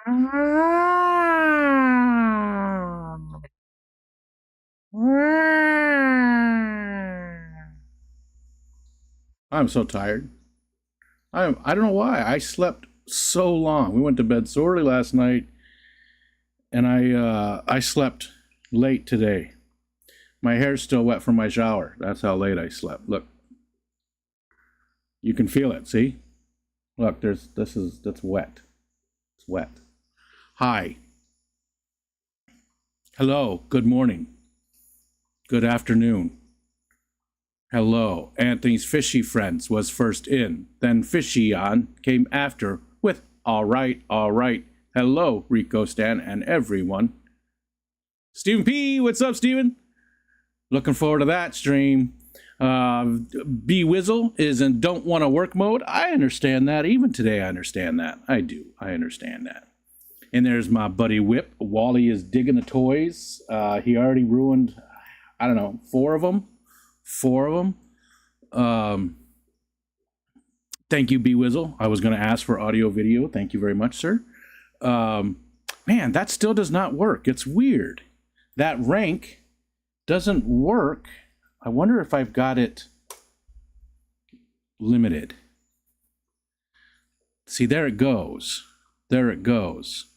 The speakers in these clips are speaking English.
I'm so tired. I don't know why. I slept so long. We went to bed so early last night, and I slept late today. My hair's still wet from my shower. That's how late I slept. Look, you can feel it. See? Look, that's wet. It's wet. Hi. Hello. Good morning. Good afternoon. Hello. Anthony's Fishy Friends was first in. Then Fishy On came after with all right, all right. Hello, Rico Stan and everyone. Stephen P, what's up, Stephen? Looking forward to that stream. B Wizzle is in don't want to work mode. I understand that. Even today, I understand that. I do. I understand that. And there's my buddy Whip. Wally is digging the toys. He already ruined, I don't know, four of them. Thank you, B Wizzle. I was going to ask for audio video. Thank you very much, sir. Man, that still does not work. It's weird. That rank doesn't work. I wonder if I've got it limited. See, there it goes. There it goes.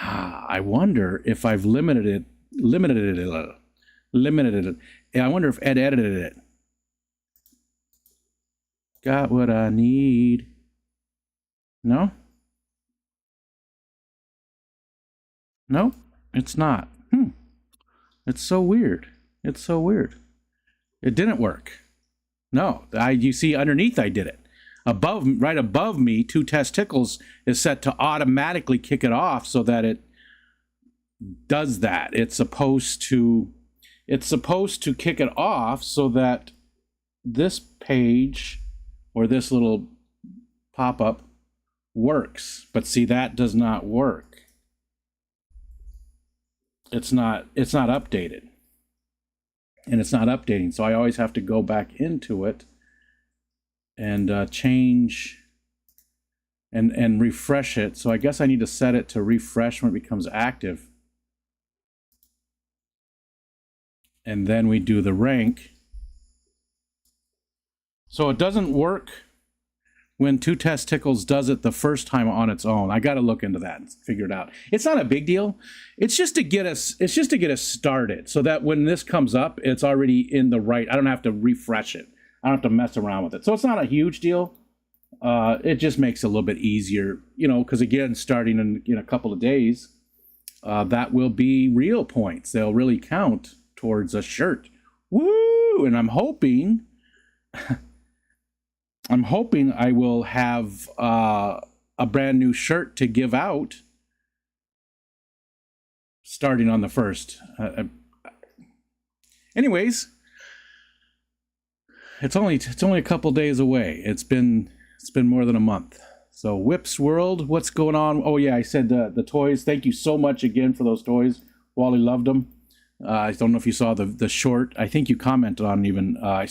I wonder if I've limited it. I wonder if Ed edited it. Got what I need. No? No, it's not. It's so weird. It's so weird. It didn't work. No, you see underneath I did it. Right above me, 2 testicles is set to automatically kick it off so that it does that. It's supposed to kick it off so that this page or this little pop-up works. But see, that does not work. It's not updated. And it's not updating, so I always have to go back into it and change and refresh it. So I guess I need to set it to refresh when it becomes active. And then we do the rank. So it doesn't work when 2 testicles does it the first time on its own. I got to look into that and figure it out. It's not a big deal. It's just to get us started so that when this comes up, it's already in the right. I don't have to refresh it. I don't have to mess around with it. So it's not a huge deal. It just makes it a little bit easier, because again, starting in a couple of days, that will be real points. They'll really count towards a shirt. Woo! And I'm hoping I will have a brand new shirt to give out starting on the 1st. Anyways, it's only a couple days away. It's been more than a month. So Whip's World, what's going on? Oh yeah, I said the toys. Thank you so much again for those toys. Wally loved them. I don't know if you saw the short. I think you commented on even. I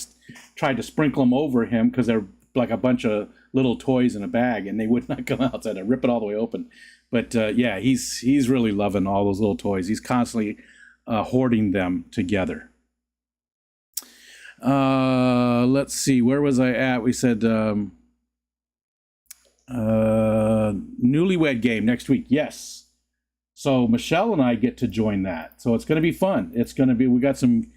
tried to sprinkle them over him because they're like a bunch of little toys in a bag, and they would not come out. So I had to rip it all the way open. But yeah, he's really loving all those little toys. He's constantly hoarding them together. Let's see, where was I at? We said newlywed game next week. Yes. So Michelle and I get to join that. So it's going to be fun. It's going to be, we got some,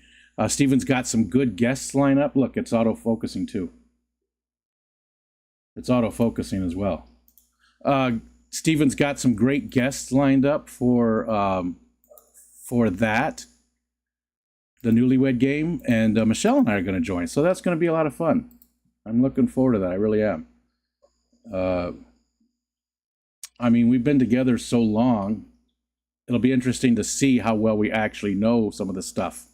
Steven's got some good guests lined up. Look, it's auto-focusing too. It's auto-focusing as well. Steven's got some great guests lined up for that, the newlywed game, and Michelle and I are going to join. So that's going to be a lot of fun. I'm looking forward to that. I really am. I mean, we've been together so long. It'll be interesting to see how well we actually know some of the stuff,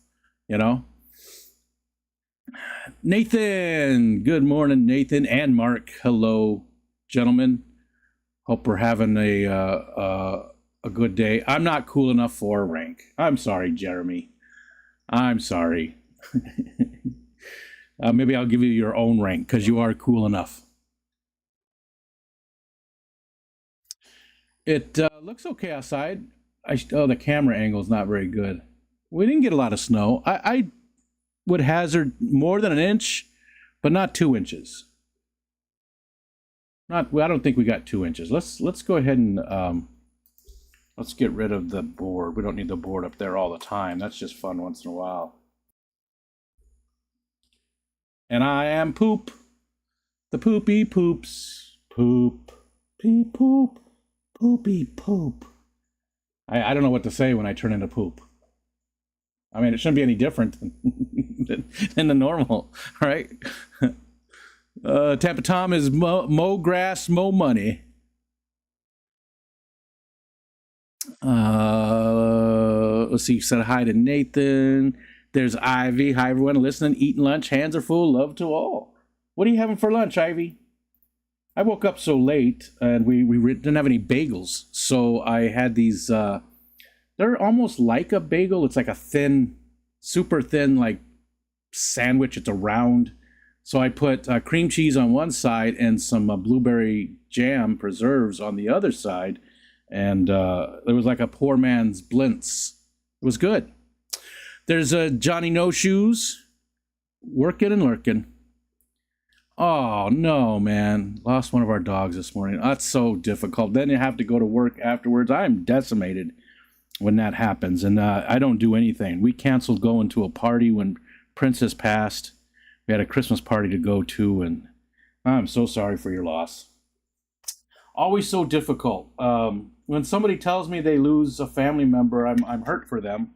Nathan, good morning, Nathan and Mark. Hello, gentlemen. Hope we're having a good day. I'm not cool enough for a rank. I'm sorry, Jeremy. I'm sorry. Maybe I'll give you your own rank because you are cool enough. It looks okay outside. Oh, the camera angle is not very good. We didn't get a lot of snow. I would hazard more than an inch, but not 2 inches. Not. I don't think we got 2 inches. Let's go ahead and let's get rid of the board. We don't need the board up there all the time. That's just fun once in a while. And I am Poop. The poopy poops. Poop. Pee poop. Poopy poop. I don't know what to say when I turn into poop. I mean, it shouldn't be any different than the normal, right? Tampa Tom is mow grass, mow money. Let's see, you said hi to Nathan. There's Ivy. Hi, everyone listening, eating lunch. Hands are full. Love to all. What are you having for lunch, Ivy? I woke up so late, and we didn't have any bagels. So I had these, they're almost like a bagel. It's like a thin, super thin, like sandwich. It's a round. So I put cream cheese on one side and some blueberry jam preserves on the other side. And it was like a poor man's blintz. It was good. There's Johnny No Shoes, working and lurking. Oh, no, man. Lost one of our dogs this morning. That's so difficult. Then you have to go to work afterwards. I'm decimated when that happens, and I don't do anything. We canceled going to a party when Princess passed. We had a Christmas party to go to, and I'm so sorry for your loss. Always so difficult. When somebody tells me they lose a family member, I'm hurt for them,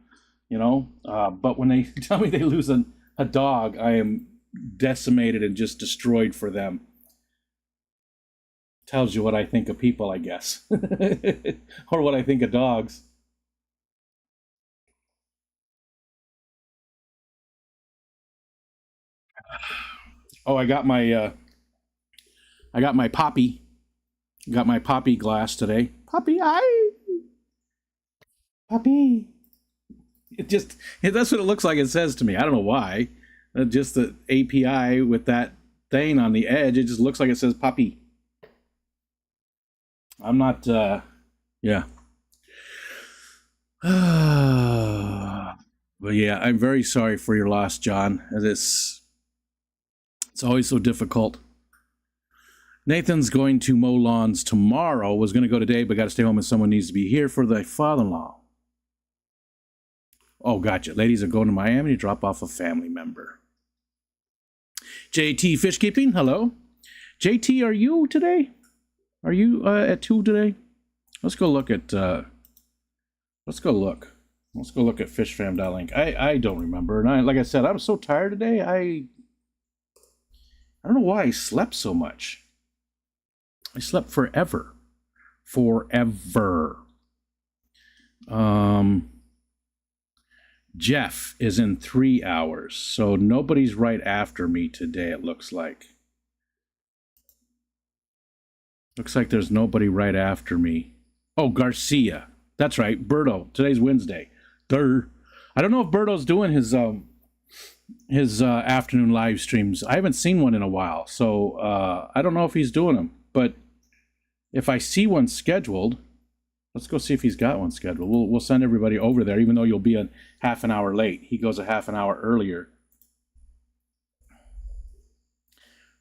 you know. But when they tell me they lose a dog, I am decimated and just destroyed for them. Tells you what I think of people, I guess, or what I think of dogs. Oh, I got my poppy. Got my poppy glass today. Poppy, poppy. That's what it looks like. It says to me. I don't know why. Just the API with that thing on the edge. It just looks like it says poppy. I'm not. Yeah. But yeah, I'm very sorry for your loss, John. It's always so difficult. Nathan's going to mow lawns tomorrow. Was going to go today, but got to stay home and someone needs to be here for the father-in-law. Oh, gotcha. Ladies are going to Miami to drop off a family member. JT Fish Keeping, hello. JT, are you today? Are you at 2 today? Let's go look at, let's go look at fishfam.link. I don't remember. And like I said, I'm so tired today. I don't know why I slept so much. I slept forever. Jeff is in 3 hours, so nobody's right after me today, it looks like. Looks like there's nobody right after me. Oh, Garcia. That's right, Berto. Today's Wednesday. I don't know if Berto's doing his afternoon live streams. I haven't seen one in a while, so I don't know if he's doing them. But if I see one scheduled, let's go see if he's got one scheduled. We'll send everybody over there, even though you'll be a half an hour late. He goes a half an hour earlier.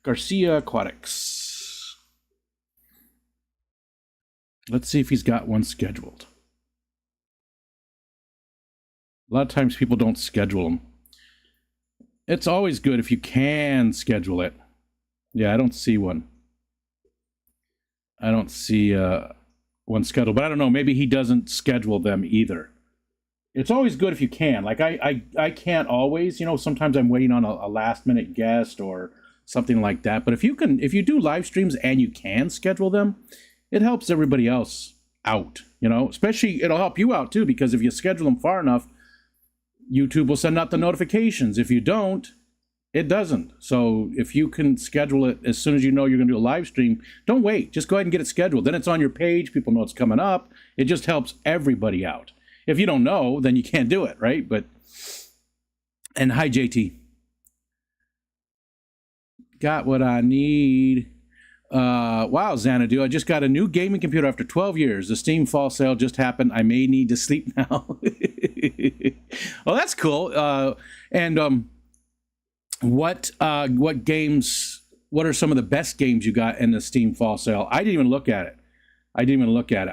Garcia Aquatics. Let's see if he's got one scheduled. A lot of times people don't schedule them. It's always good if you can schedule it. Yeah, I don't see one. I don't see one scheduled, but I don't know. Maybe he doesn't schedule them either. It's always good if you can. Like I can't always. You know, sometimes I'm waiting on a last minute guest or something like that. But if you do live streams and you can schedule them, it helps everybody else out. You know, especially it'll help you out too, because if you schedule them far enough, YouTube will send out the notifications. If you don't, it doesn't. So if you can schedule it as soon as you know you're going to do a live stream, don't wait. Just go ahead and get it scheduled. Then it's on your page. People know it's coming up. It just helps everybody out. If you don't know, then you can't do it, right? And hi, JT. Got what I need. Wow, Xanadu, I just got a new gaming computer after 12 years. The Steam fall sale just happened. I may need to sleep now. Well, that's cool. And what games? What are some of the best games you got in the Steam fall sale? I didn't even look at it. I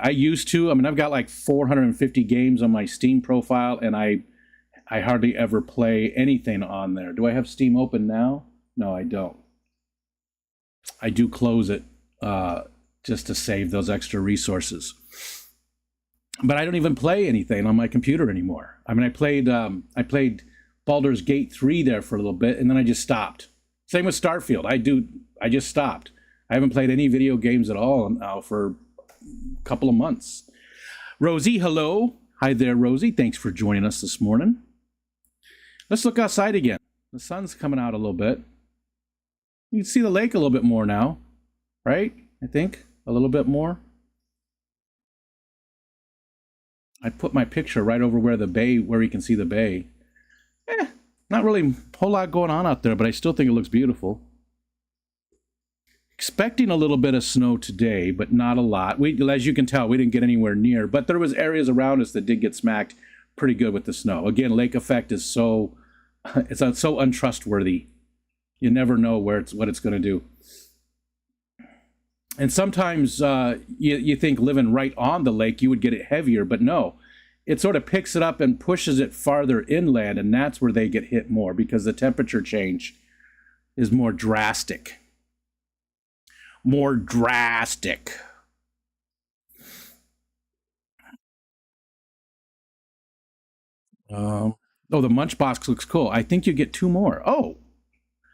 used to. I mean, I've got like 450 games on my Steam profile, and I hardly ever play anything on there. Do I have Steam open now? No, I don't. I do close it just to save those extra resources. But I don't even play anything on my computer anymore. I mean, I played Baldur's Gate 3 there for a little bit, and then I just stopped. Same with Starfield. I just stopped. I haven't played any video games at all now for a couple of months. Rosie, hello. Hi there, Rosie. Thanks for joining us this morning. Let's look outside again. The sun's coming out a little bit. You can see the lake a little bit more now, right? I think a little bit more. I put my picture right over where you can see the bay. Not really a whole lot going on out there, but I still think it looks beautiful. Expecting a little bit of snow today, but not a lot. As you can tell, we didn't get anywhere near, but there was areas around us that did get smacked pretty good with the snow. Again, lake effect is so untrustworthy. You never know what it's going to do. And sometimes you think living right on the lake, you would get it heavier, but no. It sort of picks it up and pushes it farther inland, and that's where they get hit more because the temperature change is more drastic. More drastic. The munch box looks cool. I think you get 2 more. Oh,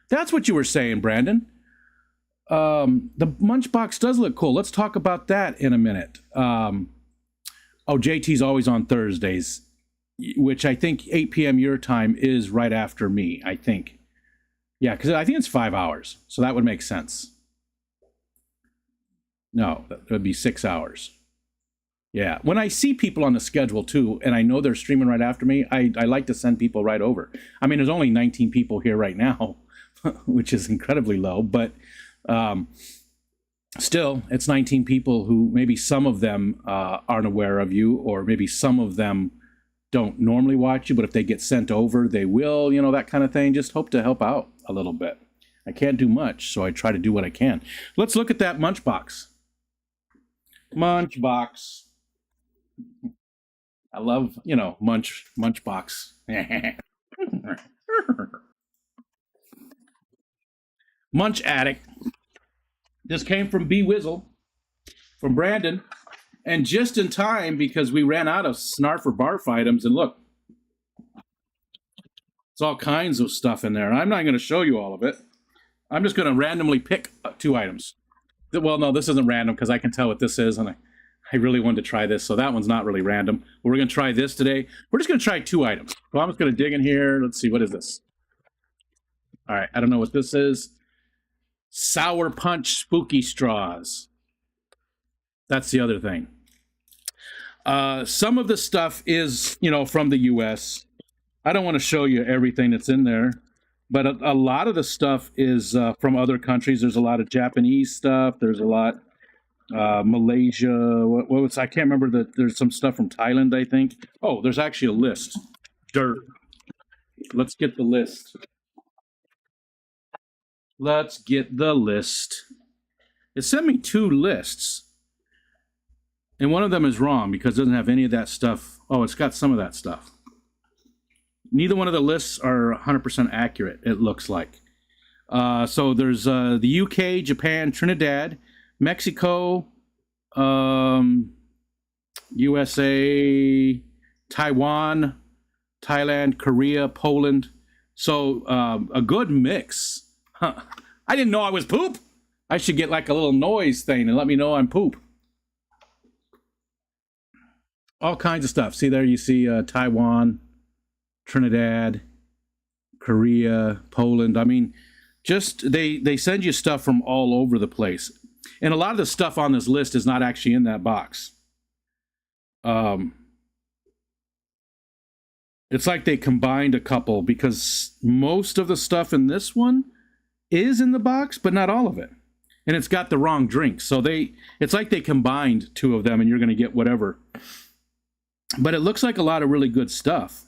that's what you were saying, Brandon. The munch box does look cool. Let's talk about that in a minute. JT's always on Thursdays, which I think 8 p.m. your time is right after me, I think. Yeah, because I think it's 5 hours, so that would make sense. No, that would be 6 hours. Yeah, when I see people on the schedule, too, and I know they're streaming right after me, I like to send people right over. I mean, there's only 19 people here right now, which is incredibly low, but still, it's 19 people who maybe some of them aren't aware of you, or maybe some of them don't normally watch you, but if they get sent over, they will, that kind of thing. Just hope to help out a little bit. I can't do much, so I try to do what I can. Let's look at that munch box. Munch box. I love, munch box. Munch addict. This came from B Wizzle, from Brandon, and just in time because we ran out of Snarf or Barf items. And look, it's all kinds of stuff in there. I'm not going to show you all of it. I'm just going to randomly pick 2 items. Well, no, this isn't random because I can tell what this is, and I really wanted to try this, so that one's not really random. But we're going to try this today. We're just going to try 2 items. So I'm just going to dig in here. Let's see, what is this? All right, I don't know what this is. Sour Punch Spooky Straws. That's the other thing. Some of the stuff is, from the U.S. I don't want to show you everything that's in there, but a lot of the stuff is from other countries. There's a lot of Japanese stuff. There's a lot Malaysia. I can't remember. There's some stuff from Thailand, I think. Oh, there's actually a list. Dirt. Let's get the list. Let's get the list. It sent me 2 lists. And one of them is wrong because it doesn't have any of that stuff. Oh, it's got some of that stuff. Neither one of the lists are 100% accurate, it looks like. So there's the UK, Japan, Trinidad, Mexico, USA, Taiwan, Thailand, Korea, Poland. So a good mix. Huh. I didn't know I was poop. I should get like a little noise thing and let me know I'm poop. All kinds of stuff. See there, you see Taiwan, Trinidad, Korea, Poland. I mean, just they send you stuff from all over the place. And a lot of the stuff on this list is not actually in that box. It's like they combined a couple because most of the stuff in this one is in the box, but not all of it. and it's got the wrong drink. So it's like they combined two of them, and you're going to get whatever. But it looks like a lot of really good stuff.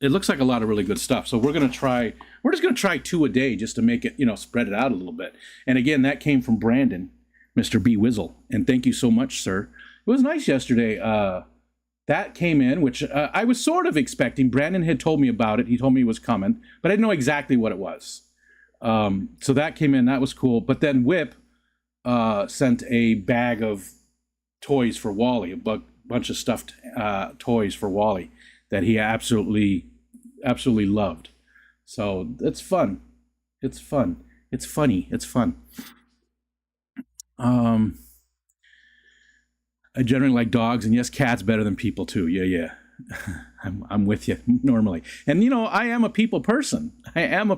It looks like a lot of really good stuff. So we're just going to try 2 a day just to make it, spread it out a little bit. And again, that came from Brandon, Mr. B. Wizzle. And thank you so much, sir. It was nice yesterday. That came in, which I was sort of expecting. Brandon had told me about it. He told me it was coming, but I didn't know exactly what it was. So that came in. That was cool. But then Whip sent a bag of toys for Wally, a bunch of stuffed toys for Wally that he absolutely loved. So it's fun. It's fun. It's funny. It's fun. I generally like dogs, and yes, cats better than people too. Yeah. I'm with you normally. And I am a people person. But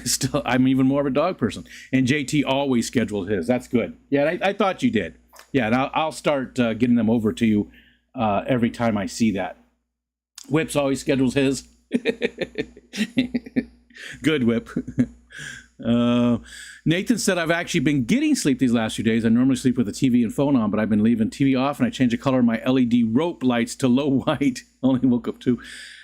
still, I'm even more of a dog person. And JT always scheduled his. That's good. Yeah, I thought you did. Yeah, and I'll start getting them over to you every time I see that. Whip's always schedules his. Good, Whip. Nathan said, I've actually been getting sleep these last few days. I normally sleep with the TV and phone on, but I've been leaving TV off, and I changed the color of my LED rope lights to low white. Only woke up 2.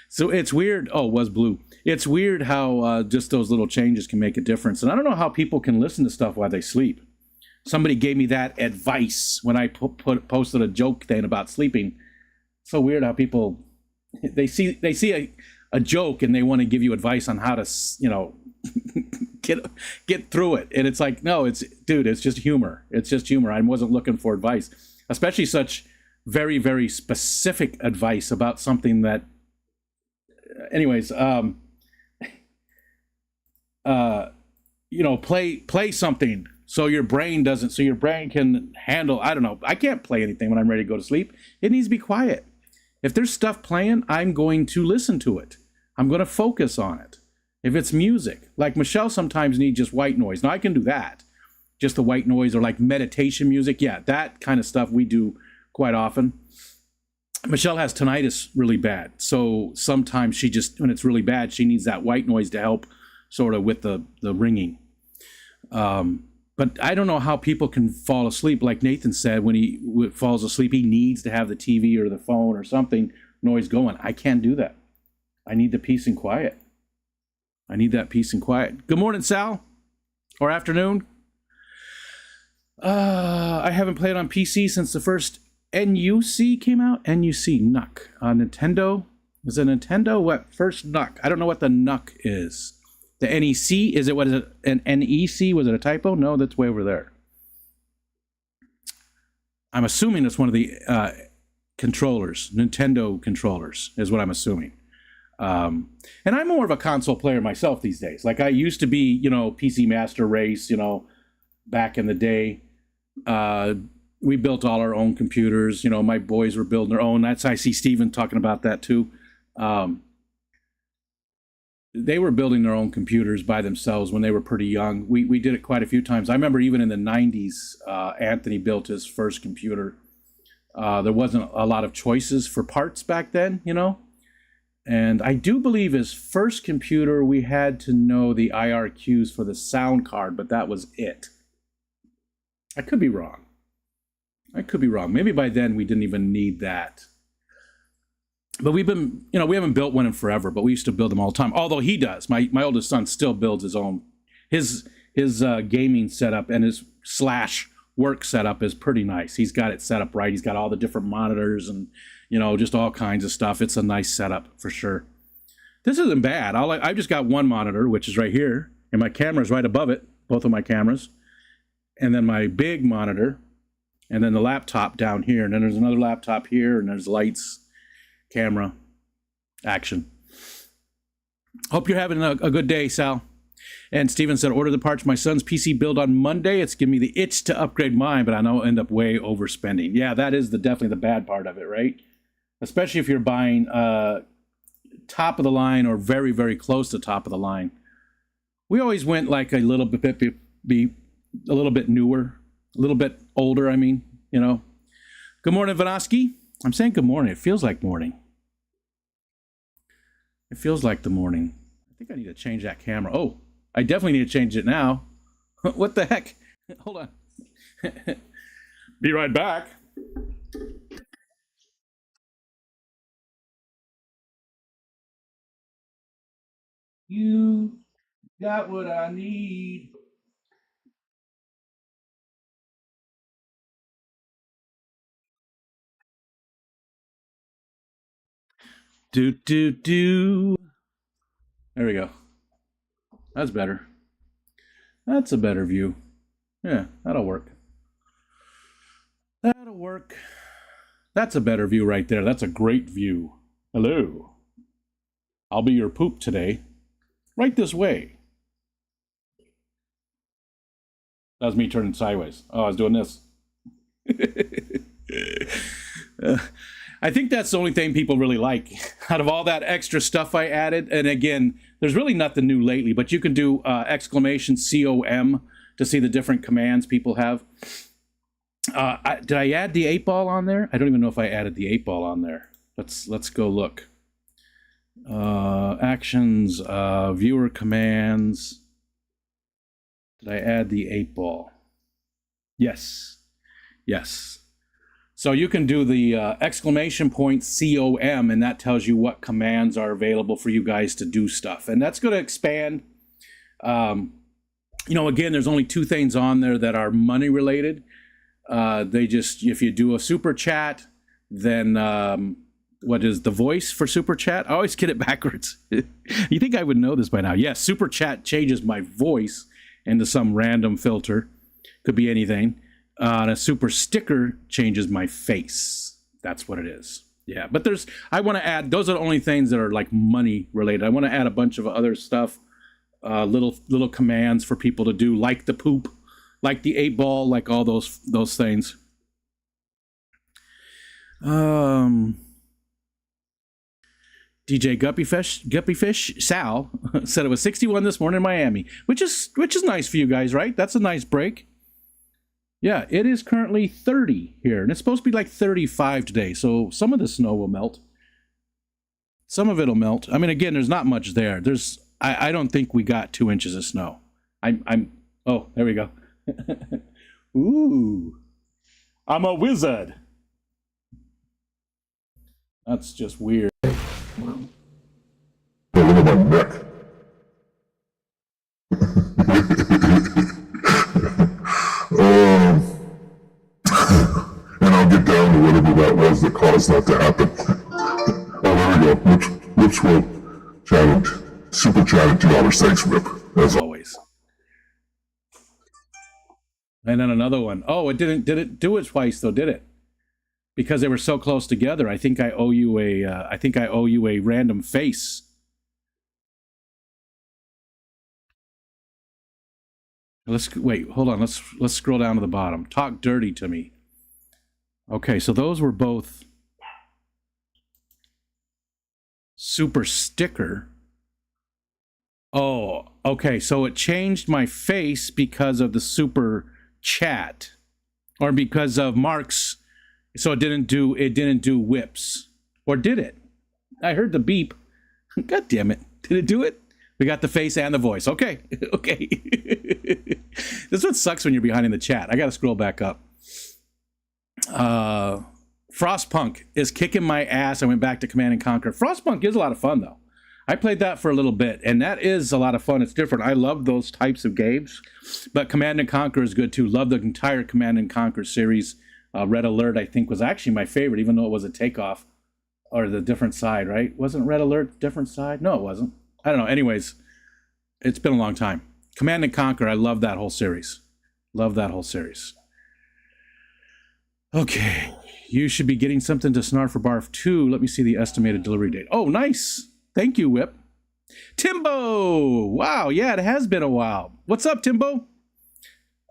So it's weird. Oh, it was blue. It's weird how just those little changes can make a difference. And I don't know how people can listen to stuff while they sleep. Somebody gave me that advice when I posted a joke thing about sleeping. So weird how people, they see a joke and they want to give you advice on how to, get through it. And it's like, no, it's just humor. It's just humor. I wasn't looking for advice, especially such very, very specific advice about something that, anyways, play something so your brain can handle, I don't know. I can't play anything when I'm ready to go to sleep. It needs to be quiet. If there's stuff playing, I'm going to listen to it. I'm going to focus on it. If it's music, like Michelle sometimes needs just white noise. Now I can do that, just the white noise, or like meditation music. Yeah, that kind of stuff we do quite often. Michelle has tinnitus really bad. So sometimes when it's really bad, she needs that white noise to help sort of with the ringing. But I don't know how people can fall asleep. Like Nathan said, when he falls asleep, he needs to have the TV or the phone or something noise going. I can't do that. I need the peace and quiet. I need that peace and quiet. Good morning, Sal. Or afternoon. I haven't played on PC since the first NUC came out. NUC, Nuck. Nintendo. Is it Nintendo? What? First Nuck. I don't know what the Nuck is. The NEC? What is it? An NEC? Was it a typo? No, that's way over there. I'm assuming it's one of the controllers. Nintendo controllers is what I'm assuming. And I'm more of a console player myself these days. Like I used to be, PC Master Race, back in the day. We built all our own computers. My boys were building their own. I see Steven talking about that too. They were building their own computers by themselves when they were pretty young. We did it quite a few times. I remember even in the 90s, Anthony built his first computer. There wasn't a lot of choices for parts back then, And I do believe his first computer, we had to know the IRQs for the sound card, but that was it. I could be wrong. Maybe by then we didn't even need that. But we haven't built one in forever, but we used to build them all the time. Although he does. My oldest son still builds his own. His gaming setup and his / work setup is pretty nice. He's got it set up right. He's got all the different monitors and just all kinds of stuff. It's a nice setup for sure. This isn't bad. I've just got one monitor, which is right here, and my camera's right above it, both of my cameras. And then my big monitor, and then the laptop down here, and then there's another laptop here, and there's lights, camera, action. Hope you're having a good day, Sal. And Steven said, order the parts for my son's PC build on Monday. It's giving me the itch to upgrade mine, but I know I'll end up way overspending. Yeah, that is definitely the bad part of it, right? Especially if you're buying top of the line or very, very close to top of the line. We always went like a little bit newer, a little bit older, Good morning, Vanosky. I'm saying good morning. It feels like morning. It feels like the morning. I think I need to change that camera. Oh, I definitely need to change it now. What the heck? Hold on. Be right back. You got what I need. Do, do, do. There we go. That's better. That's a better view. Yeah, that'll work. That'll work. That's a better view right there. That's a great view. Hello. I'll be your poop today. Right this way. That was me turning sideways. Oh, I was doing this. I think that's the only thing people really like out of all that extra stuff I added. And again, there's really nothing new lately, but you can do exclamation COM to see the different commands people have. Did I add the 8-ball on there? I don't even know if I added the 8-ball on there. Let's go look. Actions, viewer commands. Did I add the 8-ball? Yes. Yes. So you can do the exclamation point COM, and that tells you what commands are available for you guys to do stuff. And that's going to expand. You know, again, there's only 2 things on there that are money related. If you do a super chat, then what is the voice for super chat? I always get it backwards. You think I would know this by now? Yes, super chat changes my voice into some random filter. Could be anything. And a super sticker changes my face. That's what it is. Yeah, but I want to add, those are the only things that are like money related. I want to add a bunch of other stuff, little commands for people to do, like the poop, like the 8-ball, like all those things. DJ Guppyfish Sal said it was 61 this morning in Miami, which is nice for you guys, right? That's a nice break. Yeah, it is currently 30 here, and it's supposed to be like 35 today, so some of the snow will melt. Some of it'll melt. I mean, again, there's not much there. I don't think we got 2 inches of snow. Oh, there we go. Ooh, I'm a wizard. That's just weird. Look at my neck. And I'll get down to whatever that was that caused that to happen. Oh, there we go. Whips will chatted. Super chatted $2. Thanks, Rip. As always. And then another one. Oh, it didn't do it twice though, did it? Because they were so close together. I think I owe you a random face. Wait, hold on. Let's scroll down to the bottom. Talk dirty to me. Okay, so those were both super sticker. Oh, okay. So it changed my face because of the super chat, or because of Mark's. So it didn't do whips, or did it? I heard the beep. God damn it! Did it do it? We got the face and the voice. Okay, okay. This is what sucks when you're behind in the chat. I got to scroll back up. Frostpunk is kicking my ass. I went back to Command and Conquer. Frostpunk is a lot of fun though. I played that for a little bit, and that is a lot of fun. It's different. I love those types of games, but Command and Conquer is good too. Love the entire Command and Conquer series. Red Alert, I think, was actually my favorite, even though it was a takeoff, or the different side, right? Wasn't Red Alert different side? No, it wasn't. I don't know. Anyways, it's been a long time. Command and Conquer, I love that whole series. Love that whole series. Okay, you should be getting something to Snarf for Barf 2. Let me see the estimated delivery date. Oh, nice. Thank you, Whip. Timbo! Wow, yeah, it has been a while. What's up, Timbo?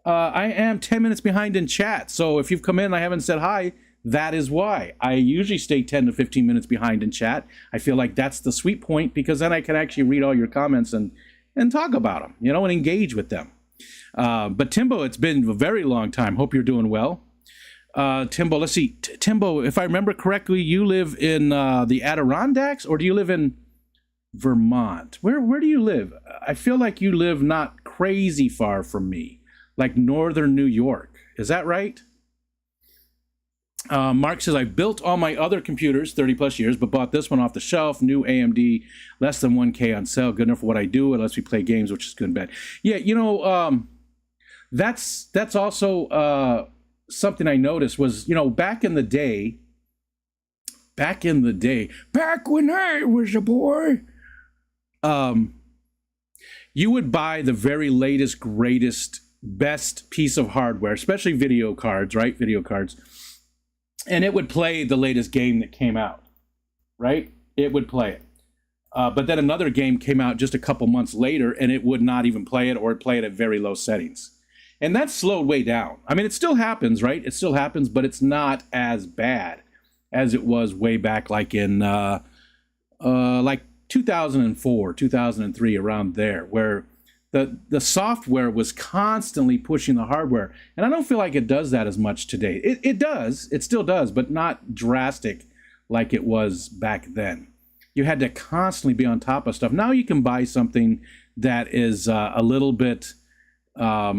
I am 10 minutes behind in chat, so if you've come in and I haven't said hi, that is why. I usually stay 10 to 15 minutes behind in chat. I feel like that's the sweet point, because then I can actually read all your comments and talk about them, you know, and engage with them. But Timbo, it's been a very long time. Hope you're doing well. Timbo, let's see. Timbo, if I remember correctly, you live in the Adirondacks, or do you live in Vermont? Where do you live? I feel like you live not crazy far from me, like northern New York. Is that right? Mark says, I built all my other computers 30 plus years, but bought this one off the shelf, new AMD, less than 1K on sale, good enough for what I do. It lets me play games, which is good and bad. Yeah, that's also something I noticed was, back in the day, back when I was a boy, you would buy the very latest, greatest, best piece of hardware, especially video cards, right? Video cards. And it would play the latest game that came out, right? It would play it. But then another game came out just a couple months later, and it would not even play it, or play it at very low settings. And that slowed way down. I mean, it still happens, right? It still happens, but it's not as bad as it was way back, like in like 2004, 2003, around there, where the software was constantly pushing the hardware. And I don't feel like it does that as much today. It does. It still does, but not drastic like it was back then. You had to constantly be on top of stuff. Now you can buy something that is a little bit, a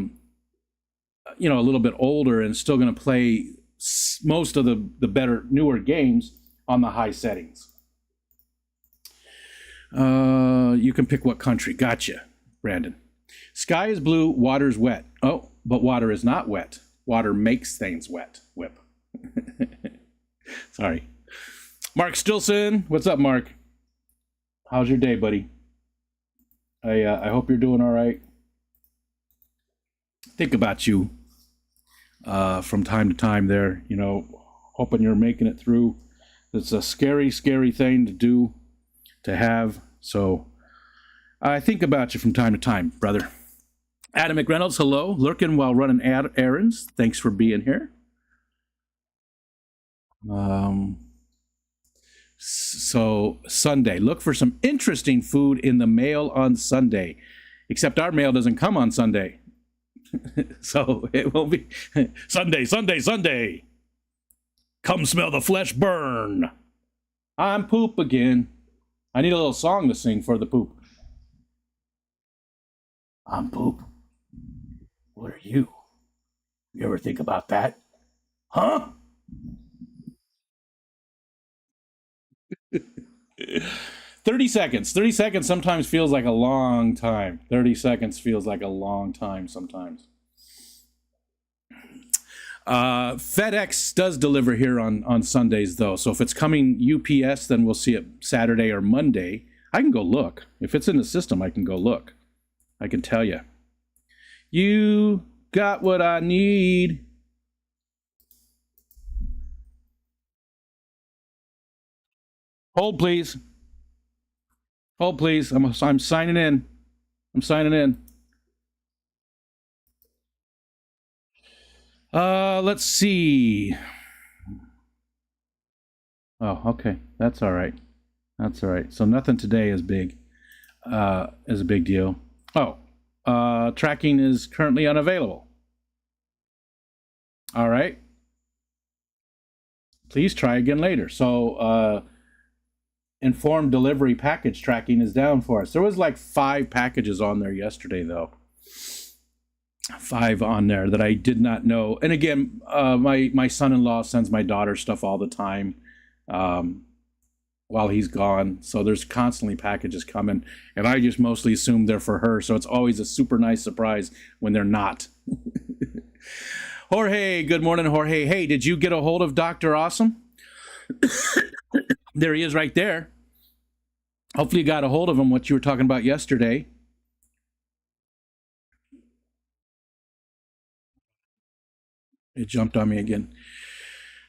little bit older and still going to play most of the better, newer games on the high settings. You can pick what country. Gotcha, Brandon. Sky is blue, water's wet. Oh, but water is not wet. Water makes things wet. Whip. Sorry. Mark Stilson. What's up, Mark? How's your day, buddy? I hope you're doing all right. Think about you from time to time there, hoping you're making it through. It's a scary, scary thing to do, to have. So I think about you from time to time, brother. Adam McReynolds, hello. Lurking while running errands. Thanks for being here. So Sunday, look for some interesting food in the mail on Sunday. Except our mail doesn't come on Sunday. So it will be Sunday. Come smell the flesh burn. I'm poop again. I need a little song to sing for the poop. I'm poop. What are you? You ever think about that? Huh? 30 seconds. 30 seconds sometimes feels like a long time. 30 seconds feels like a long time sometimes. FedEx does deliver here on Sundays, though. So if it's coming UPS, then we'll see it Saturday or Monday. I can go look. If it's in the system, I can go look. I can tell you. You got what I need. Hold, please. Hold, please. I'm signing in. I'm signing in. Let's see. Oh, okay. That's all right. That's all right. So nothing today is big. Is a big deal. Oh, tracking is currently unavailable. All right. Please try again later. So, informed delivery package tracking is down for us. There was like 5 packages on there yesterday, though. 5 on there that I did not know. And again, my son-in-law sends my daughter stuff all the time while he's gone. So there's constantly packages coming. And I just mostly assume they're for her. So it's always a super nice surprise when they're not. Jorge, good morning, Jorge. Hey, did you get a hold of Dr. Awesome? There he is right there. Hopefully you got a hold of him, what you were talking about yesterday. It jumped on me again.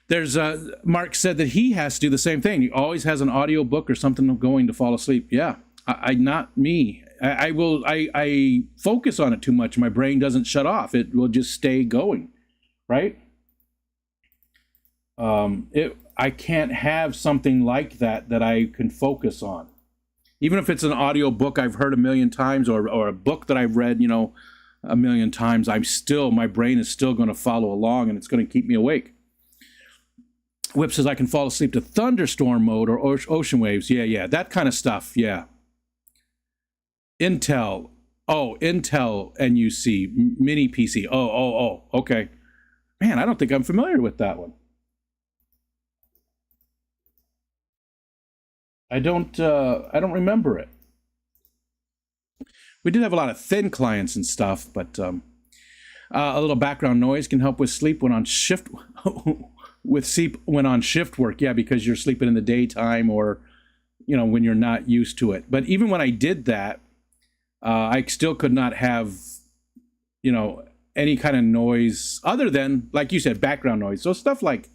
There's Mark said that he has to do the same thing. He always has an audio book or something going to fall asleep. Yeah, I not me. I focus on it too much. My brain doesn't shut off. It will just stay going, right? I can't have something like that I can focus on. Even if it's an audio book I've heard a million times, or a book that I've read, a million times, my brain is still going to follow along, and it's going to keep me awake. Whip says I can fall asleep to thunderstorm mode or ocean waves. Yeah, that kind of stuff. Yeah. Intel. Oh, Intel NUC mini PC. Oh. Okay. Man, I don't think I'm familiar with that one. I don't remember it. We did have a lot of thin clients and stuff, but a little background noise can help with sleep when on shift work. Yeah, because you're sleeping in the daytime or when you're not used to it. But even when I did that, I still could not have any kind of noise other than, like you said, background noise. So stuff like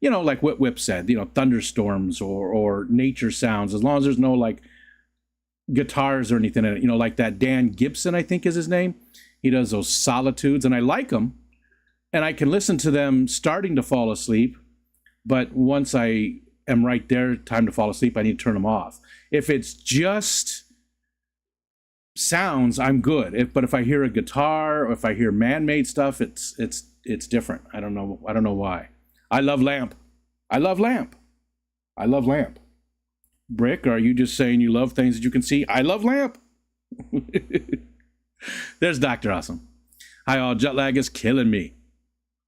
like what Whip said, thunderstorms or nature sounds, as long as there's no like guitars or anything in it, like that Dan Gibson, I think is his name. He does those solitudes, and I like them, and I can listen to them starting to fall asleep. But once I am right there, time to fall asleep, I need to turn them off. If it's just sounds, I'm good. But if I hear a guitar or if I hear man-made stuff, it's different. I don't know why. I love lamp. Brick, are you just saying you love things that you can see? I love lamp. There's Dr. Awesome. Hi all, jet lag is killing me.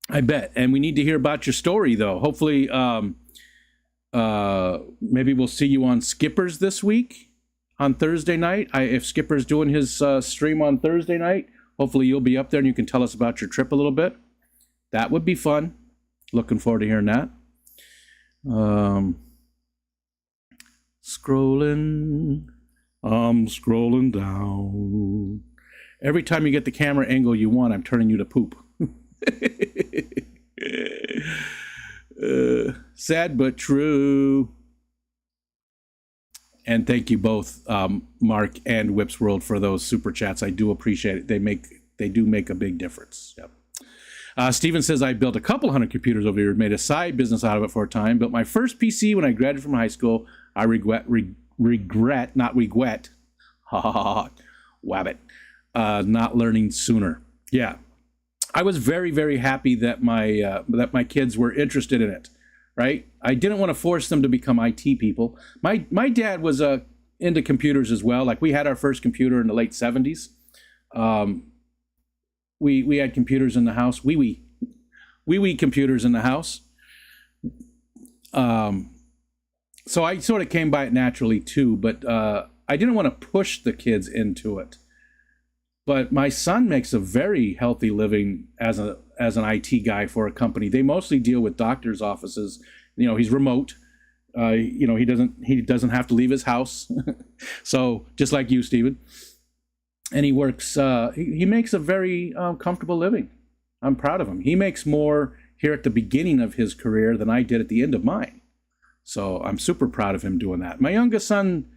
I bet. And we need to hear about your story though. Hopefully maybe we'll see you on Skipper's this week on Thursday night. If Skipper's doing his stream on Thursday night, hopefully you'll be up there and you can tell us about your trip a little bit. That would be fun. Looking forward to hearing that. Scrolling. I'm scrolling down. Every time you get the camera angle you want, I'm turning you to poop. Sad but true. And thank you both, Mark and Whip's World, for those super chats. I do appreciate it. They do make a big difference. Yep. Steven says, I built a couple hundred computers over here, made a side business out of it for a time. Built my first PC when I graduated from high school. I regret, wabbit, not learning sooner. Yeah. I was very, very happy that my kids were interested in it, right? I didn't want to force them to become IT people. My dad was into computers as well. Like we had our first computer in the late 70s. We had computers in the house, wee computers in the house. So I sort of came by it naturally too, but I didn't want to push the kids into it. But my son makes a very healthy living as an IT guy for a company. They mostly deal with doctors' offices. He's remote. He doesn't have to leave his house. So just like you, Stephen. And he works. He makes a very comfortable living. I'm proud of him. He makes more here at the beginning of his career than I did at the end of mine. So I'm super proud of him doing that. My youngest son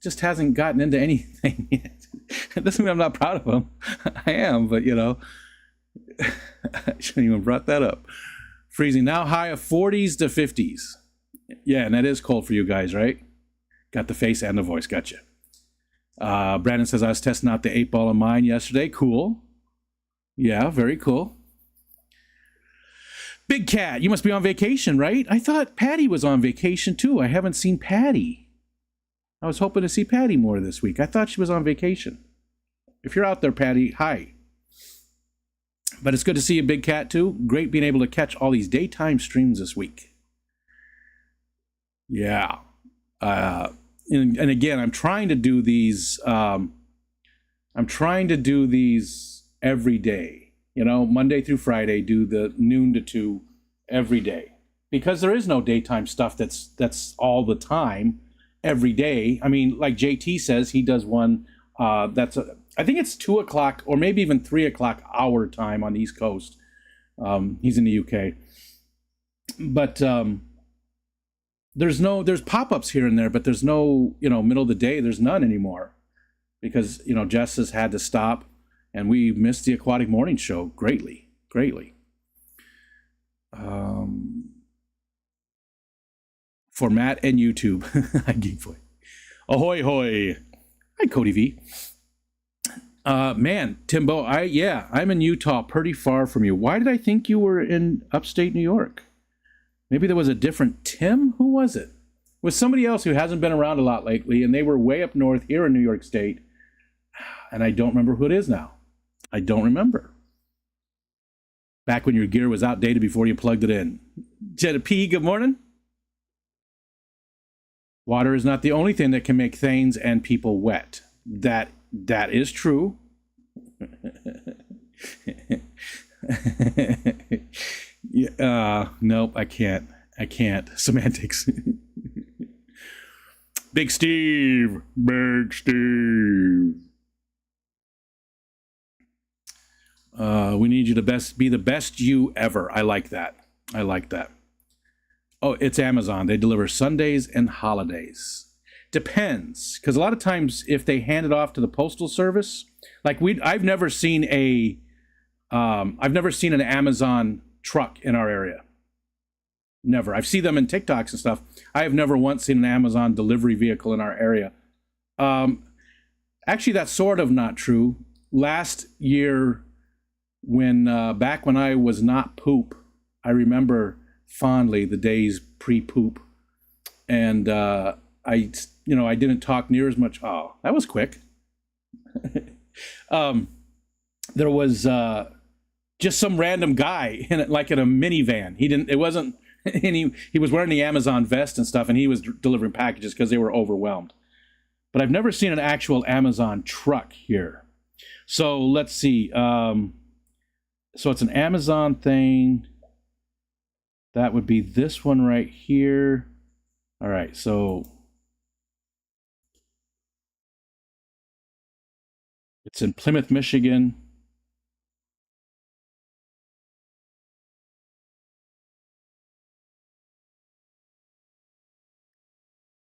just hasn't gotten into anything yet. It doesn't mean I'm not proud of him. I am, but I shouldn't even brought that up. Freezing now, high of 40s to 50s. Yeah, and that is cold for you guys, right? Got the face and the voice, gotcha. Brandon says, I was testing out the 8-ball of mine yesterday. Cool. Yeah, very cool. Big Cat, you must be on vacation, right? I thought Patty was on vacation too. I haven't seen Patty. I was hoping to see Patty more this week. I thought she was on vacation. If you're out there, Patty, hi. But it's good to see you, Big Cat, too. Great being able to catch all these daytime streams this week. Yeah. And again, I'm trying to do these. I'm trying to do these every day. Monday through Friday, do the noon to 2 every day, because there is no daytime stuff that's all the time, every day. I mean, like JT says, he does one I think it's 2 o'clock or maybe even 3 o'clock our time on the East Coast. He's in the UK, but there's pop-ups here and there, but there's no middle of the day. There's none anymore because Jess has had to stop. And we missed the Aquatic Morning Show greatly. For Matt and YouTube. Hi, Geekboy. Ahoy, hoy. Hi, Cody V. Man, Timbo, I'm in Utah, pretty far from you. Why did I think you were in upstate New York? Maybe there was a different Tim. Who was it? It was somebody else who hasn't been around a lot lately, and they were way up north here in New York State. And I don't remember who it is now. I don't remember. Back when your gear was outdated before you plugged it in. Jetta P, good morning. Water is not the only thing that can make things and people wet. That is true. Nope, I can't. Semantics. Big Steve. We need you to be the best you ever. I like that. Oh, it's Amazon. They deliver Sundays and holidays. Depends, because a lot of times if they hand it off to the postal service, like I've never seen an Amazon truck in our area. Never. I've seen them in TikToks and stuff. I have never once seen an Amazon delivery vehicle in our area. Actually, that's sort of not true. Last year, back when I was not poop, I remember fondly the days pre-poop, and I didn't talk near as much. Oh, that was quick. There was just some random guy in a minivan. He was wearing the Amazon vest and stuff, and he was delivering packages because they were overwhelmed. But I've never seen an actual Amazon truck here. So let's see. So it's an Amazon thing. That would be this one right here. All right, so it's in Plymouth, Michigan.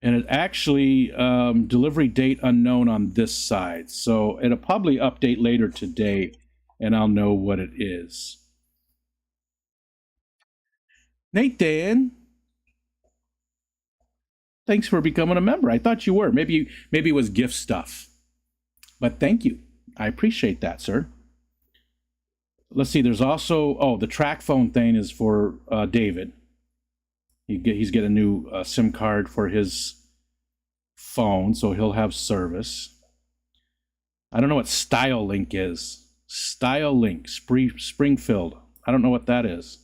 And it actually, delivery date unknown on this side. So it'll probably update later today, and I'll know what it is. Nathan, thanks for becoming a member. I thought you were. Maybe it was gift stuff. But thank you. I appreciate that, sir. Let's see. There's also, the track phone thing is for David. He's getting a new SIM card for his phone, so he'll have service. I don't know what Style Link is. Style Link, Springfield. I don't know what that is.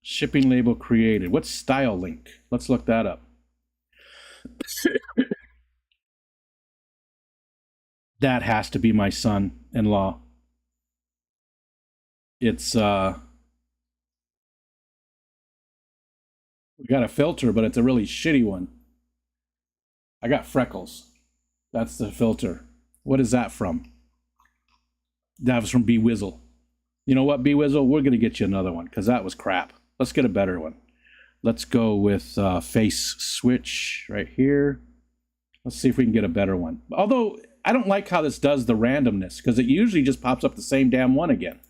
Shipping label created. What's Style Link? Let's look that up. That has to be my son-in-law. It's we got a filter, but it's a really shitty one. I got freckles. That's the filter. What is that from? That was from B Wizzle. You know what, B Wizzle? We're gonna get you another one because that was crap. Let's get a better one. Let's go with face switch right here. Let's see if we can get a better one. Although I don't like how this does the randomness because it usually just pops up the same damn one again.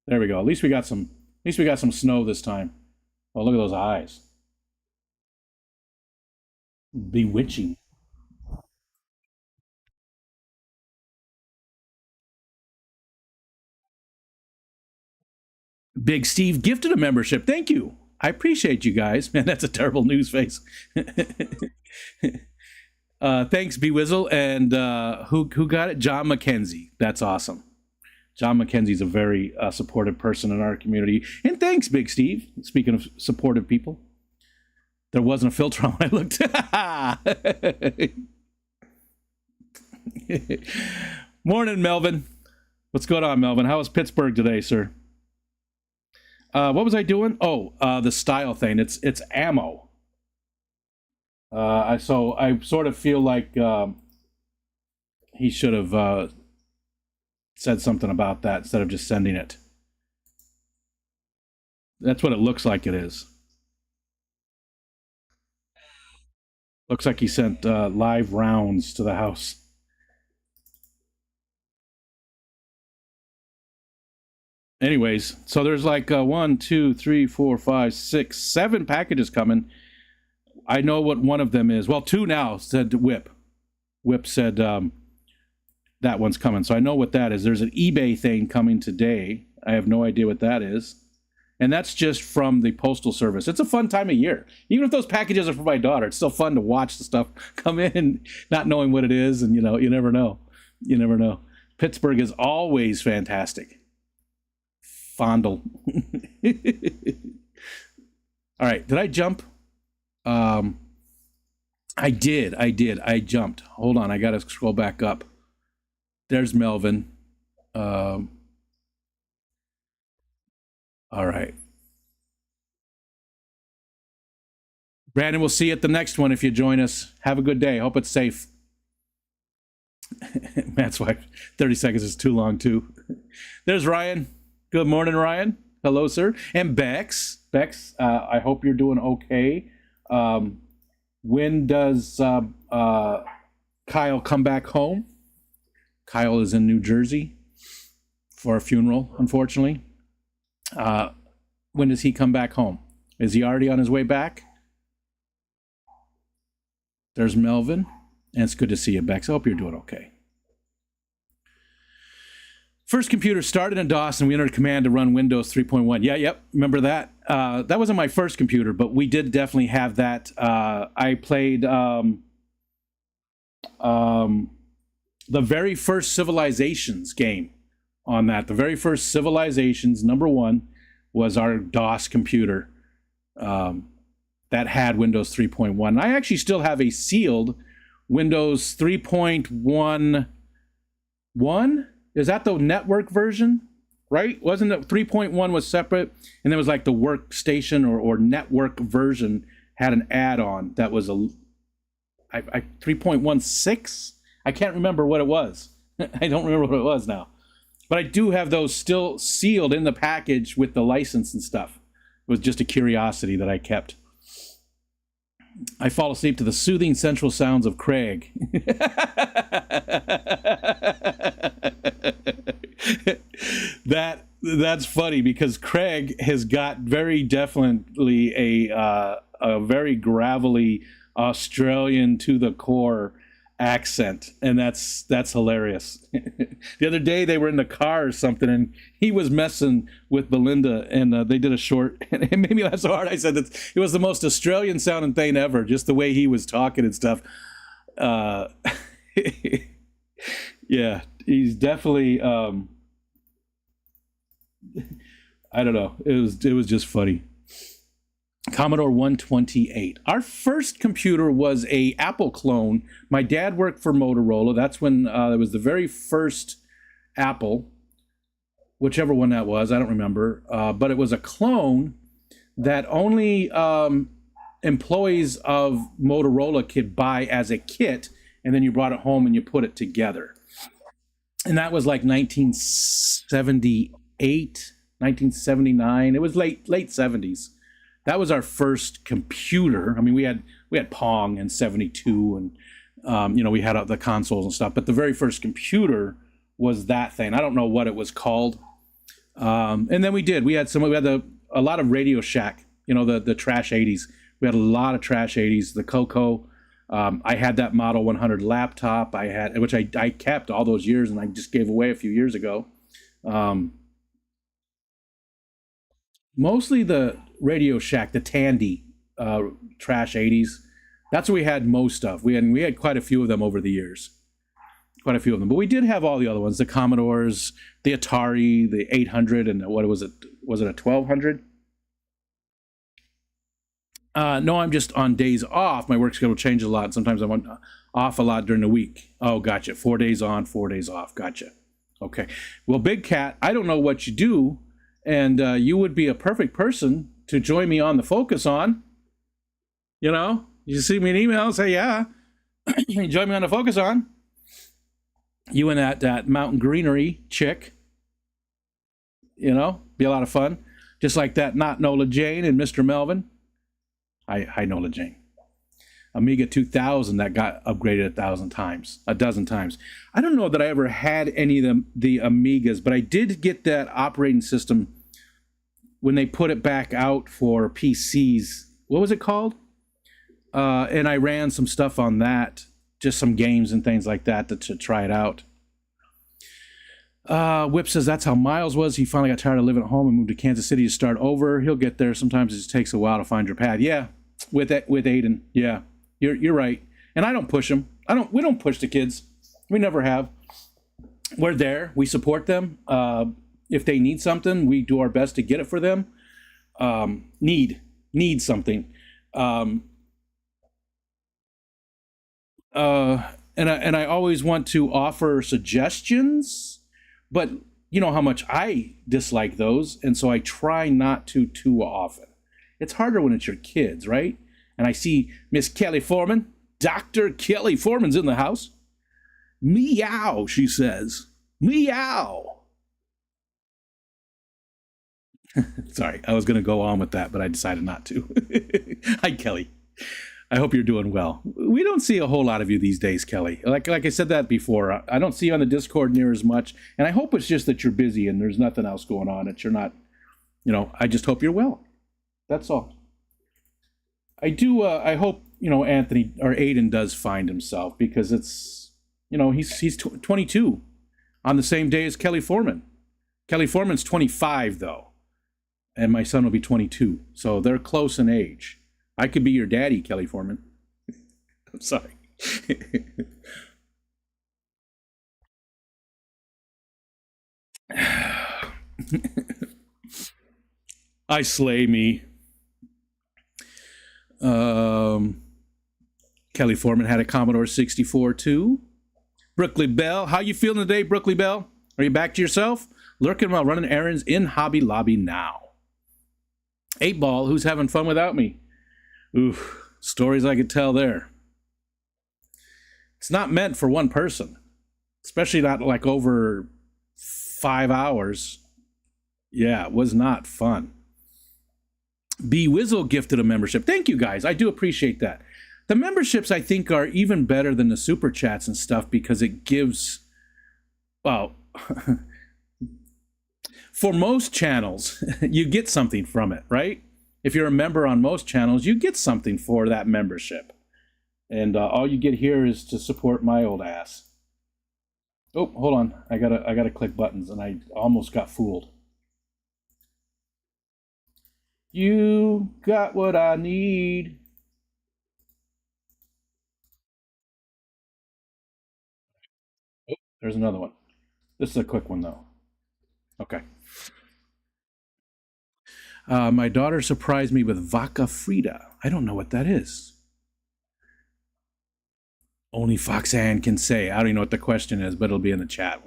There we go. At least we got some snow this time. Oh, look at those eyes. Bewitching. Big Steve gifted a membership. Thank you. I appreciate you guys. Man, that's a terrible news face. Thanks, B Wizzle. And who got it? John McKenzie. That's awesome. John McKenzie's a very supportive person in our community. And thanks, Big Steve. Speaking of supportive people, there wasn't a filter on when I looked. Morning, Melvin. What's going on, Melvin? How was Pittsburgh today, sir? What was I doing? Oh, the style thing. It's ammo. I sort of feel like he should have said something about that instead of just sending it. That's what it looks like it is. Looks like he sent live rounds to the house. Anyways, so there's like 1, 2, 3, 4, 5, 6, 7 packages coming. I know what one of them is. Well, 2 now, said Whip. Whip said that one's coming. So I know what that is. There's an eBay thing coming today. I have no idea what that is. And that's just from the Postal Service. It's a fun time of year. Even if those packages are for my daughter, it's still fun to watch the stuff come in, not knowing what it is. And, you know, you never know. You never know. Pittsburgh is always fantastic. Fondle. All right. Did I jump? I did. I jumped. Hold on. I got to scroll back up. There's Melvin. All right. Brandon, we'll see you at the next one if you join us. Have a good day. Hope it's safe. Matt's wife, 30 seconds is too long, too. There's Ryan. Good morning, Ryan. Hello, sir. And Bex. Bex, I hope you're doing okay. When does Kyle come back home? Kyle is in New Jersey for a funeral, unfortunately. When does he come back home? Is he already on his way back? There's Melvin. And it's good to see you, Bex. I hope you're doing okay. First computer started in DOS, and we entered a command to run Windows 3.1. Yep. Remember that? That wasn't my first computer, but we did definitely have that. I played the very first Civilizations game on that. The very first Civilizations, #1, was our DOS computer that had Windows 3.1. I actually still have a sealed Windows 3.11. Is that the network version? Right? Wasn't it 3.1 was separate? And there was like the workstation or network version had an add-on that was 3.16? I can't remember what it was. I don't remember what it was now. But I do have those still sealed in the package with the license and stuff. It was just a curiosity that I kept. I fall asleep to the soothing central sounds of Craig. That's funny because Craig has got very definitely a very gravelly Australian to the core accent, and that's hilarious. The other day they were in the car or something, and he was messing with Belinda, and they did a short, and it made me laugh so hard. I said that it was the most Australian sounding thing ever, just the way he was talking and stuff. Yeah, he's definitely I don't know. It was just funny. Commodore 128. Our first computer was a Apple clone. My dad worked for Motorola. That's when there was the very first Apple, whichever one that was. I don't remember. But it was a clone that only employees of Motorola could buy as a kit, and then you brought it home and you put it together. And that was like 1978, 1979. It was late 70s. That was our first computer. I mean, we had Pong in '72, and we had the consoles and stuff. But the very first computer was that thing. I don't know what it was called. And then we had a lot of Radio Shack. The trash '80s. We had a lot of trash '80s. The Coco. I had that Model 100 laptop. Which I kept all those years, and I just gave away a few years ago. Mostly the Radio Shack, the Tandy trash '80s. That's what we had most of. We had quite a few of them over the years. Quite a few of them. But we did have all the other ones, the Commodores, the Atari, the 800, and what was it? Was it a 1200? No, I'm just on days off. My work schedule changes a lot. Sometimes I'm off a lot during the week. Oh, gotcha. 4 days on, 4 days off. Gotcha. Okay. Well, Big Cat, I don't know what you do, and you would be a perfect person to join me on the Focus On. You see me an email, say, yeah, you join me on the Focus On. You and that Mountain Greenery chick, be a lot of fun. Just like that Not Nola Jane and Mr. Melvin. Hi, Nola Jane. Amiga 2000 that got upgraded a dozen times. I don't know that I ever had any of the Amigas, but I did get that operating system when they put it back out for PCs. What was it called? And I ran some stuff on that, just some games and things like that to try it out. Whip says that's how Miles was. He finally got tired of living at home and moved to Kansas City to start over. He'll get there. Sometimes it just takes a while to find your path. Yeah, with Aiden. Yeah, you're right. And I don't push him. We don't push the kids. We never have. We're there. We support them. If they need something, we do our best to get it for them. Need something. And I always want to offer suggestions, but you know how much I dislike those, and so I try not to too often. It's harder when it's your kids, right? And I see Miss Kelly Foreman, Dr. Kelly Foreman's in the house. Meow, she says. Meow. Sorry, I was going to go on with that, but I decided not to. Hi, Kelly. I hope you're doing well. We don't see a whole lot of you these days, Kelly. Like I said that before, I don't see you on the Discord near as much, and I hope it's just that you're busy and there's nothing else going on, that you're not, I just hope you're well. That's all. I hope, Anthony or Aiden does find himself, because it's, he's 22 on the same day as Kelly Foreman. Kelly Foreman's 25, though, and my son will be 22, so they're close in age. I could be your daddy, Kelly Foreman. I'm sorry. I slay me. Kelly Foreman had a Commodore 64 too. Brookley Bell, how you feeling today, Brookley Bell? Are you back to yourself? Lurking while running errands in Hobby Lobby now. 8-Ball, who's having fun without me? Oof, stories I could tell there. It's not meant for one person, especially not like over 5 hours. Yeah, it was not fun. B Wizzle gifted a membership. Thank you, guys. I do appreciate that. The memberships, I think, are even better than the super chats and stuff, because it gives, well, for most channels, you get something from it, right? If you're a member on most channels, you get something for that membership. And all you get here is to support my old ass. Oh, hold on. I gotta click buttons, and I almost got fooled. You got what I need. Oh, there's another one. This is a quick one, though. Okay. My daughter surprised me with Vaca Frida. I don't know what that is. Only Foxanne can say. I don't even know what the question is, but it'll be in the chat.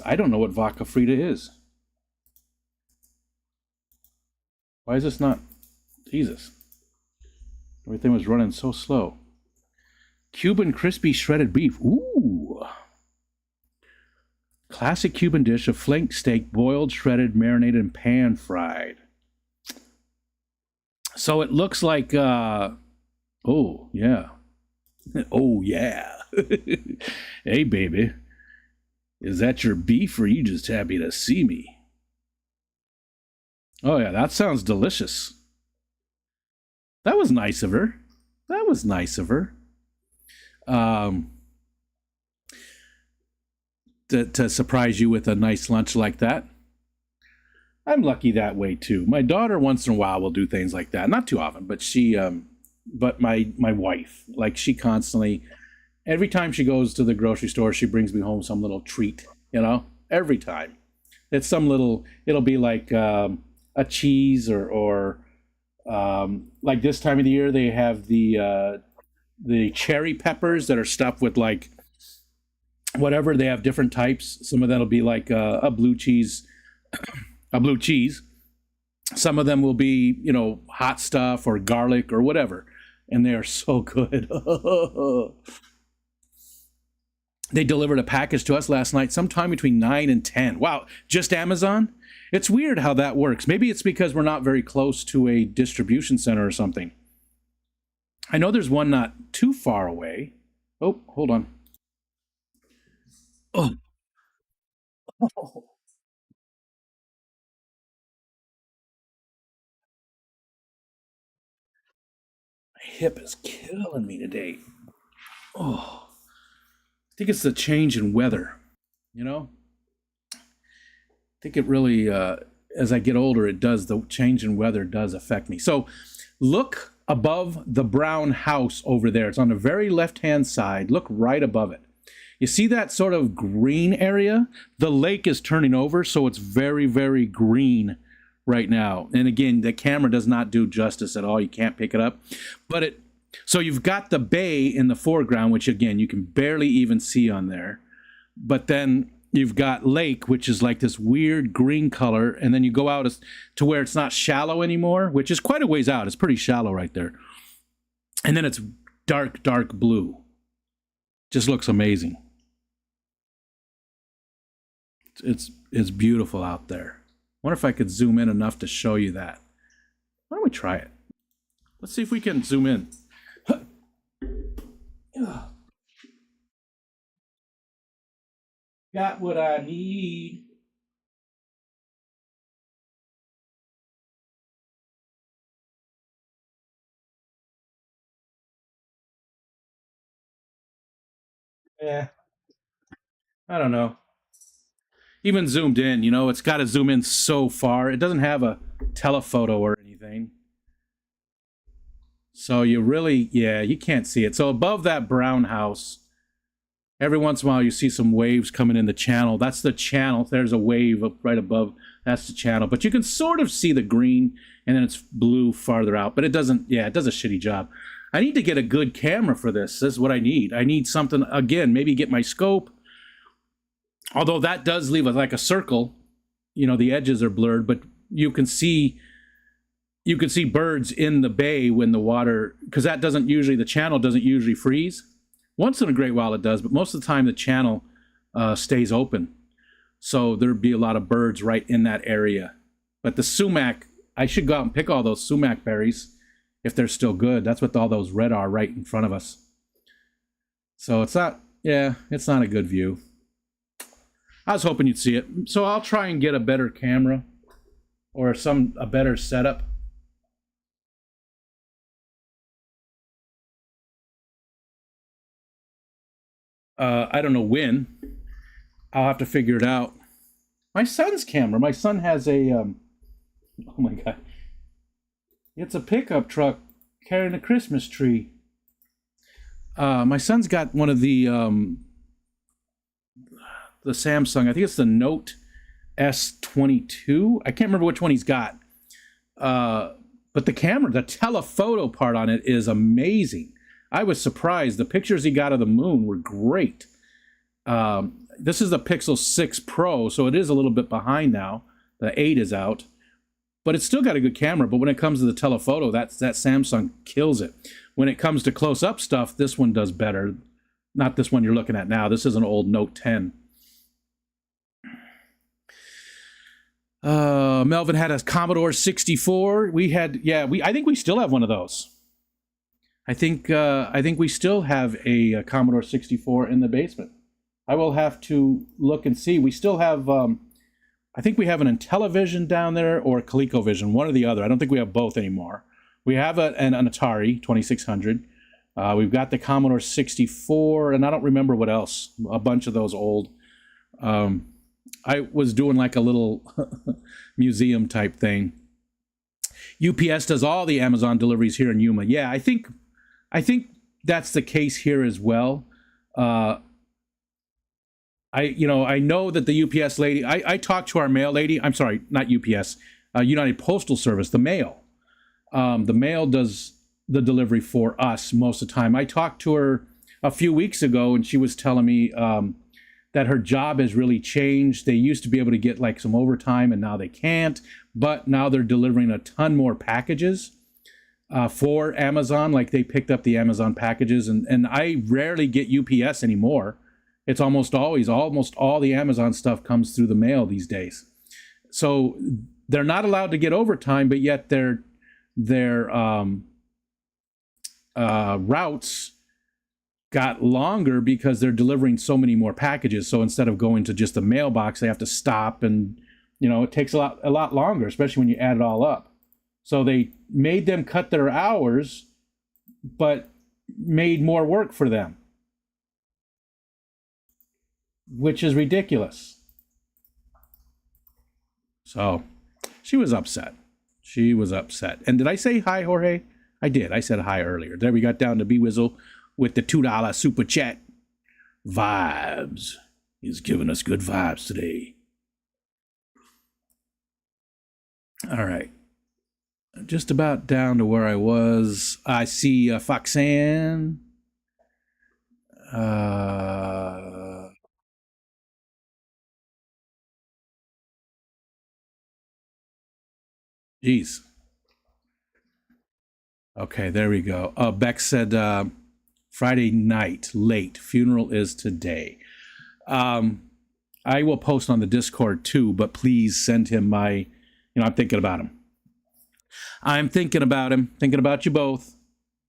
I don't know what Vaca Frida is. Why is this not? Jesus. Everything was running so slow. Cuban crispy shredded beef. Ooh. Classic Cuban dish of flank steak, boiled, shredded, marinated, and pan fried. So it looks like, oh, yeah. Oh, yeah. Hey, baby. Is that your beef, or are you just happy to see me? Oh, yeah, that sounds delicious. That was nice of her. That was nice of her. To surprise you with a nice lunch like that. I'm lucky that way too. My daughter once in a while will do things like that. Not too often, but but my wife, like, she constantly, every time she goes to the grocery store, she brings me home some little treat, every time. It's some little, it'll be like a cheese, or like this time of the year, they have the cherry peppers that are stuffed with, like, whatever. They have different types. Some of that'll be like a blue cheese. Some of them will be, hot stuff or garlic or whatever, and they are so good. They delivered a package to us last night, sometime between 9 and 10. Wow, just Amazon? It's weird how that works. Maybe it's because we're not very close to a distribution center or something. I know there's one not too far away. Oh, hold on. Oh. Oh. My hip is killing me today. Oh, I think it's the change in weather. You know, I think it really, as I get older, it does, the change in weather does affect me. So look above the brown house over there. It's on the very left-hand side. Look right above it. You see that sort of green area? The lake is turning over, so it's very, very green right now. And again, the camera does not do justice at all. You can't pick it up. But so you've got the bay in the foreground, which again, you can barely even see on there. But then you've got lake, which is like this weird green color. And then you go out to where it's not shallow anymore, which is quite a ways out. It's pretty shallow right there. And then it's dark, dark blue. Just looks amazing. It's beautiful out there. I wonder if I could zoom in enough to show you that. Why don't we try it? Let's see if we can zoom in. Got what I need. Yeah, I don't know. Even zoomed in, you know, it's got to zoom in so far. It doesn't have a telephoto or anything. So you really, yeah, you can't see it. So above that brown house, every once in a while you see some waves coming in the channel. That's the channel. There's a wave up right above. That's the channel. But you can sort of see the green, and then it's blue farther out. But it doesn't, yeah, it does a shitty job. I need to get a good camera for this. This is what I need. I need something, again, maybe get my scope. Although that does leave like a circle. You know, the edges are blurred, but you can see birds in the bay when the water, because that doesn't usually, the channel doesn't usually freeze. Once in a great while it does, but most of the time the channel stays open. So there'd be a lot of birds right in that area. But the sumac, I should go out and pick all those sumac berries if they're still good. That's what all those red are right in front of us. So it's not, yeah, it's not a good view. I was hoping you'd see it. So I'll try and get a better camera or a better setup. I don't know when. I'll have to figure it out. My son's camera. My son has a, oh my God. It's a pickup truck carrying a Christmas tree. My son's got one of the Samsung, I think it's the Note S22. I can't remember which one he's got. But the camera, the telephoto part on it is amazing. I was surprised. The pictures he got of the moon were great. This is the Pixel 6 Pro, so it is a little bit behind now. The 8 is out. But it's still got a good camera. But when it comes to the telephoto, that Samsung kills it. When it comes to close-up stuff, this one does better. Not this one you're looking at now. This is an old Note 10. Melvin had a Commodore 64. We had, yeah, I think we still have one of those. I think we still have a Commodore 64 in the basement. I will have to look and see. We still have, I think we have an Intellivision down there or a ColecoVision, one or the other. I don't think we have both anymore. We have an Atari 2600. We've got the Commodore 64, and I don't remember what else. A bunch of those old. I was doing like a little museum type thing. UPS does all the Amazon deliveries here in Yuma. Yeah, I think that's the case here as well. I know that the UPS lady, I talked to our mail lady. I'm sorry, not UPS, United Postal Service, the mail. The mail does the delivery for us most of the time. I talked to her a few weeks ago, and she was telling me that her job has really changed. They used to be able to get like some overtime, and now they can't. But now they're delivering a ton more packages for Amazon. Like they picked up the Amazon packages, and I rarely get UPS anymore. It's almost all the Amazon stuff comes through the mail these days. So they're not allowed to get overtime, but yet their routes got longer because they're delivering so many more packages. So instead of going to just a mailbox, they have to stop, and it takes a lot longer, especially when you add it all up. So they made them cut their hours, but made more work for them. which is ridiculous. So she was upset. She was upset. And did I say hi, Jorge? I did. I said hi earlier. There we got down to B-Wizzle with the $2 super chat. Vibes. He's giving us good vibes today. All right. Just about down to where I was. I see Foxanne. Geez. Okay, there we go. Beck said Friday night, late. Funeral is today. I will post on the Discord too, but please send him my, I'm thinking about him. I'm thinking about him, thinking about you both.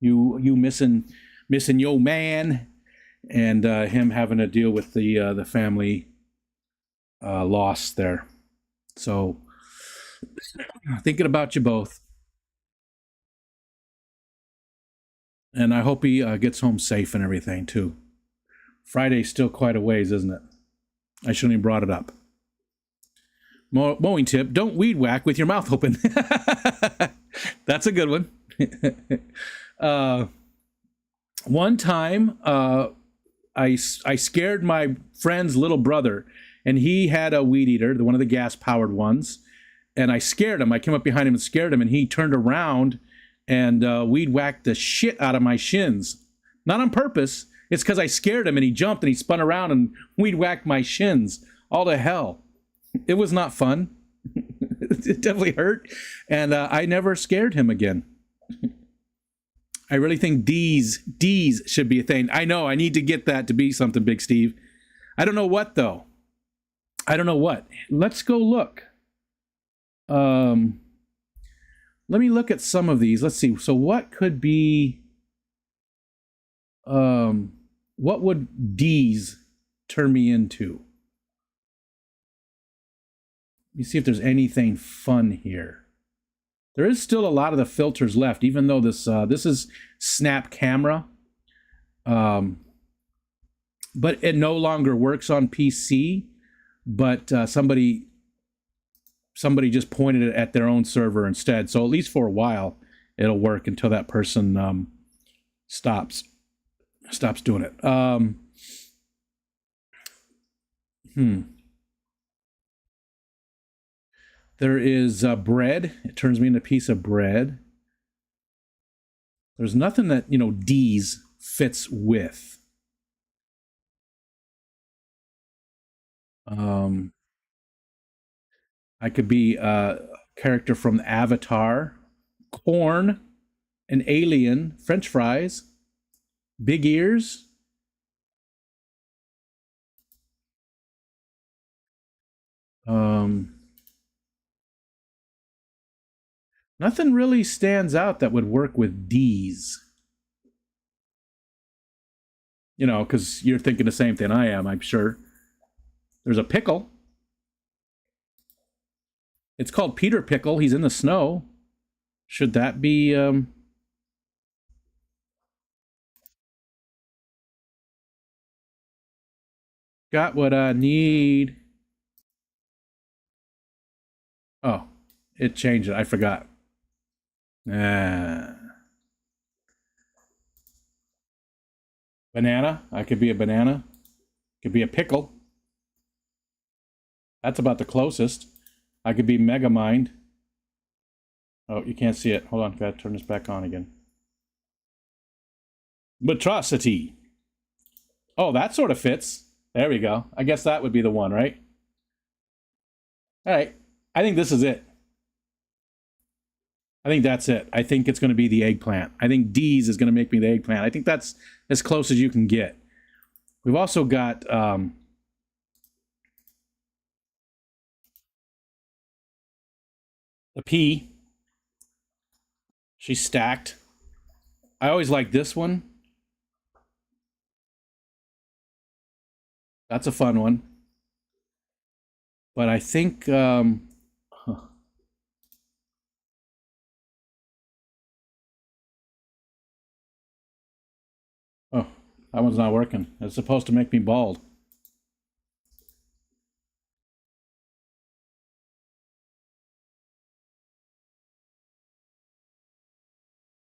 You missing your man, and him having to deal with the family loss there. So thinking about you both. And I hope he gets home safe and everything too. Friday's still quite a ways, isn't it? I shouldn't have brought it up. Mowing tip: don't weed whack with your mouth open. That's a good one. One time, I scared my friend's little brother, and he had a weed eater, one of the gas-powered ones, and I scared him. I came up behind him and scared him, and he turned around and weed whacked the shit out of my shins. Not on purpose. It's because I scared him, and he jumped, and he spun around and weed whacked my shins. All to hell. It was not fun. It definitely hurt, and I never scared him again. I really think D's should be a thing. I know, I need to get that to be something, Big Steve. I don't know what, though. I don't know what. Let's go look. Let me look at some of these. Let's see. So what could be... what would D's turn me into? Let me see if there's anything fun here. There is still a lot of the filters left, even though this is Snap Camera. But it no longer works on PC. But somebody just pointed it at their own server instead. So at least for a while, it'll work until that person stops doing it. There is bread. It turns me into a piece of bread. There's nothing that, D's fits with. I could be a character from Avatar, corn, an alien, French fries, big ears. Nothing really stands out that would work with D's. Because you're thinking the same thing I am, I'm sure. There's a pickle. It's called Peter Pickle. He's in the snow. Should that be... Got what I need. Oh, it changed it. I forgot. Banana. I could be a banana. Could be a pickle. That's about the closest. I could be Megamind. Oh, you can't see it. Hold on. Gotta turn this back on again. Metrocity. Oh, that sort of fits. There we go. I guess that would be the one, right? All right. I think this is it. I think that's it. I think it's going to be the eggplant. I think D's is going to make me the eggplant. I think that's as close as you can get. We've also got the P. She's stacked. I always like this one. That's a fun one. But I think... Oh, that one's not working. It's supposed to make me bald.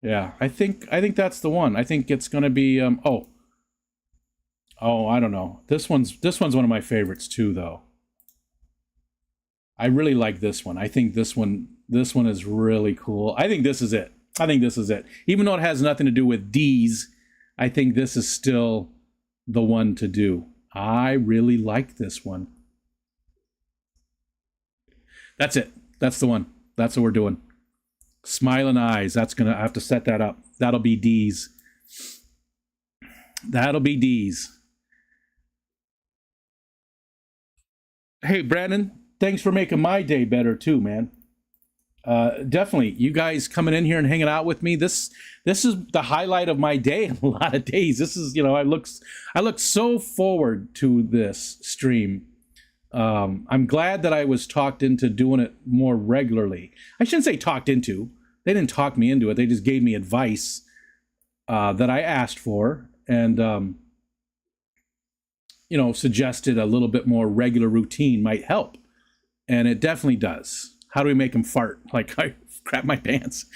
Yeah, I think that's the one. I think it's gonna be I don't know. This one's one of my favorites too, though. I really like this one. I think this one is really cool. I think this is it. I think this is it. Even though it has nothing to do with D's, I think this is still the one to do. I really like this one. That's it. That's the one. That's what we're doing. Smiling eyes. I have to set that up. That'll be D's. That'll be D's. Hey, Brandon, thanks for making my day better too, man. Definitely, you guys coming in here and hanging out with me. This is the highlight of my day in a lot of days. This is, I look so forward to this stream. I'm glad that I was talked into doing it more regularly. I shouldn't say talked into. They didn't talk me into it. They just gave me advice that I asked for, and suggested a little bit more regular routine might help. And it definitely does. How do we make them fart? Like I crap my pants.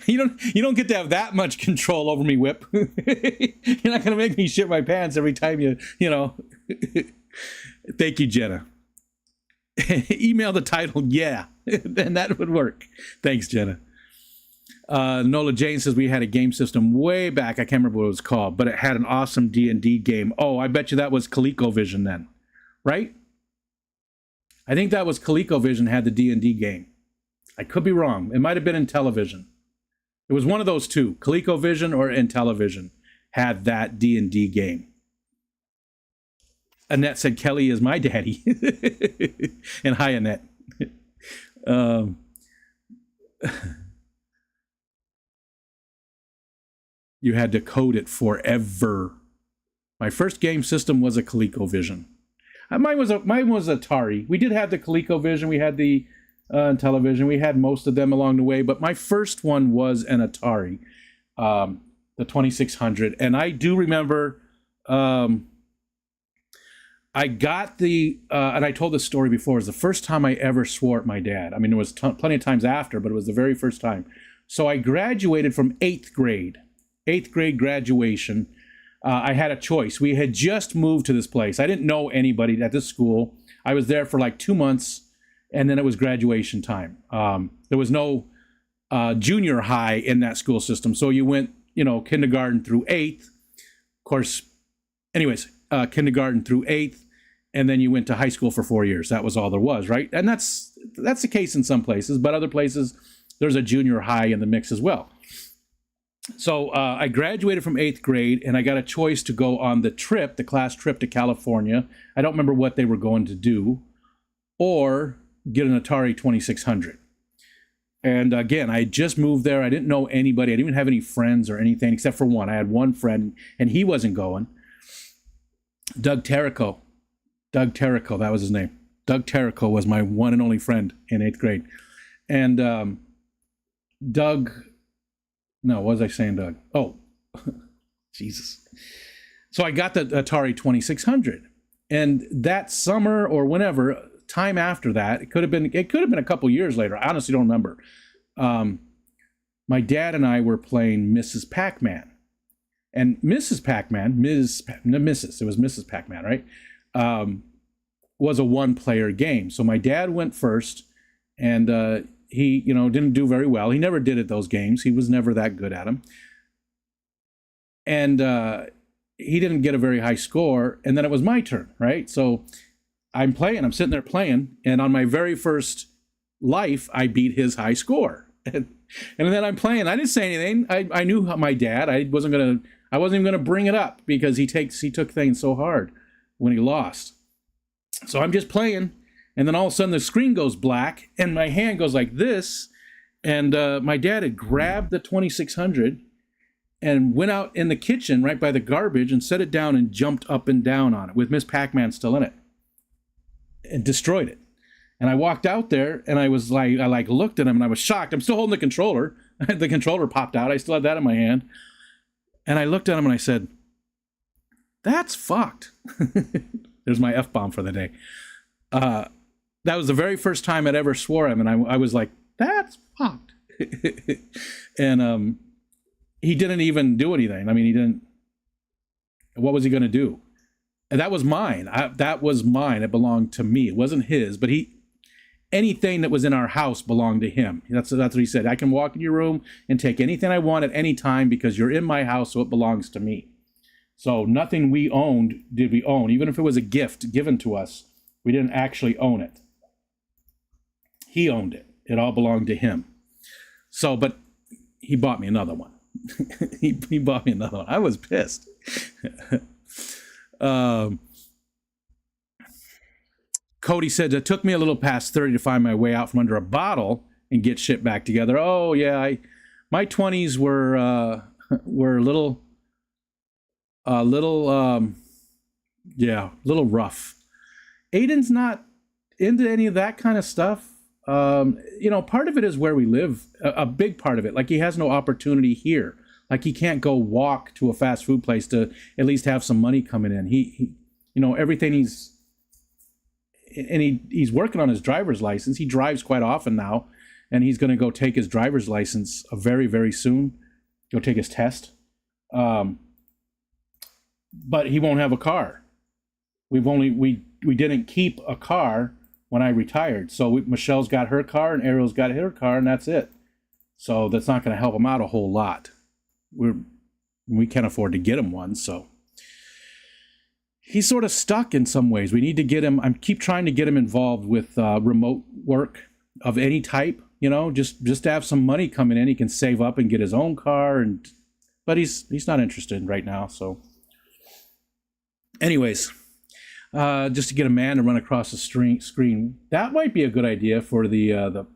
You don't get to have that much control over me, Whip. You're not gonna make me shit my pants every time you know. Thank you, Jenna. Email the title, yeah. Then that would work. Thanks, Jenna. Nola Jane says we had a game system way back. I can't remember what it was called, but it had an awesome D&D game. Oh, I bet you that was ColecoVision then, right? I think that was ColecoVision had the D&D game. I could be wrong. It might have been in television. It was one of those two, ColecoVision or Intellivision had that D&D game. Annette said Kelly is my daddy. And hi, Annette. You had to code it forever. My first game system was a ColecoVision. Mine was Atari. We did have the ColecoVision. We had the television. We had most of them along the way. But my first one was an Atari, the 2600. And I do remember I got and I told this story before, it was the first time I ever swore at my dad. I mean, there was plenty of times after, but it was the very first time. So I graduated from 8th grade graduation. I had a choice. We had just moved to this place. I didn't know anybody at this school. I was there for like 2 months, and then it was graduation time. There was no junior high in that school system. So you went, kindergarten through 8th. Of course, anyways, kindergarten through 8th, and then you went to high school for 4 years. That was all there was, right? And that's the case in some places, but other places, there's a junior high in the mix as well. So I graduated from 8th grade, and I got a choice to go on the class trip to California. I don't remember what they were going to do, or get an Atari 2600. And again, I had just moved there. I didn't know anybody. I didn't even have any friends or anything, except for one. I had one friend, and he wasn't going. Doug Terrico, that was his name. Doug Terrico was my one and only friend in 8th grade. And Doug... No, what was I saying, Doug? Oh, Jesus. So I got the Atari 2600. And that summer or whenever, time after that, it could have been a couple years later. I honestly don't remember. My dad and I were playing Mrs. Pac-Man. And Mrs. Pac-Man, it was Mrs. Pac-Man, right? Was a one-player game. So my dad went first, and he, didn't do very well. He never did at those games. He was never that good at them. And he didn't get a very high score. And then it was my turn, right? So I'm sitting there playing. And on my very first life, I beat his high score. And then I'm playing. I didn't say anything. I knew my dad. I wasn't even going to bring it up because he took things so hard when he lost. So I'm just playing. And then all of a sudden the screen goes black and my hand goes like this. And my dad had grabbed the 2600 and went out in the kitchen right by the garbage and set it down and jumped up and down on it with Miss Pac-Man still in it and destroyed it. And I walked out there and I looked at him and I was shocked. I'm still holding the controller. The controller popped out. I still had that in my hand. And I looked at him and I said, "That's fucked." There's my F-bomb for the day. That was the very first time I'd ever swore him, and I was like, "That's fucked." And he didn't even do anything. I mean, he didn't. What was he going to do? And that was mine. That was mine. It belonged to me. It wasn't his. But anything that was in our house belonged to him. That's what he said. I can walk in your room and take anything I want at any time because you're in my house, so it belongs to me. So nothing we owned did we own. Even if it was a gift given to us, we didn't actually own it. He owned it. It all belonged to him. So, but he bought me another one. he bought me another one. I was pissed. Cody said, it took me a little past 30 to find my way out from under a bottle and get shit back together. Oh, yeah. My 20s were a little rough. Aiden's not into any of that kind of stuff. Part of it is where we live, a big part of it. Like, he has no opportunity here. Like, he can't go walk to a fast food place to at least have some money coming in. He everything he's working on his driver's license. He drives quite often now, and he's going to go take his driver's license very, very soon. Go take his test. But he won't have a car. We didn't keep a car when I retired. So Michelle's got her car and Ariel's got her car, and that's it. So that's not going to help him out a whole lot. We can't afford to get him one, so he's sort of stuck in some ways. We need to get him. I keep trying to get him involved with remote work of any type. Just to have some money coming in, he can save up and get his own car. But he's not interested right now. So, anyways, just to get a man to run across the screen, that might be a good idea for the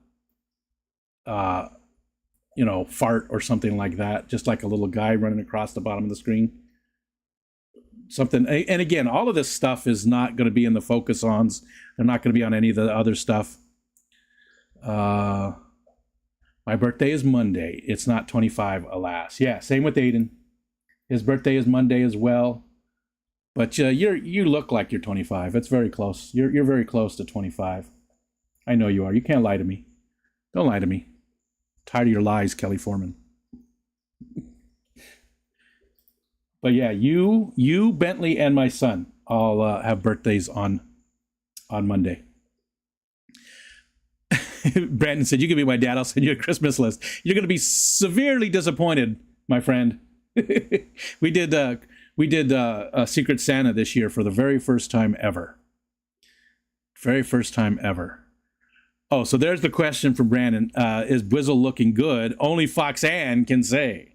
fart or something like that. Just like a little guy running across the bottom of the screen. Something, and again, all of this stuff is not going to be in the focus-ons. They're not going to be on any of the other stuff. My birthday is Monday. It's not 25, alas. Yeah, same with Aiden. His birthday is Monday as well. But you look like you're 25. It's very close. You're very close to 25. I know you are. You can't lie to me. Don't lie to me. Tired of your lies, Kelly Foreman. But yeah, you, Bentley, and my son all have birthdays on Monday. Brandon said, "You can be my dad. I'll send you a Christmas list." You're going to be severely disappointed, my friend. We did a Secret Santa this year for the very first time ever. Very first time ever. Oh, so there's the question from Brandon. Is Bwizzle looking good? Only Fox Ann can say.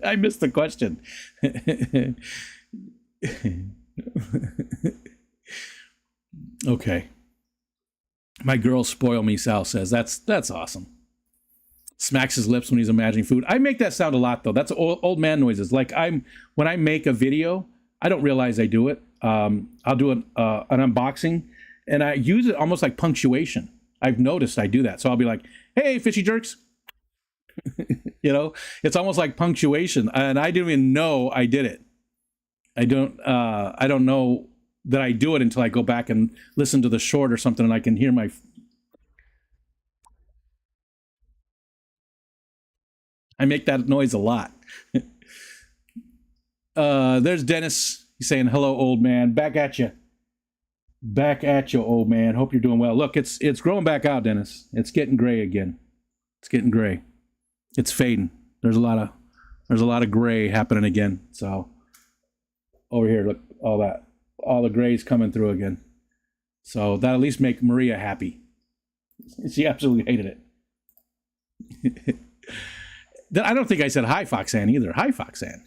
I missed the question. Okay. My girls spoil me, Sal says. That's awesome. Smacks his lips when he's imagining food. I make that sound a lot, though. That's old man noises. Like, when I make a video, I don't realize I do it. I'll do an unboxing, and I use it almost like punctuation. I've noticed I do that. So I'll be like, "Hey, fishy jerks." It's almost like punctuation, and I didn't even know I did it. I don't know that I do it until I go back and listen to the short or something, and I can hear I make that noise a lot. There's Dennis. He's saying, "Hello, old man. Back at you. Back at you, old man. Hope you're doing well." Look, it's growing back out, Dennis. It's getting gray again. It's getting gray. It's fading. There's a lot of gray happening again. So over here, look, all the gray's coming through again. So that at least make Maria happy. She absolutely hated it. I don't think I said hi, Foxanne, either. Hi, Foxanne.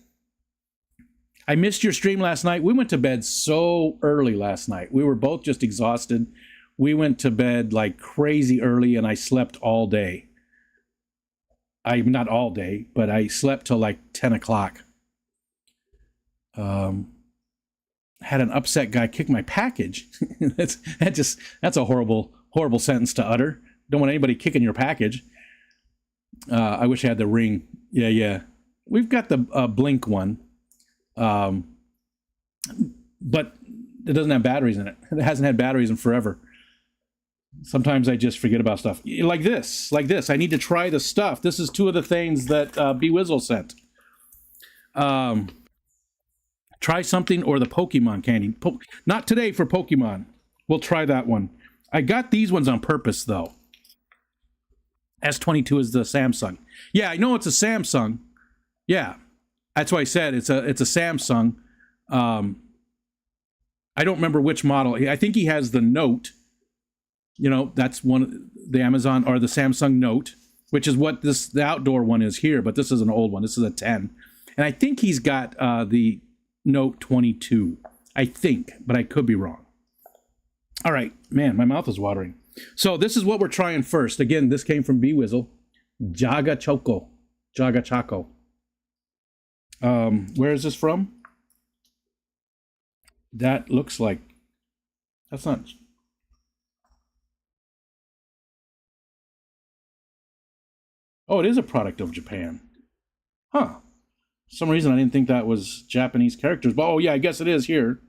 I missed your stream last night. We went to bed so early last night. We were both just exhausted. We went to bed like crazy early, and I slept all day. Not all day, but I slept till like 10 o'clock. Had an upset guy kick my package. That's a horrible sentence to utter. Don't want anybody kicking your package. I wish I had the ring. Yeah. We've got the Blink one, but it doesn't have batteries in it. It hasn't had batteries in forever. Sometimes I just forget about stuff. Like this. I need to try the stuff. This is two of the things that B-Wizzle sent. Try something or the Pokemon candy. Not today for Pokemon. We'll try that one. I got these ones on purpose, though. S22 is the Samsung. Yeah, I know it's a Samsung. Yeah, that's why I said it's a Samsung. I don't remember which model. I think he has the Note. You know, that's one of the Amazon or the Samsung Note, which is what the outdoor one is here. But this is an old one. This is a 10, and I think he's got the Note 22. I think, but I could be wrong. All right, man, my mouth is watering. So this is what we're trying first. Again, this came from B-Wizzle. Jaga Choco. Where is this from? That looks like... That's not... Oh, it is a product of Japan. Huh. For some reason, I didn't think that was Japanese characters. But, oh, yeah, I guess it is here.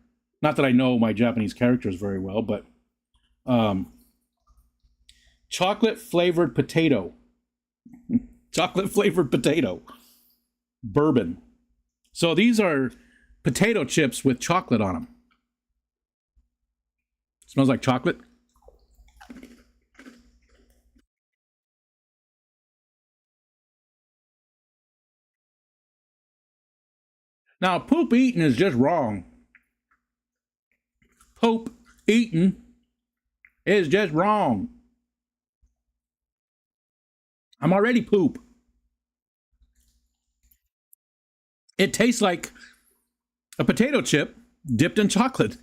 Not that I know my Japanese characters very well, but... chocolate-flavored potato. Chocolate-flavored potato. Bourbon. So these are potato chips with chocolate on them. Smells like chocolate. Now, poop eating is just wrong. Poop eating is just wrong. I'm already poop. It tastes like a potato chip dipped in chocolate.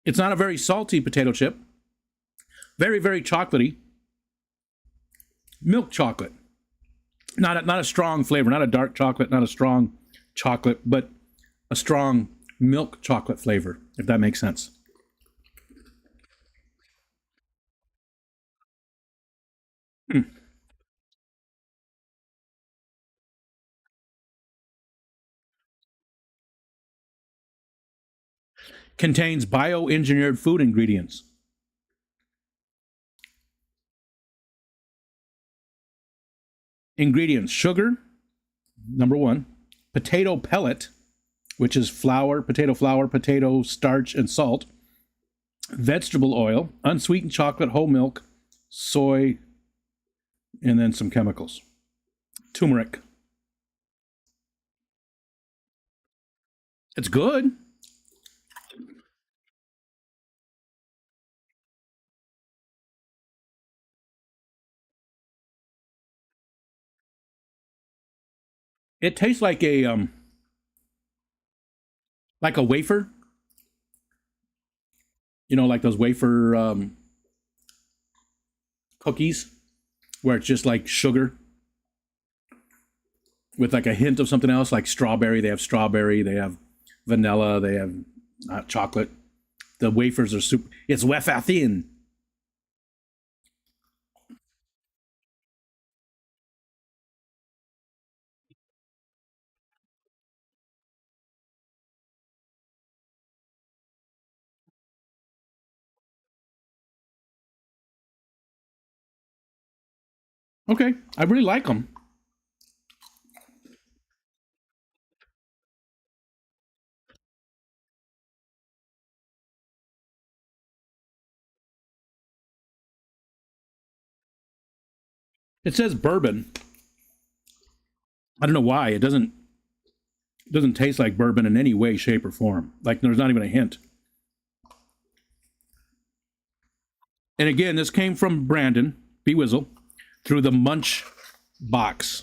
It's not a very salty potato chip. Very, very chocolatey. Milk chocolate. Not a strong flavor, not a dark chocolate, not a strong chocolate, but a strong milk chocolate flavor, if that makes sense. Contains bioengineered food ingredients. Ingredients: sugar, number one, potato pellet, which is flour, potato starch, and salt, vegetable oil, unsweetened chocolate, whole milk, soy, and then some chemicals. Turmeric. It's good. It tastes like a wafer. You know, like those wafer cookies, where it's just like sugar with like a hint of something else, like strawberry. They have strawberry. They have vanilla. They have chocolate. The wafers are super. It's wafer thin. Okay, I really like them. It says bourbon. I don't know why. It doesn't taste like bourbon in any way, shape, or form. Like there's not even a hint. And again, this came from Brandon B-Wizzle through the Munch box.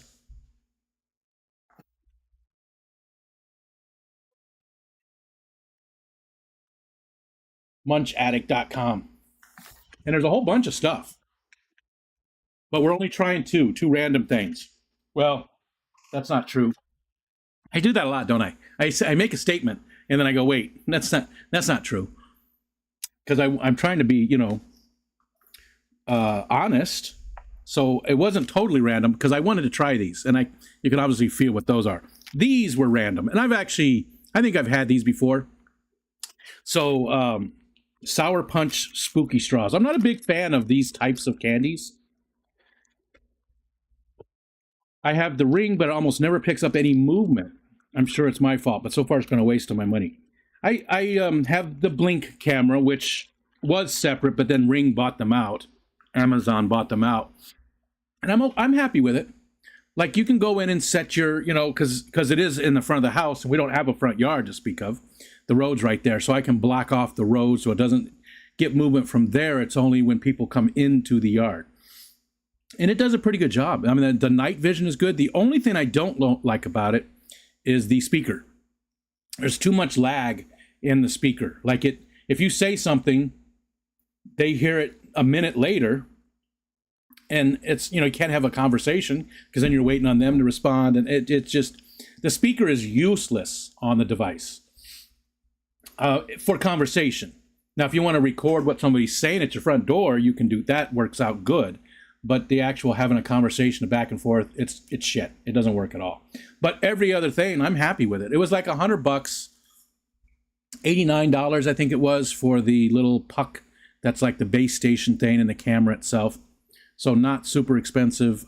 Munchaddict.com. And there's a whole bunch of stuff. But we're only trying two random things. Well, that's not true. I do that a lot, don't I? I make a statement and then I go, wait, that's not true. Because I'm trying to be, honest. So it wasn't totally random because I wanted to try these, and you can obviously feel what those are. These were random, and I think I've had these before. So Sour Punch Spooky Straws. I'm not a big fan of these types of candies. I have the ring, but it almost never picks up any movement. I'm sure it's my fault, but so far it's been a waste of my money. I have the Blink camera, which was separate, but then Ring bought them out. Amazon bought them out, and I'm happy with it. Like you can go in and set your, because it is in the front of the house, and we don't have a front yard to speak of. The road's right there, so I can block off the road so it doesn't get movement from there. It's only when people come into the yard. And it does a pretty good job. I mean, the night vision is good. The only thing I don't like about it is the speaker. There's too much lag in the speaker. Like if you say something, they hear it a minute later, and it's, you can't have a conversation because then you're waiting on them to respond. And it's just, the speaker is useless on the device for conversation. Now, if you want to record what somebody's saying at your front door, you can do that. Works out good. But the actual having a conversation back and forth, it's shit. It doesn't work at all. But every other thing, I'm happy with it. It was like $100, $89, I think it was, for the little puck that's like the base station thing and the camera itself. So not super expensive.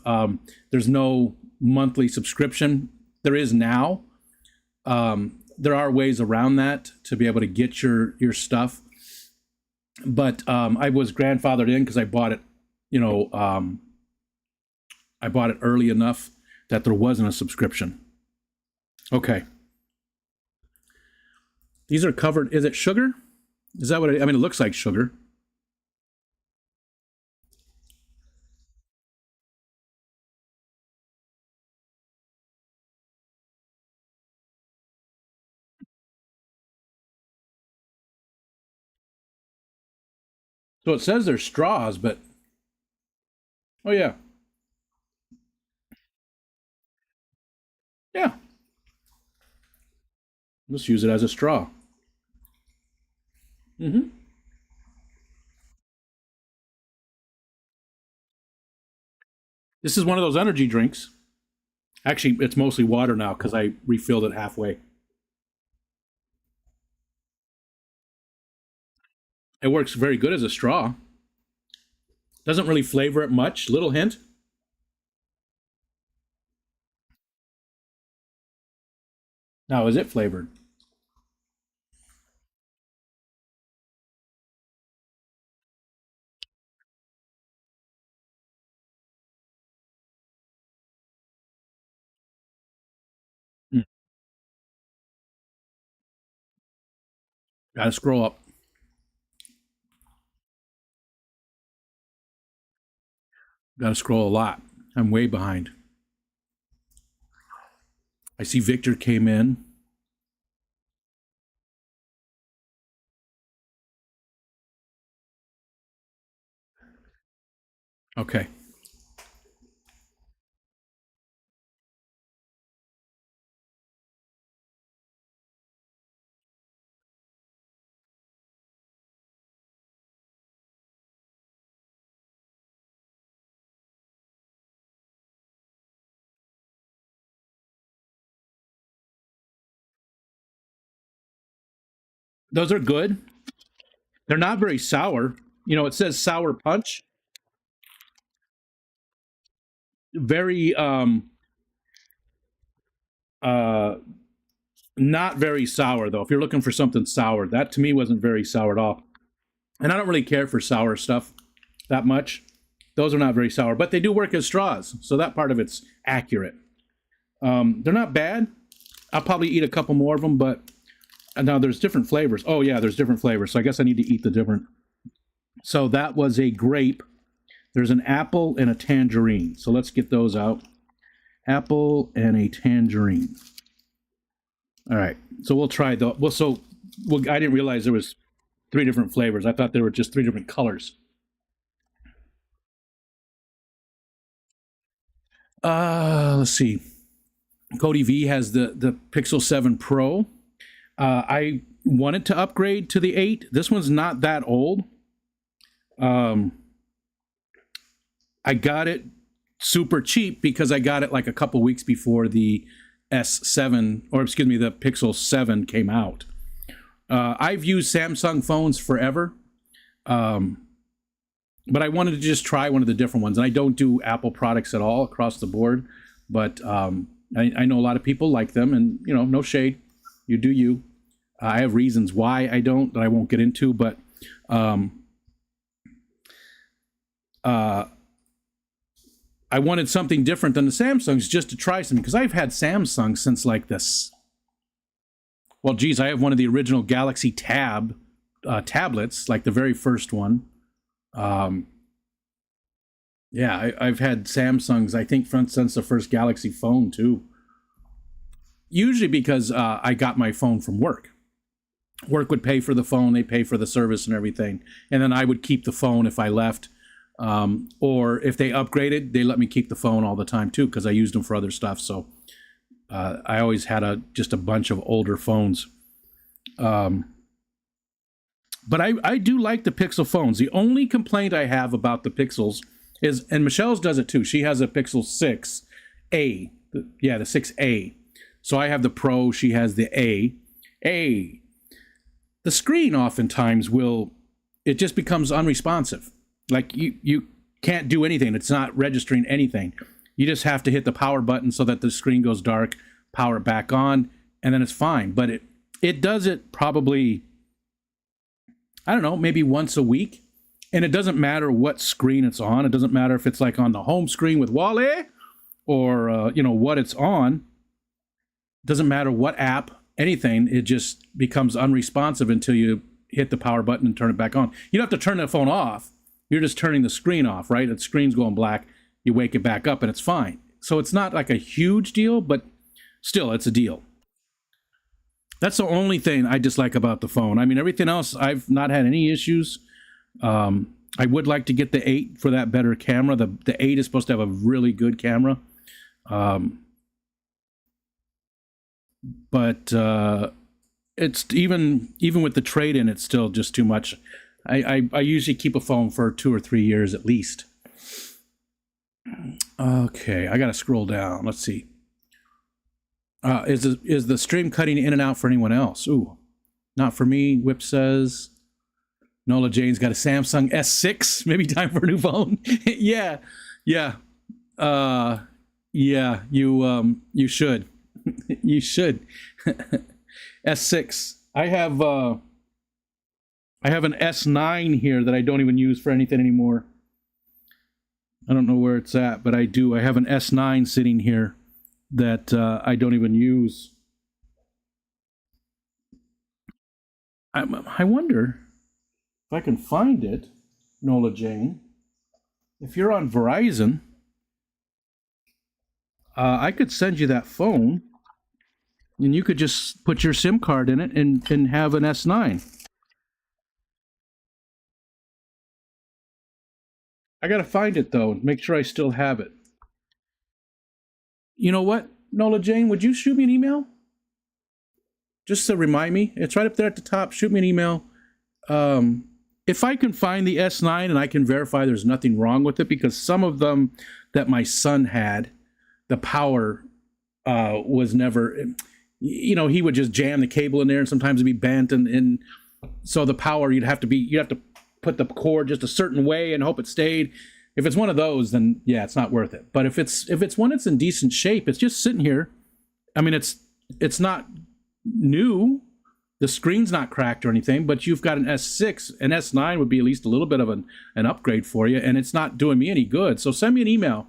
There's no monthly subscription. There is now. There are ways around that to be able to get your stuff. But I was grandfathered in because I bought it. I bought it early enough that there wasn't a subscription. Okay. These are covered. Is it sugar? Is that what I mean? It looks like sugar. So it says they're straws, but oh yeah. Yeah. Let's use it as a straw. Mm-hmm. This is one of those energy drinks. Actually, it's mostly water now because I refilled it halfway. It works very good as a straw. Doesn't really flavor it much. Little hint. Now, is it flavored? Mm. Gotta scroll up. Gotta scroll a lot. I'm way behind. I see Victor came in. Okay. Those are good. They're not very sour. It says sour punch. Very uh not very sour though. If you're looking for something sour, that to me wasn't very sour at all. And I don't really care for sour stuff that much. Those are not very sour, but they do work as straws, so that part of it's accurate. They're not bad. I'll probably eat a couple more of them, but now there's different flavors. Oh yeah, there's different flavors, so I guess I need to eat the different. So that was a grape. There's an apple and a tangerine. So let's get those out. Apple and a tangerine. All right, so we'll try the. I didn't realize there was 3 different flavors. I thought there were just 3 different colors. Let's see. Cody V has the Pixel 7 Pro. I wanted to upgrade to the 8. This one's not that old. I got it super cheap because I got it like a couple weeks before the S7, or excuse me, the Pixel 7 came out. I've used Samsung phones forever, but I wanted to just try one of the different ones. And I don't do Apple products at all across the board, but I know a lot of people like them, and no shade, you do you. I have reasons why I don't that I won't get into, but I wanted something different than the Samsungs just to try something, because I've had Samsung since like this. Well, geez, I have one of the original Galaxy Tab tablets, like the very first one. Yeah, I've had Samsungs, I think, since the first Galaxy phone, too. Usually because I got my phone from work. Work would pay for the phone, they pay for the service and everything. And then I would keep the phone if I left. Or if they upgraded, they let me keep the phone all the time, too, because I used them for other stuff. So I always had just a bunch of older phones. But I do like the Pixel phones. The only complaint I have about the Pixels is, and Michelle's does it too, she has a Pixel 6A. Yeah, the 6A. So I have the Pro, she has the A. The screen oftentimes it just becomes unresponsive. Like you can't do anything. It's not registering anything. You just have to hit the power button so that the screen goes dark, power it back on, and then it's fine. But it does it probably, I don't know, maybe once a week. And it doesn't matter what screen it's on. It doesn't matter if it's like on the home screen with Wally or, what it's on. It doesn't matter what app, anything. It just becomes unresponsive until you hit the power button and turn it back on. You don't have to turn the phone off. You're just turning the screen off, right? The screen's going black. You wake it back up and it's fine. So it's not like a huge deal, but still, it's a deal. That's the only thing I dislike about the phone. I mean, everything else, I've not had any issues. I would like to get the 8 for that better camera. The 8 is supposed to have a really good camera. But it's even with the trade-in, it's still just too much. I usually keep a phone for 2 or 3 years at least. Okay, I gotta scroll down. Let's see. Is the stream cutting in and out for anyone else? Ooh, not for me. Whip says Nola Jane's got a Samsung S6. Maybe time for a new phone. yeah. You should. You should. S6. I have an S9 here that I don't even use for anything anymore. I don't know where it's at, but I do. I have an S9 sitting here that I don't even use. I wonder if I can find it, Nola Jane. If you're on Verizon, I could send you that phone, and you could just put your SIM card in it and have an S9. I gotta find it, though, and make sure I still have it. You know what, Nola Jane, would you shoot me an email? Just to remind me. It's right up there at the top. Shoot me an email. If I can find the S9 and I can verify there's nothing wrong with it, because some of them that my son had, the power was never, he would just jam the cable in there, and sometimes it'd be bent, and so the power, you'd have to put the cord just a certain way and hope it stayed. If it's one of those, then yeah, it's not worth it. But if it's one that's in decent shape, it's just sitting here. I mean, it's not new. The screen's not cracked or anything, but you've got an S6. An S9 would be at least a little bit of an upgrade for you, and it's not doing me any good. So send me an email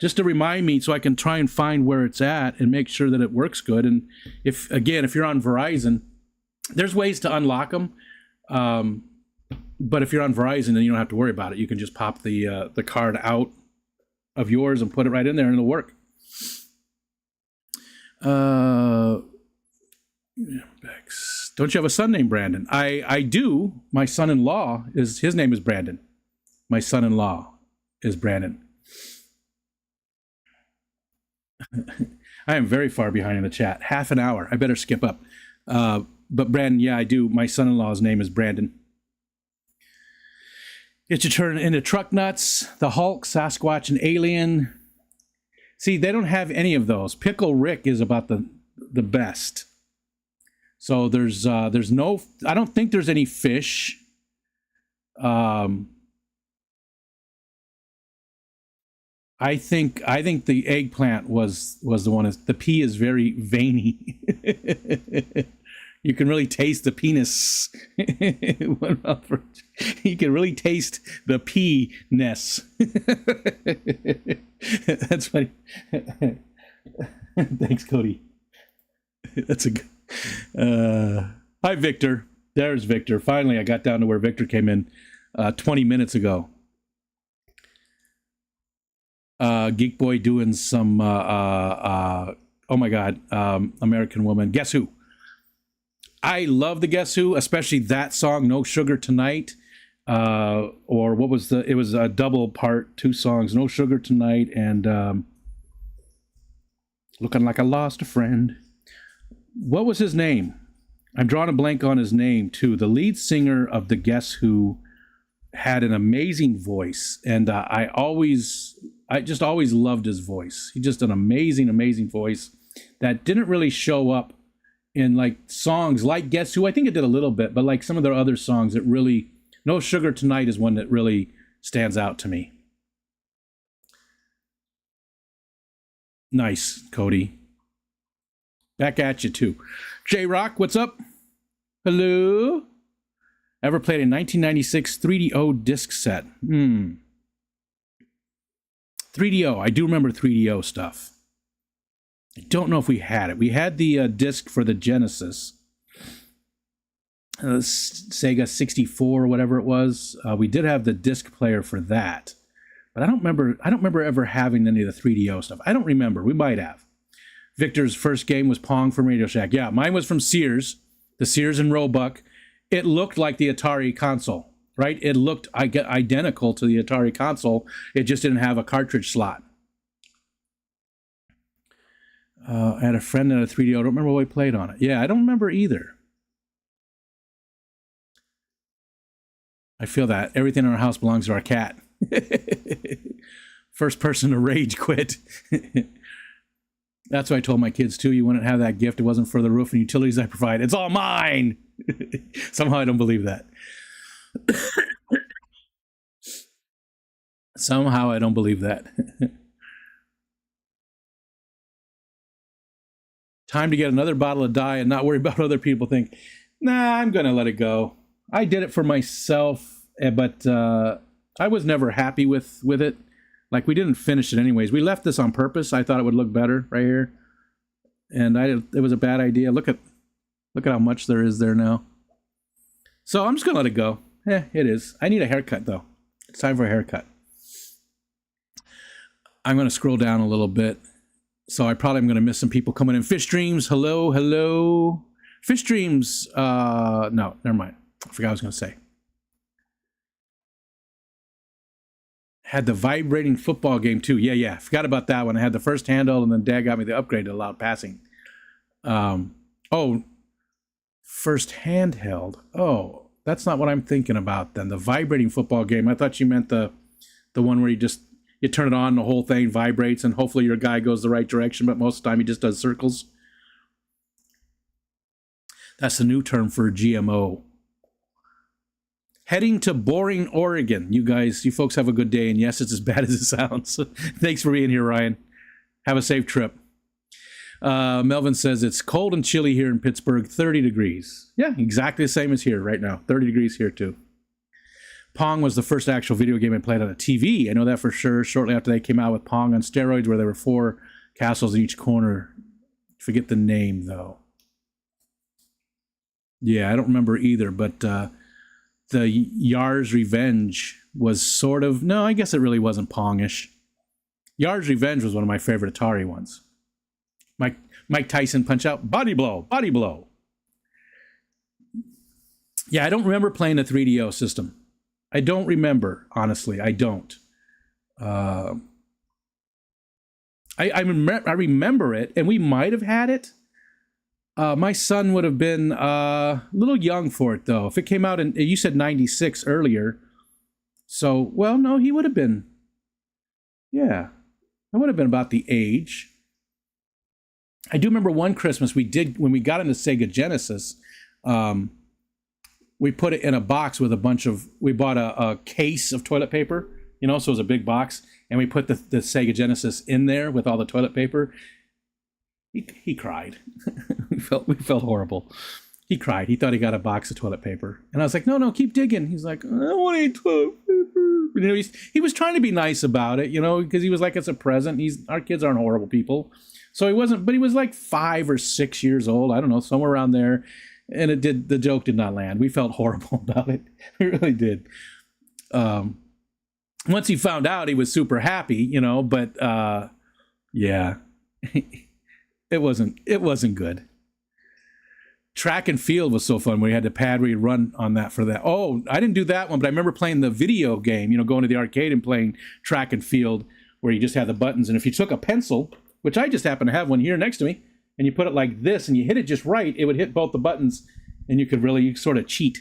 just to remind me so I can try and find where it's at and make sure that it works good. And if you're on Verizon, there's ways to unlock them. But if you're on Verizon, then you don't have to worry about it. You can just pop the card out of yours and put it right in there, and it'll work. Don't you have a son named Brandon? I do. My son-in-law his name is Brandon. My son-in-law is Brandon. I am very far behind in the chat. Half an hour. I better skip up. But Brandon, yeah, I do. My son-in-law's name is Brandon. It's your turn into Truck Nuts, the Hulk, Sasquatch, and Alien. See, they don't have any of those. Pickle Rick is about the best. So there's no, I don't think there's any fish. I think the eggplant was the one. The pea is very veiny. You can really taste the penis. You can really taste the pea-ness. That's funny. Thanks, Cody. That's a good. Hi, Victor. There's Victor. Finally, I got down to where Victor came in 20 minutes ago. Geek Boy doing some, oh my God, American Woman. Guess Who? I love the Guess Who, especially that song, No Sugar Tonight. Or what was it was a double part, 2 songs, No Sugar Tonight and Looking Like I Lost a Friend. What was his name? I'm drawing a blank on his name too. The lead singer of the Guess Who had an amazing voice, and I just always loved his voice. He just an amazing voice that didn't really show up in like songs like Guess Who. I think it did a little bit, but like some of their other songs, it really, No Sugar Tonight is one that really stands out to me. Nice, Cody. Back at you too. J-Rock, what's up? Hello? Ever played a 1996 3DO disc set? 3DO, I do remember 3DO stuff. I don't know if we had it. We had the disc for the Genesis, Sega 64 or whatever it was. We did have the disc player for that, but I don't remember ever having any of the 3DO stuff. I don't remember. We might have. Victor's first game was Pong from Radio Shack. Yeah, mine was from Sears, the Sears and Roebuck. It looked like the Atari console, right? It looked identical to the Atari console. It just didn't have a cartridge slot. I had a friend that had a 3DO. I don't remember what we played on it. Yeah, I don't remember either. I feel that. Everything in our house belongs to our cat. First person to rage quit. That's what I told my kids too. You wouldn't have that gift. It wasn't for the roof and utilities I provide. It's all mine. Somehow I don't believe that. Somehow I don't believe that. Time to get another bottle of dye and not worry about what other people think. Nah, I'm going to let it go. I did it for myself, but I was never happy with it. Like, we didn't finish it anyways. We left this on purpose. I thought it would look better right here. And it was a bad idea. Look at how much there is there now. So I'm just going to let it go. It is. I need a haircut, though. It's time for a haircut. I'm going to scroll down a little bit. So I probably am going to miss some people coming in. Fish Dreams, hello. Fish Dreams, no, never mind. I forgot what I was going to say. Had the vibrating football game too. Yeah. Forgot about that one. I had the first handle, and then Dad got me the upgrade that allowed passing. First handheld. Oh, that's not what I'm thinking about then. The vibrating football game. I thought you meant the one where you turn it on, the whole thing vibrates, and hopefully your guy goes the right direction, but most of the time he just does circles. That's the new term for GMO. Heading to Boring, Oregon. You folks have a good day, and yes, it's as bad as it sounds. Thanks for being here, Ryan. Have a safe trip. Melvin says it's cold and chilly here in Pittsburgh, 30 degrees. Yeah, exactly the same as here right now. 30 degrees here too. Pong was the first actual video game I played on a TV. I know that for sure. Shortly after they came out with Pong on steroids, where there were 4 castles in each corner. Forget the name though. Yeah, I don't remember either, but the Yar's Revenge was sort of... No, I guess it really wasn't Pongish. Yar's Revenge was one of my favorite Atari ones. Mike Tyson Punch-Out! Body blow! Yeah, I don't remember playing the 3DO system. I don't remember, honestly. I don't. I remember it, and we might have had it. My son would have been a little young for it, though. If it came out in... You said 96 earlier. So, well, no, he would have been, yeah, I would have been about the age. I do remember one Christmas we did, when we got into Sega Genesis, we put it in a box with a bunch of, we bought a case of toilet paper, you know, so it was a big box, and we put the Sega Genesis in there with all the toilet paper. He cried. we felt horrible. He cried. He thought he got a box of toilet paper. And I was like, no, keep digging. He's like, I don't want any toilet paper. You know, he was trying to be nice about it, you know, because he was like, it's a present. Our kids aren't horrible people. So he wasn't, but he was like 5 or 6 years old. I don't know, somewhere around there. And the joke did not land. We felt horrible about it. We really did. Once he found out, he was super happy, you know, but yeah, it wasn't good. Track and field was so fun. We had the pad where you run on that for that. Oh, I didn't do that one, but I remember playing the video game, you know, going to the arcade and playing track and field where you just had the buttons. And if you took a pencil, which I just happen to have one here next to me, and you put it like this and you hit it just right, it would hit both the buttons and you could really sort of cheat.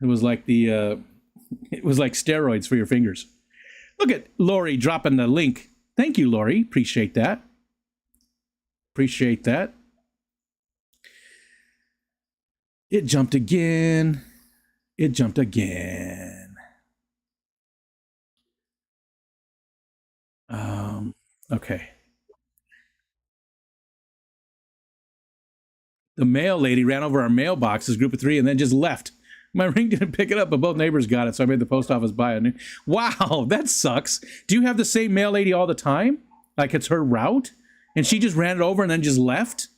It was like it was like steroids for your fingers. Look at Lori dropping the link. Thank you, Lori. Appreciate that. Appreciate that. It jumped again. It jumped again. Okay. The mail lady ran over our mailboxes, group of 3, and then just left. My ring didn't pick it up, but both neighbors got it, so I made the post office buy a new. Wow, that sucks. Do you have the same mail lady all the time? Like it's her route? And she just ran it over and then just left?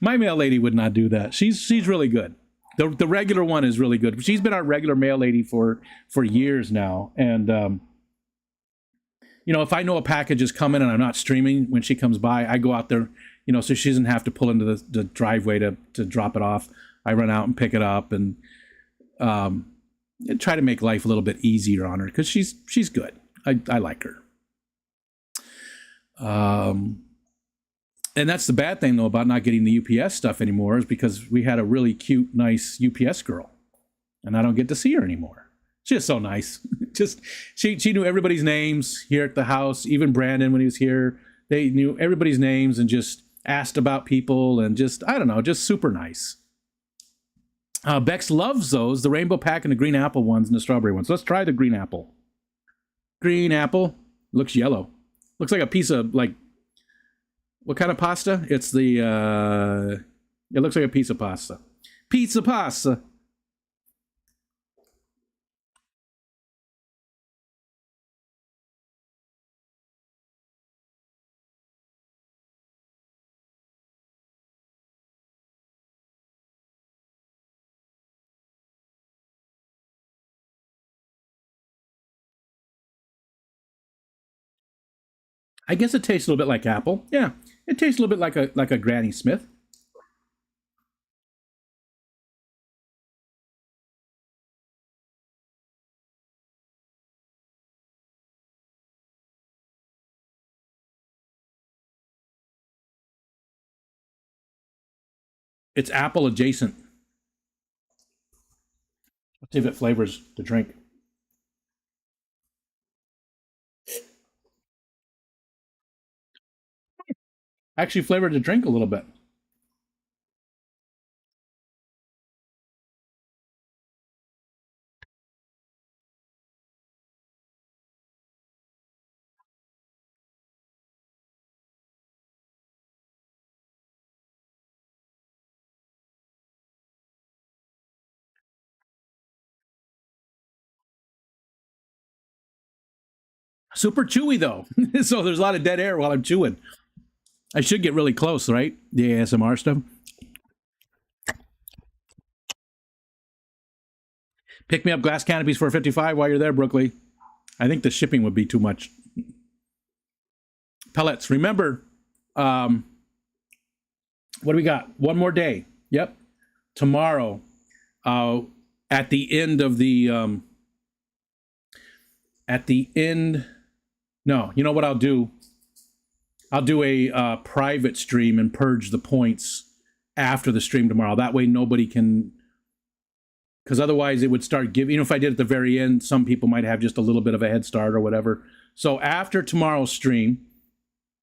My mail lady would not do that. She's really good. The regular one is really good. She's been our regular mail lady for years now. And, you know, if I know a package is coming and I'm not streaming when she comes by, I go out there, you know, so she doesn't have to pull into the driveway to drop it off. I run out and pick it up and try to make life a little bit easier on her because she's good. I like her. And that's the bad thing, though, about not getting the UPS stuff anymore is because we had a really cute, nice UPS girl, and I don't get to see her anymore. She's just so nice. Just she knew everybody's names here at the house, even Brandon when he was here. They knew everybody's names and just asked about people and just, I don't know, just super nice. Bex loves those, the rainbow pack and the green apple ones and the strawberry ones. So let's try the green apple. Green apple. Looks yellow. Looks like a piece of, like, what kind of pasta? It's the, it looks like a piece of pasta. Pizza pasta. I guess it tastes a little bit like apple. Yeah, it tastes a little bit like a Granny Smith. It's apple adjacent. Let's see if it flavors the drink. Actually flavored the drink a little bit. Super chewy though. So there's a lot of dead air while I'm chewing. I should get really close, right? The ASMR stuff. Pick me up glass canopies for 55 while you're there, Brooklyn. I think the shipping would be too much. Pellets. Remember, what do we got? One more day. Yep. Tomorrow, at the end of the, no, you know what I'll do? I'll do a private stream and purge the points after the stream tomorrow. That way nobody can because otherwise it would start giving, if I did at the very end, some people might have just a little bit of a head start or whatever. So after tomorrow's stream,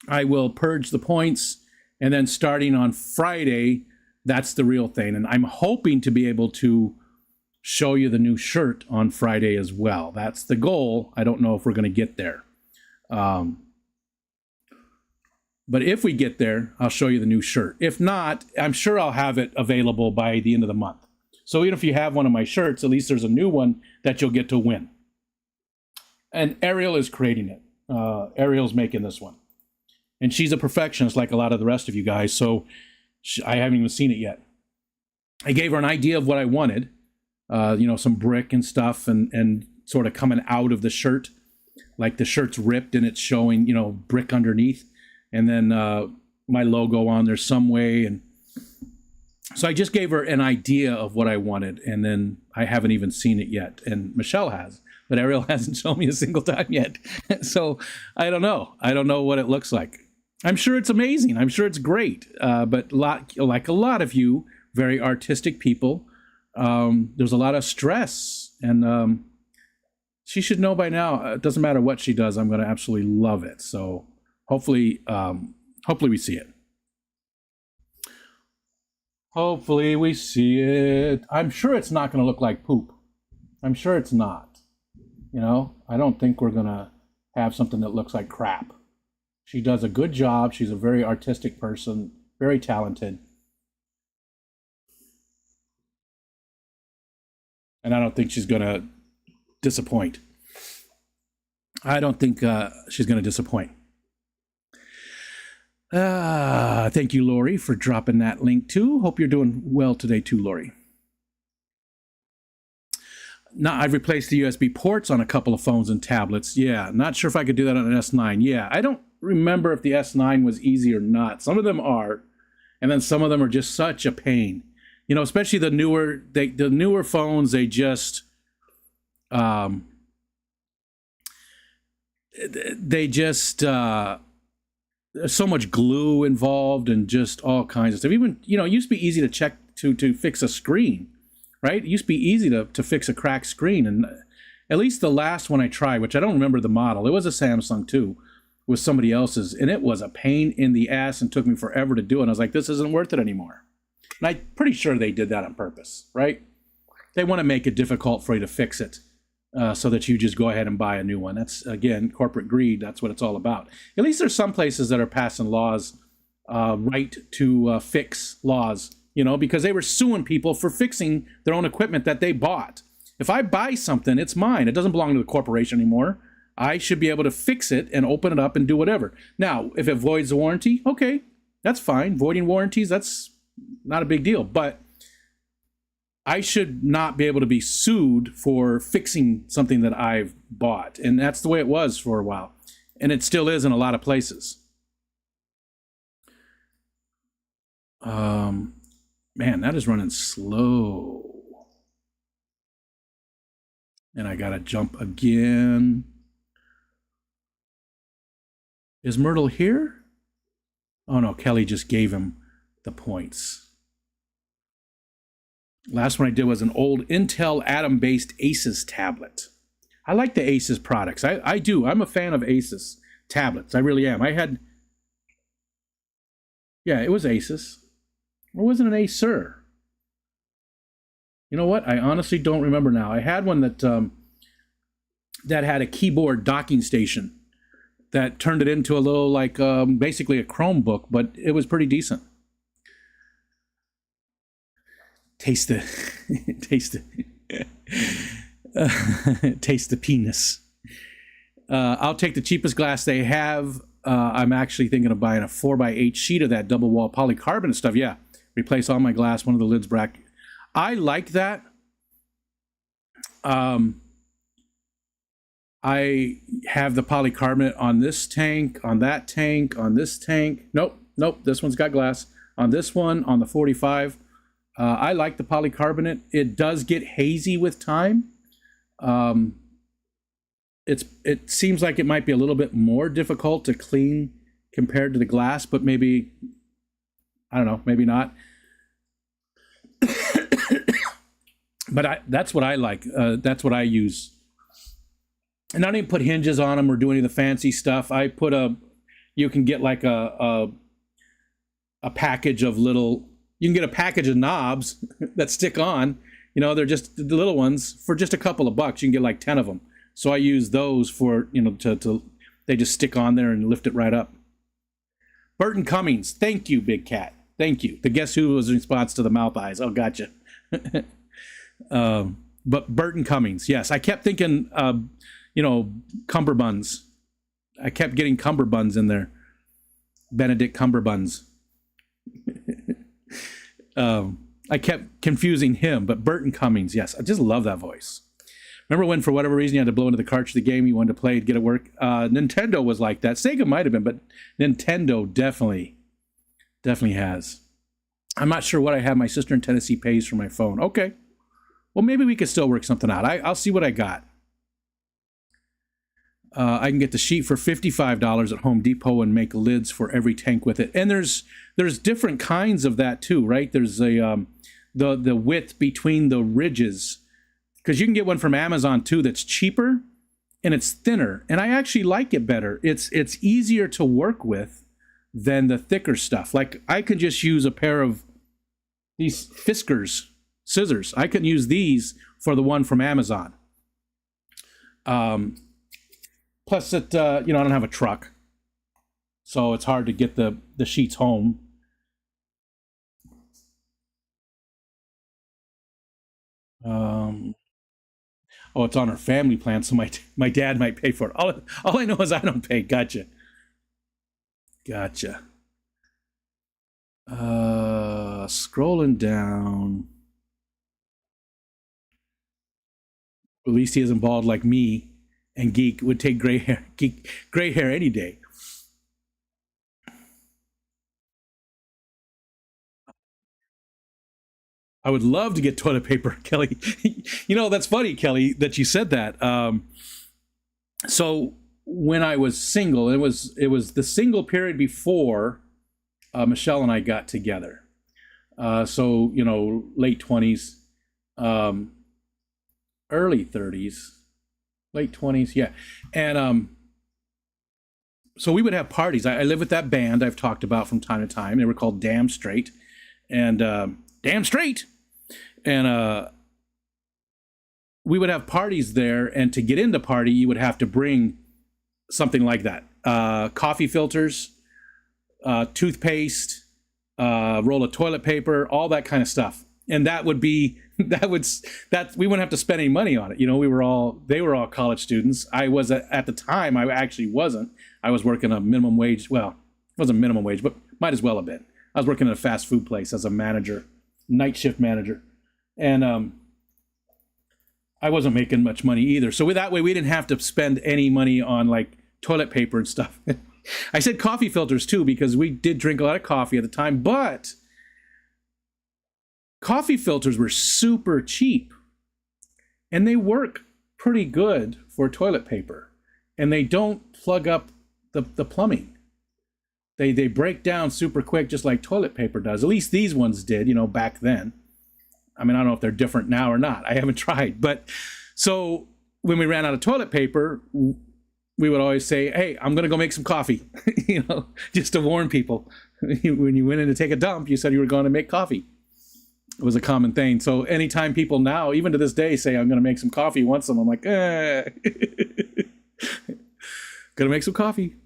I will purge the points, and then starting on Friday, that's the real thing. And I'm hoping to be able to show you the new shirt on Friday as well. That's the goal. I don't know if we're going to get there. But if we get there, I'll show you the new shirt. If not, I'm sure I'll have it available by the end of the month. So even if you have one of my shirts, at least there's a new one that you'll get to win. And Ariel is creating it. Ariel's making this one. And she's a perfectionist like a lot of the rest of you guys, so I haven't even seen it yet. I gave her an idea of what I wanted, some brick and stuff, and sort of coming out of the shirt, like the shirt's ripped and it's showing, brick underneath, and then my logo on there some way. And so I just gave her an idea of what I wanted, and then I haven't even seen it yet, and Michelle has, but Ariel hasn't shown me a single time yet. So I don't know. I don't know what it looks like. I'm sure it's amazing. I'm sure it's great. But like a lot of you, very artistic people, there's a lot of stress, and she should know by now. It doesn't matter what she does, I'm going to absolutely love it. So hopefully we see it. Hopefully we see it. I'm sure it's not going to look like poop. I'm sure it's not. I don't think we're going to have something that looks like crap. She does a good job. She's a very artistic person, very talented. And I don't think she's going to disappoint. I don't think she's going to disappoint. Thank you, Lori, for dropping that link too. Hope you're doing well today too, Lori. Now, I've replaced the USB ports on a couple of phones and tablets. Yeah, not sure if I could do that on an S9. Yeah, I don't remember if the S9 was easy or not. Some of them are, and then some of them are just such a pain. Especially the newer phones, they just there's so much glue involved and just all kinds of stuff. Even, it used to be easy to check to fix a screen, right? It used to be easy to fix a cracked screen. And at least the last one I tried, which I don't remember the model, it was a Samsung too, was somebody else's, and it was a pain in the ass and took me forever to do it. And I was like, this isn't worth it anymore. And I'm pretty sure they did that on purpose, right? They want to make it difficult for you to fix it so that you just go ahead and buy a new one. That's, again, corporate greed. That's what it's all about. At least there's some places that are passing laws, right to fix laws, because they were suing people for fixing their own equipment that they bought. If I buy something, it's mine. It doesn't belong to the corporation anymore. I should be able to fix it and open it up and do whatever. Now, if it voids the warranty, okay, that's fine. Voiding warranties, that's not a big deal. But I should not be able to be sued for fixing something that I've bought. And that's the way it was for a while. And it still is in a lot of places. Man, that is running slow. And I gotta jump again. Is Myrtle here? Oh no, Kelly just gave him the points. Last one I did was an old Intel Atom-based Asus tablet. I like the Asus products. I do. I'm a fan of Asus tablets. I really am. Yeah, it was Asus. Or was it an Acer? You know what? I honestly don't remember now. I had one that that had a keyboard docking station that turned it into a little, like, basically a Chromebook, but it was pretty decent. Taste the penis. I'll take the cheapest glass they have. I'm actually thinking of buying a 4x8 sheet of that double wall polycarbonate stuff. Yeah, replace all my glass, one of the lids bracket. I like that. I have the polycarbonate on this tank, on that tank, on this tank. Nope, this one's got glass. On this one, on the 45. I like the polycarbonate. It does get hazy with time. It seems like it might be a little bit more difficult to clean compared to the glass, but maybe, I don't know, maybe not. But that's what I like. That's what I use. And I don't even put hinges on them or do any of the fancy stuff. I put you can get like a package of you can get a package of knobs that stick on. They're just the little ones for just a couple of bucks. You can get like 10 of them. So I use those for, they just stick on there and lift it right up. Burton Cummings. Thank you, Big Cat. Thank you. The Guess Who was in response to the mouth eyes. Oh, gotcha. But Burton Cummings. Yes. I kept thinking, Cumberbuns. I kept getting Cumberbuns in there. Benedict Cumberbuns. I kept confusing him, but Burton Cummings, yes, I just love that voice. Remember when, for whatever reason, you had to blow into the cartridge of the game you wanted to play to get it work? Nintendo was like that. Sega might have been, but Nintendo definitely has. I'm not sure what I have. My sister in Tennessee pays for my phone. Okay. Well, maybe we could still work something out. I'll see what I got. I can get the sheet for $55 at Home Depot and make lids for every tank with it. And there's different kinds of that too, right? There's the width between the ridges, because you can get one from Amazon too that's cheaper and it's thinner. And I actually like it better. It's easier to work with than the thicker stuff. Like I could just use a pair of these Fiskars scissors. I could use these for the one from Amazon. Plus, I don't have a truck, so it's hard to get the sheets home. It's on our family plan, so my dad might pay for it. All I know is I don't pay. Gotcha. Scrolling down. At least he isn't bald like me. And Geek would take gray hair any day. I would love to get toilet paper, Kelly. That's funny, Kelly, that you said that. So when I was single, it was the single period before Michelle and I got together. So late 20s, early 30s. Late 20s, yeah. And so we would have parties. I lived with that band I've talked about from time to time. They were called Damn Straight. And Damn Straight! And we would have parties there. And to get into party, you would have to bring something like that. Coffee filters, toothpaste, roll of toilet paper, all that kind of stuff. And that would be we wouldn't have to spend any money on it. They were all college students. I was at the time. I actually wasn't. I was working a minimum wage. Well, it wasn't minimum wage, but might as well have been. I was working at a fast food place as a manager, night shift manager, and I wasn't making much money either. So that way, we didn't have to spend any money on like toilet paper and stuff. I said coffee filters too because we did drink a lot of coffee at the time, but coffee filters were super cheap and they work pretty good for toilet paper and they don't plug up the plumbing. They break down super quick just like toilet paper does. At least these ones did, back then. I mean, I don't know if they're different now or not. I haven't tried. But so when we ran out of toilet paper, we would always say, hey, I'm going to go make some coffee, just to warn people. When you went in to take a dump, you said you were going to make coffee. It was a common thing. So anytime people now, even to this day, say, I'm going to make some coffee, want some, I'm like, Gonna make some coffee.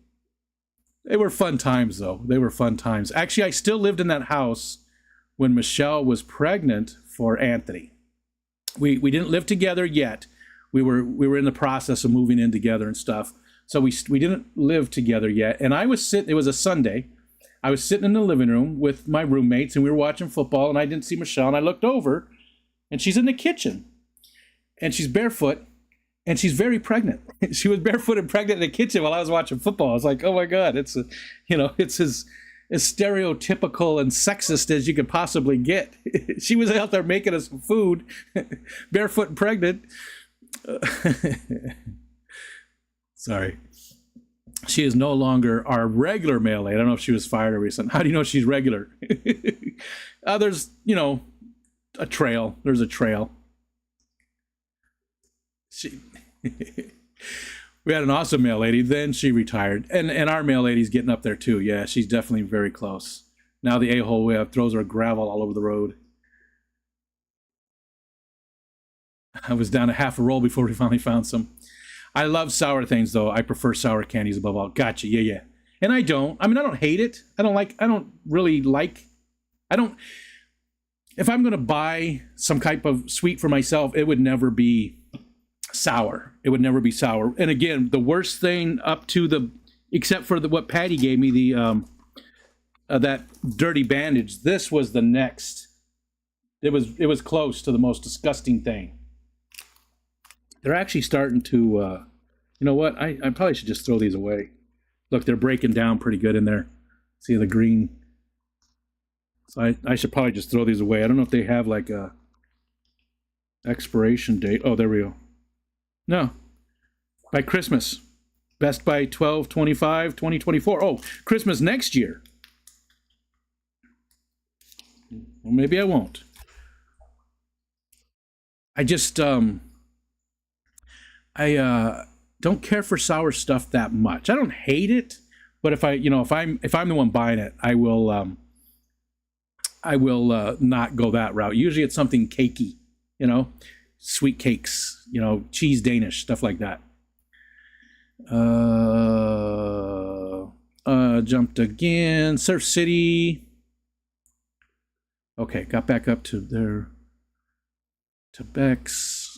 They were fun times, though. They were fun times. Actually, I still lived in that house when Michelle was pregnant for Anthony. We didn't live together yet. We were in the process of moving in together and stuff. So we didn't live together yet. And I was sitting, it was a Sunday. I was sitting in the living room with my roommates and we were watching football and I didn't see Michelle and I looked over and she's in the kitchen and she's barefoot and she's very pregnant. She was barefoot and pregnant in the kitchen while I was watching football. I was like, oh my God, it's as stereotypical and sexist as you could possibly get. She was out there making us some food, barefoot and pregnant. Sorry. She is no longer our regular mail aide. I don't know if she was fired or something. How do you know she's regular? There's, a trail. There's a trail. She we had an awesome mail lady. Then she retired, and our mail lady's getting up there too. Yeah, she's definitely very close. Now the a-hole we have throws her gravel all over the road. I was down a half a roll before we finally found some. I love sour things though. I prefer sour candies above all. Gotcha. Yeah, yeah. And I don't. I mean, I don't hate it. I don't like. I don't really like. I don't. If I'm gonna buy some type of sweet for myself, it would never be sour. It would never be sour. And again, the worst thing up to the, except for the what Patty gave me, the that dirty bandage. This was the next. It was close to the most disgusting thing. They're actually starting to. You know what? I probably should just throw these away. Look, they're breaking down pretty good in there. See the green. So I should probably just throw these away. I don't know if they have like a expiration date. Oh, there we go. No. By Christmas. Best by 12/25/2024. Oh, Christmas next year. Well, maybe I won't. I just I don't care for sour stuff that much. I don't hate it, but if I'm the one buying it, I will not go that route. Usually it's something cakey, sweet cakes, cheese Danish, stuff like that. Jumped again. Surf City. Okay, got back up to there. To Beck's.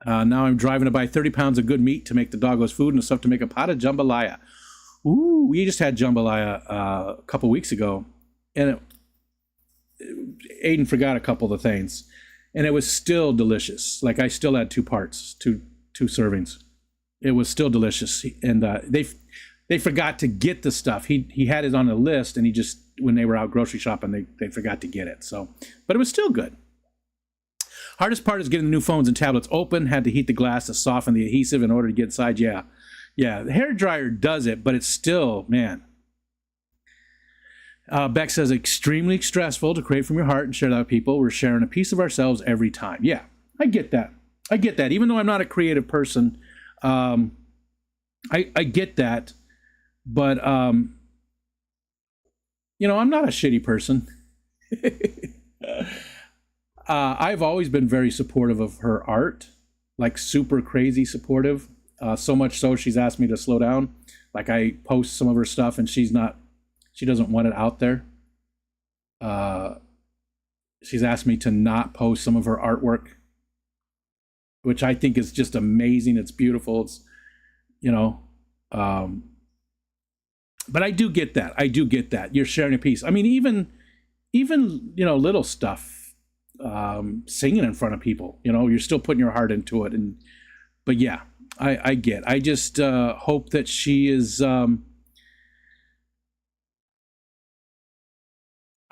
Now I'm driving to buy 30 pounds of good meat to make the doggos food and stuff to make a pot of jambalaya. Ooh, we just had jambalaya a couple weeks ago, and Aiden forgot a couple of the things, and it was still delicious. Like I still had two servings. It was still delicious, and they forgot to get the stuff. He had it on a list, and he just, when they were out grocery shopping, they forgot to get it. So, but it was still good. Hardest part is getting the new phones and tablets open. Had to heat the glass to soften the adhesive in order to get inside. Yeah, the hair dryer does it, but it's still, man. Beck says, extremely stressful to create from your heart and share that with people. We're sharing a piece of ourselves every time. Yeah, I get that. Even though I'm not a creative person, I get that. But, I'm not a shitty person. I've always been very supportive of her art, like super crazy supportive. So much so she's asked me to slow down. Like I post some of her stuff and she doesn't want it out there. She's asked me to not post some of her artwork, which I think is just amazing. It's beautiful. It's, but I do get that. You're sharing a piece. I mean, even little stuff. Singing in front of people, you're still putting your heart into it, but yeah, I just hope that she is. I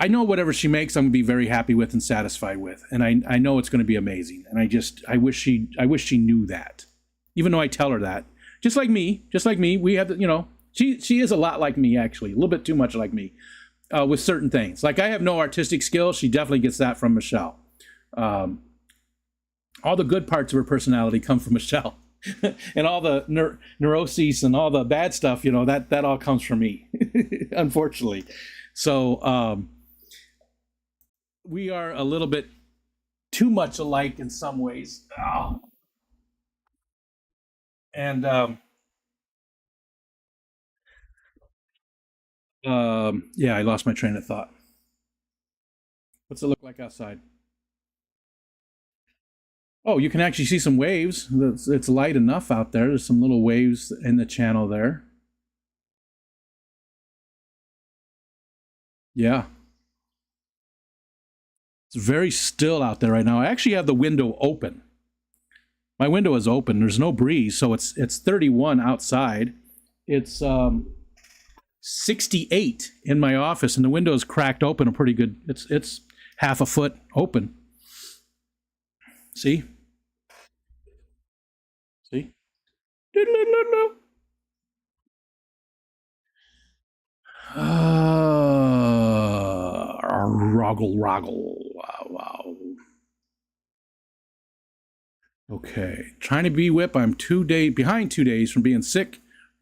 know whatever she makes, I'm gonna be very happy with and satisfied with, and I know it's gonna be amazing, and I wish she knew that, even though I tell her that. Just like me, we have she is a lot like me, actually, a little bit too much like me. With certain things. Like I have no artistic skill. She definitely gets that from Michelle. All the good parts of her personality come from Michelle. And all the neuroses and all the bad stuff, that all comes from me, unfortunately. So we are a little bit too much alike in some ways. Oh. And yeah, I lost my train of thought. What's it look like outside? Oh, you can actually see some waves. It's light enough out there. There's some little waves in the channel there. Yeah. It's very still out there right now. I actually have the window open. My window is open. There's no breeze, so it's 31 outside. It's 68 in my office, and the window is cracked open a pretty good. It's half a foot open. See? See? Roggle. Wow. Okay. Trying to be whip. I'm behind 2 days from being sick.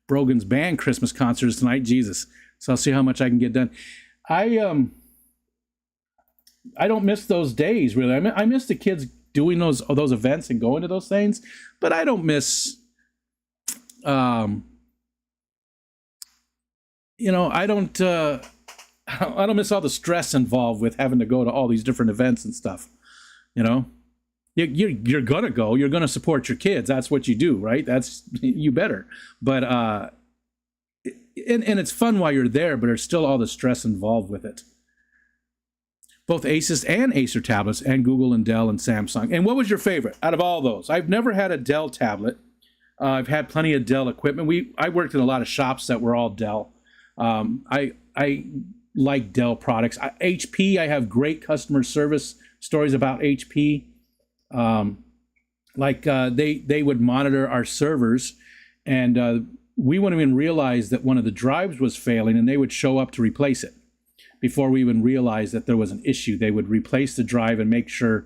Brogan's band Christmas concerts tonight. Jesus. So I'll see how much I can get done. I don't miss those days really. I miss the kids doing those events and going to those things, but I don't miss I don't miss all the stress involved with having to go to all these different events and stuff. You know, you're gonna go. You're gonna support your kids. That's what you do, right? That's you better. But and it's fun while you're there, but there's still all the stress involved with it. Both Asus and Acer tablets, and Google and Dell and Samsung. And what was your favorite out of all those? I've never had a Dell tablet. I've had plenty of Dell equipment. I worked in a lot of shops that were all Dell. I like Dell products. HP, I have great customer service stories about HP. They would monitor our servers, and we wouldn't even realize that one of the drives was failing, and they would show up to replace it. Before we even realized that there was an issue, they would replace the drive and make sure,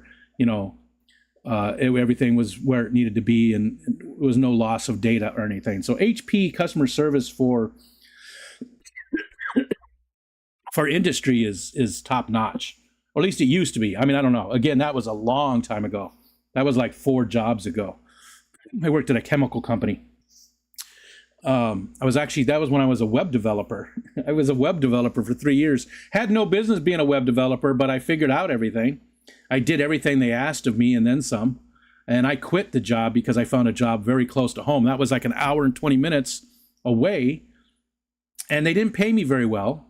everything was where it needed to be, and there was no loss of data or anything. So HP customer service for industry is top notch, or at least it used to be. I mean, I don't know. Again, that was a long time ago. That was like 4 jobs ago. I worked at a chemical company. That was when I was a web developer. I was a web developer for 3 years. Had no business being a web developer, but I figured out everything. I did everything they asked of me and then some. And I quit the job because I found a job very close to home. That was like an hour and 20 minutes away. And they didn't pay me very well.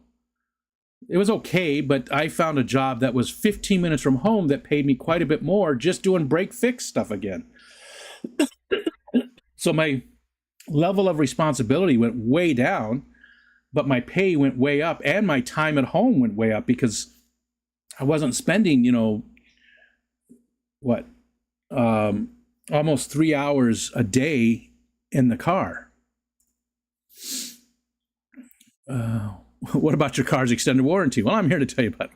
It was okay, but I found a job that was 15 minutes from home that paid me quite a bit more, just doing break fix stuff again. So my level of responsibility went way down, but my pay went way up, and my time at home went way up because I wasn't spending, almost 3 hours a day in the car. What about your car's extended warranty? Well, I'm here to tell you about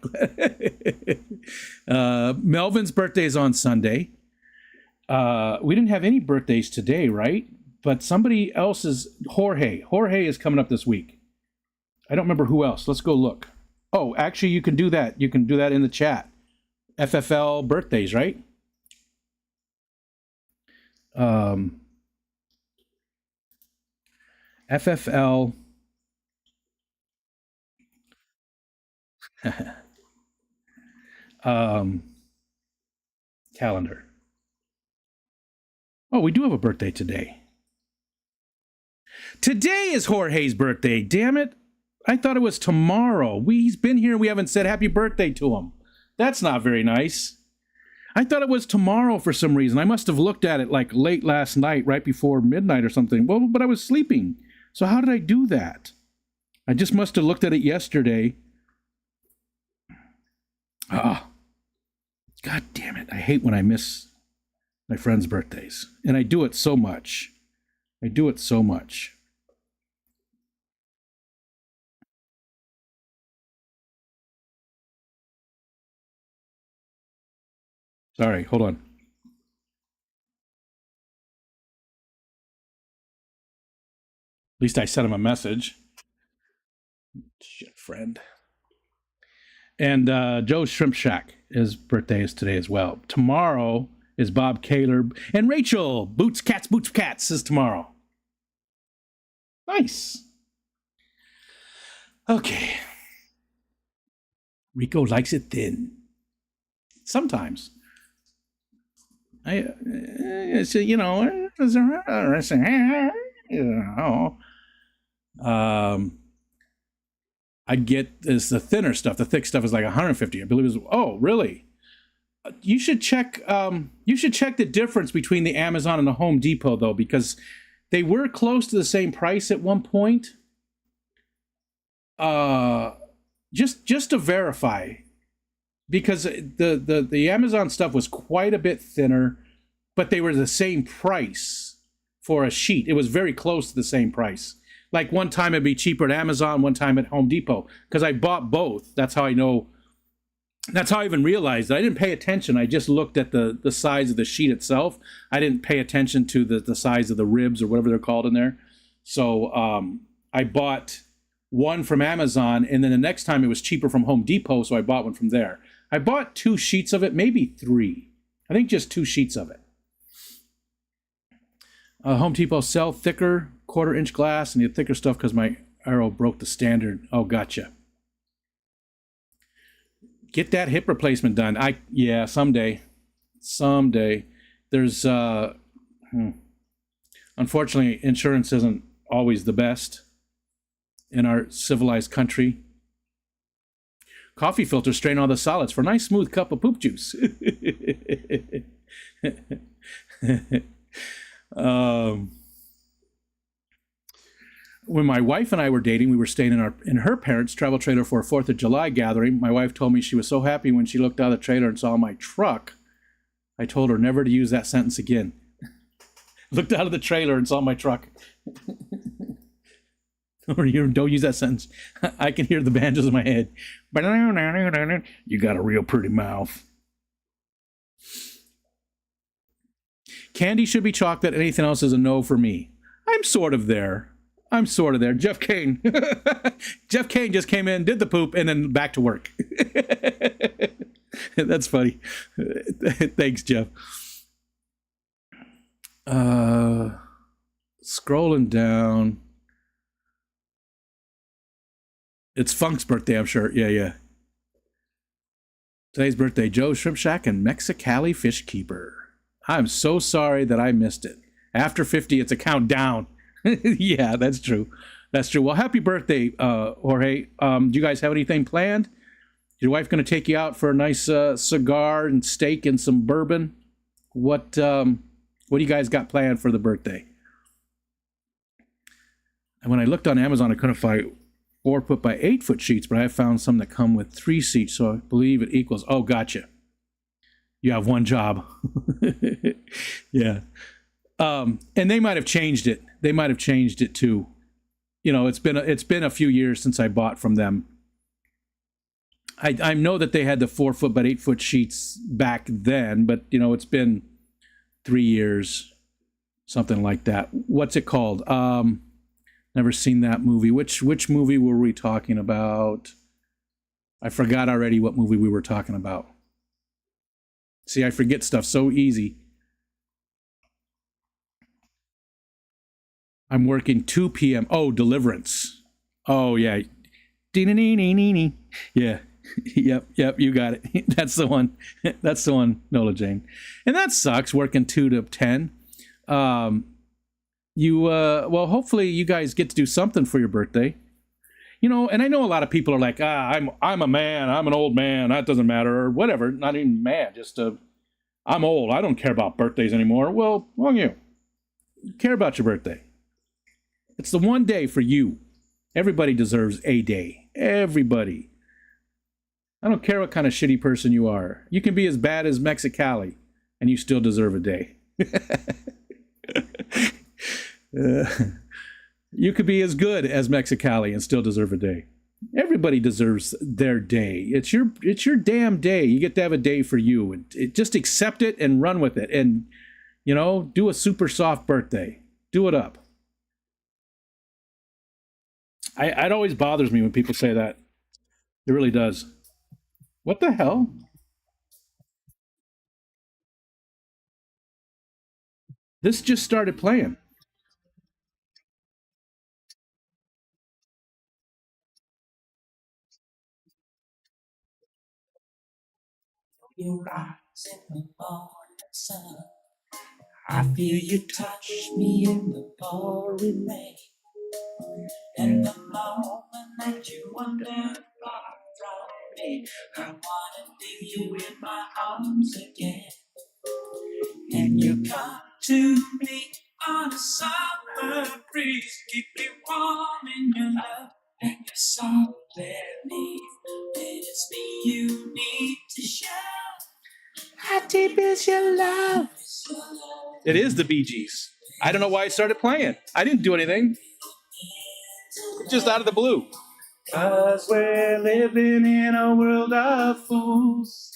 it. Melvin's birthday is on Sunday. We didn't have any birthdays today, right? But somebody else's, Jorge is coming up this week. I don't remember who else. Let's go look. Oh, actually, you can do that. You can do that in the chat. FFL birthdays, right? FFL. Calendar. Oh, we do have a birthday today. Today is Jorge's birthday. Damn it. I thought it was tomorrow. He's been here. We haven't said happy birthday to him. That's not very nice. I thought it was tomorrow for some reason. I must have looked at it like late last night, right before midnight or something. Well, but I was sleeping. So how did I do that? I just must have looked at it yesterday. God damn it. I hate when I miss my friends' birthdays. And I do it so much. Sorry, hold on. At least I sent him a message. Shit, friend. And Joe's Shrimp Shack, his birthday is today as well. Tomorrow is Bob Kaler. And Rachel, bootscatsbootscats is tomorrow. Nice. Okay. Rico likes it thin. Sometimes. I get this, the thinner stuff. The thick stuff is like 150. I believe it was. Oh, really? You should check. You should check the difference between the Amazon and the Home Depot, though, because they were close to the same price at one point. Just to verify, because the Amazon stuff was quite a bit thinner, but they were the same price for a sheet. It was very close to the same price. Like one time it'd be cheaper at Amazon, one time at Home Depot, because I bought both. That's how I know That's how I even realized that. I didn't pay attention. I just looked at the size of the sheet itself. I didn't pay attention to the size of the ribs or whatever they're called in there. So I bought one from Amazon, and then the next time it was cheaper from Home Depot, so I bought one from there. I bought 2 sheets of it, maybe 3. I think just 2 sheets of it. Home Depot sell thicker 1/4-inch glass and the thicker stuff because my arrow broke the standard. Oh, gotcha. Get that hip replacement done. Yeah, someday. There's unfortunately, insurance isn't always the best in our civilized country. Coffee filter strain all the solids for a nice smooth cup of poop juice. When my wife and I were dating, we were staying in her parents' travel trailer for a 4th of July gathering. My wife told me she was so happy when she looked out of the trailer and saw my truck. I told her never to use that sentence again. Looked out of the trailer and saw my truck. Or you don't use that sentence. I can hear the banjos in my head. You got a real pretty mouth. Candy should be chocolate. Anything else is a no for me. I'm sort of there. Jeff Kane. Jeff Kane just came in, did the poop, and then back to work. That's funny. Thanks, Jeff. Scrolling down. It's Funk's birthday, I'm sure. Yeah. Today's birthday, Joe Shrimp Shack and Mexicali Fish Keeper. I'm so sorry that I missed it. After 50, it's a countdown. Yeah, that's true. Well, happy birthday, Jorge. Do you guys have anything planned? Is your wife going to take you out for a nice cigar and steak and some bourbon? What do you guys got planned for the birthday? And when I looked on Amazon, I couldn't find 4-foot by 8-foot sheets, but I found some that come with 3 sheets, so I believe it equals. Oh, gotcha. You have one job. Yeah. And they might have changed it. Too. You know, it's been a few years since I bought from them. I know that they had the 4-foot by 8-foot sheets back then, but you know, it's been 3 years, something like that. What's it called? Never seen that movie. Which movie were we talking about? I forgot already what movie we were talking about. See, I forget stuff so easy. I'm working 2 p.m. Oh, Deliverance. Oh, yeah. Yeah. Yep, you got it. That's the one, Nola Jane. And that sucks, working 2 to 10. Well, hopefully you guys get to do something for your birthday. You know, and I know a lot of people are like, I'm a man, I'm an old man, that doesn't matter, or whatever. Not even man, just I'm old, I don't care about birthdays anymore. Well, you care about your birthday. It's the one day for you. Everybody deserves a day. Everybody. I don't care what kind of shitty person you are. You can be as bad as Mexicali, and you still deserve a day. You could be as good as Mexicali and still deserve a day. Everybody deserves their day. It's your damn day. You get to have a day for you. And just accept it and run with it. And, you know, do a super soft birthday. Do it up. It always bothers me when people say that. It really does. What the hell? This just started playing. You rise in the morning sun. I feel you touch me in the pouring rain. And the moment that you wander far from me, I wanna feel you in my arms again. And you come to me on a summer breeze, keep me warm in your love and your soft relief. When it's me you need to show. How deep is your love? It is the Bee Gees. I don't know why it started playing. I didn't do anything. Just out of the blue. 'Cause we're living in a world of fools.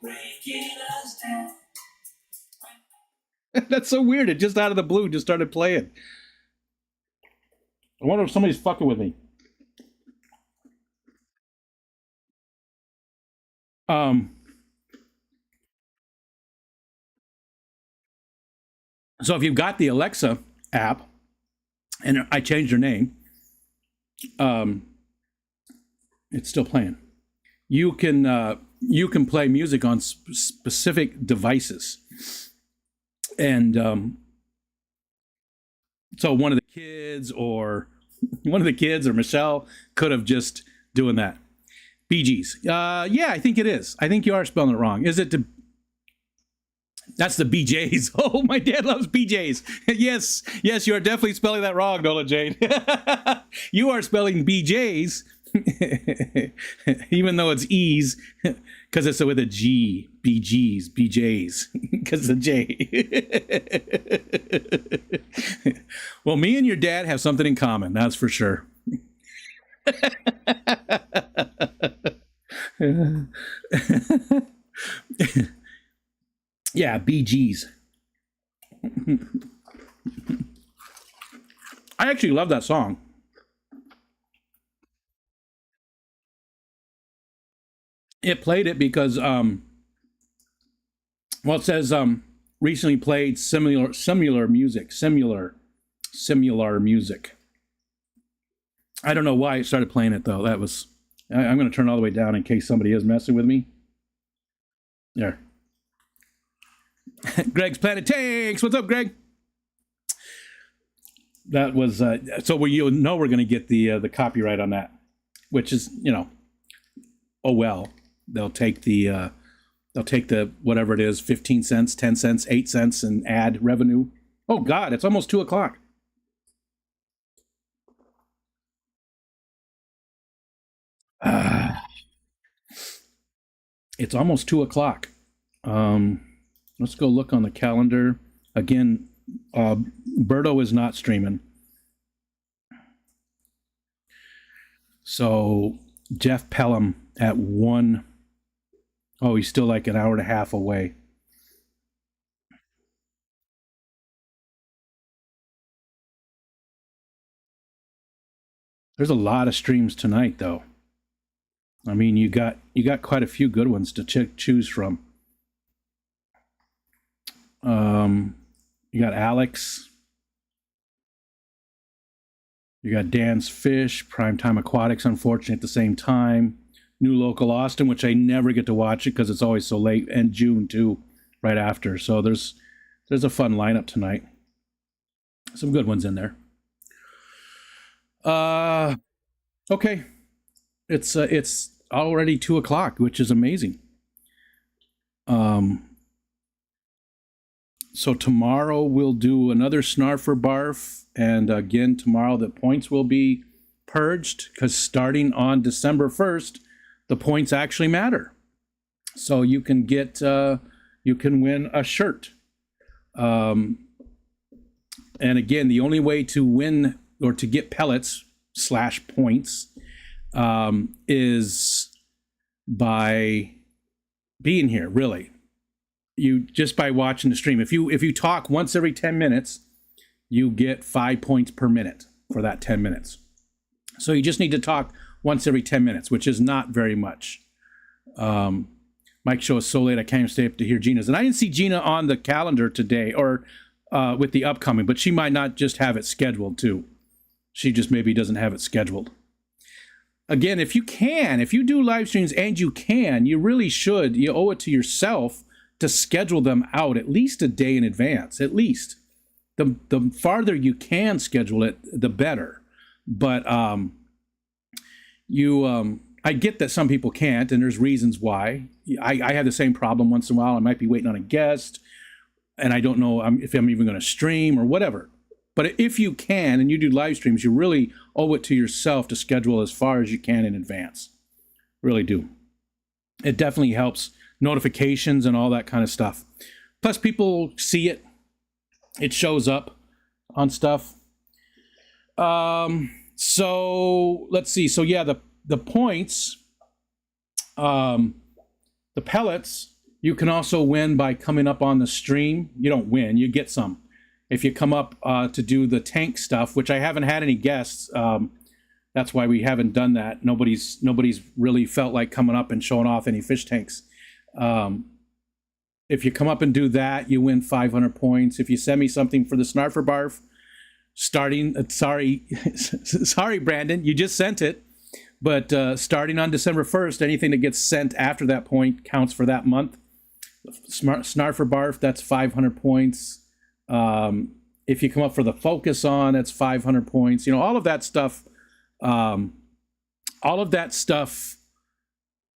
breaking us down. That's so weird. It just out of the blue just started playing. I wonder if somebody's fucking with me. So if you've got the Alexa app, and I changed her name, it's still playing. You can play music on specific devices, and so one of the kids or Michelle could have just doing that. Bee Gees. Yeah, I think it is. I think you are spelling it wrong. Is it? That's the BJs. Oh, my dad loves BJs. Yes, you are definitely spelling that wrong, Nola Jane. You are spelling BJs, even though it's E's, because it's with a G. BJs, because of the J. Well, me and your dad have something in common, that's for sure. Yeah, BGs. I actually love that song. It played it because, well, it says recently played similar music. I don't know why it started playing it though. That was. I'm going to turn all the way down in case somebody is messing with me. There. Greg's Planet Tanks. What's up, Greg? That was so you'll know we're going to get the copyright on that, which is oh well. They'll take the whatever it is, 15 cents, 10 cents, 8 cents, and ad revenue. Oh God, it's almost 2:00. It's almost 2:00. Let's go look on the calendar. Again, Berto is not streaming. So Jeff Pelham at 1. Oh, he's still like an hour and a half away. There's a lot of streams tonight, though. I mean, you got quite a few good ones to choose from. You got Alex. You got Dan's Fish, Primetime Aquatics, unfortunately, at the same time. New Local Austin, which I never get to watch it because it's always so late, and June too, right after. So there's a fun lineup tonight. Some good ones in there. Okay. It's already 2:00, which is amazing. So tomorrow we'll do another Snarf or Barf, and again tomorrow the points will be purged because starting on December 1st, the points actually matter. So you can win a shirt. And again, the only way to win or to get pellets / points is by being here, really. You just by watching the stream. If you talk once every 10 minutes, you get 5 points per minute for that 10 minutes. So you just need to talk once every 10 minutes, which is not very much. Mike's show is so late I can't even stay up to hear Gina's. And I didn't see Gina on the calendar today or with the upcoming, but she might not just have it scheduled too. She just maybe doesn't have it scheduled. Again, if you do live streams and you really should, you owe it to yourself to schedule them out at least a day in advance, at least. The farther you can schedule it, the better. But I get that some people can't, and there's reasons why. I have the same problem once in a while. I might be waiting on a guest, and I don't know if I'm even going to stream or whatever. But if you can, and you do live streams, you really owe it to yourself to schedule as far as you can in advance. Really do. It definitely helps notifications and all that kind of stuff. Plus, people see it. It shows up on stuff. So let's see. So yeah, the points, the pellets, you can also win by coming up on the stream. You don't win, you get some. If you come up to do the tank stuff, which I haven't had any guests, that's why we haven't done that. Nobody's really felt like coming up and showing off any fish tanks. If you come up and do that, you win 500 points. If you send me something for the Snarfer Barf, sorry, Brandon, you just sent it. But starting on December 1st, anything that gets sent after that point counts for that month. Snarfer Barf, that's 500 points. If you come up for the Focus On, that's 500 points. You know, all of that stuff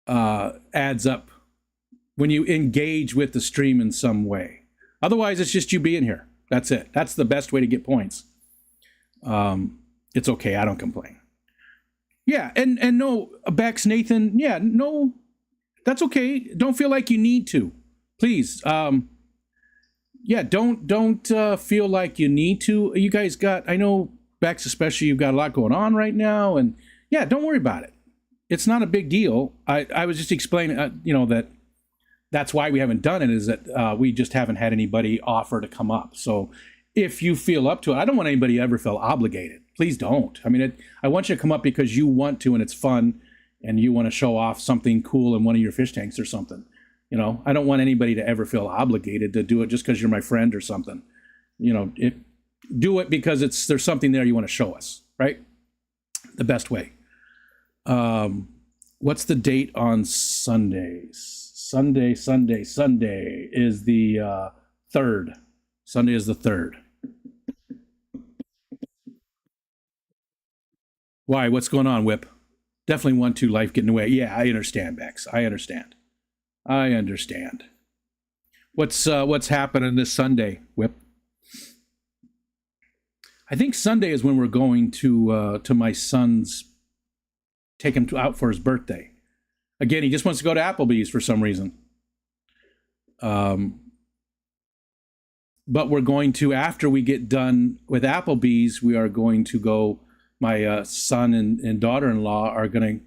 adds up when you engage with the stream in some way. Otherwise, it's just you being here. That's it. That's the best way to get points. It's okay. I don't complain. Yeah, and no, Bex, Nathan, yeah, no, that's okay. Don't feel like you need to. Please. Yeah, don't feel like you need to. You guys got, I know, Bex especially, you've got a lot going on right now, and yeah, don't worry about it. It's not a big deal. I was just explaining, that's why we haven't done it, is that we just haven't had anybody offer to come up. So if you feel up to it, I don't want anybody to ever feel obligated. Please don't. I mean, I want you to come up because you want to and it's fun and you want to show off something cool in one of your fish tanks or something. You know, I don't want anybody to ever feel obligated to do it just because you're my friend or something. You know, do it because there's something there you want to show us, right? The best way. What's the date on Sundays? Sunday is the 3rd. Sunday is the 3rd. Why? What's going on, Whip? Definitely 1-2 life getting away. Yeah, I understand, Bex. I understand. What's happening this Sunday, Whip? I think Sunday is when we're going to my son's, take him out for his birthday. Again, he just wants to go to Applebee's for some reason. But we're going to, after we get done with Applebee's, we are going to go, my son and daughter-in-law are going to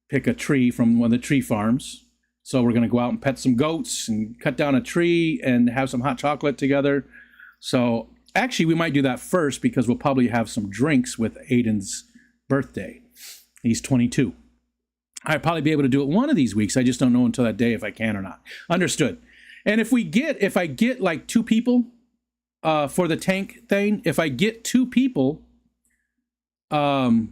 pick a tree from one of the tree farms. So we're going to go out and pet some goats and cut down a tree and have some hot chocolate together. So actually, we might do that first because we'll probably have some drinks with Aiden's birthday. He's 22. I'll probably be able to do it one of these weeks. I just don't know until that day if I can or not. Understood. And if I get like 2 people for the tank thing, if I get 2 people, oh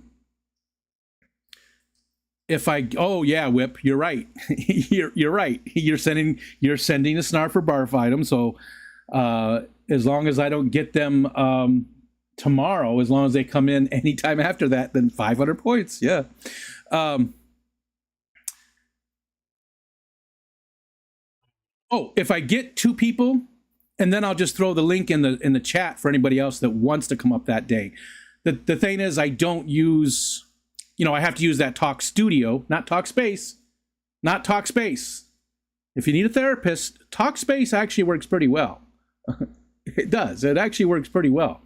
yeah, Whip, you're right. you're right. You're sending a Snarfer Barf item. So as long as I don't get them tomorrow, as long as they come in anytime after that, then 500 points. Yeah. If I get 2 people, and then I'll just throw the link in the chat for anybody else that wants to come up that day. The thing is, I don't use, I have to use that Talk Studio, not Talk Space. If you need a therapist, Talk Space actually works pretty well. It does. It actually works pretty well.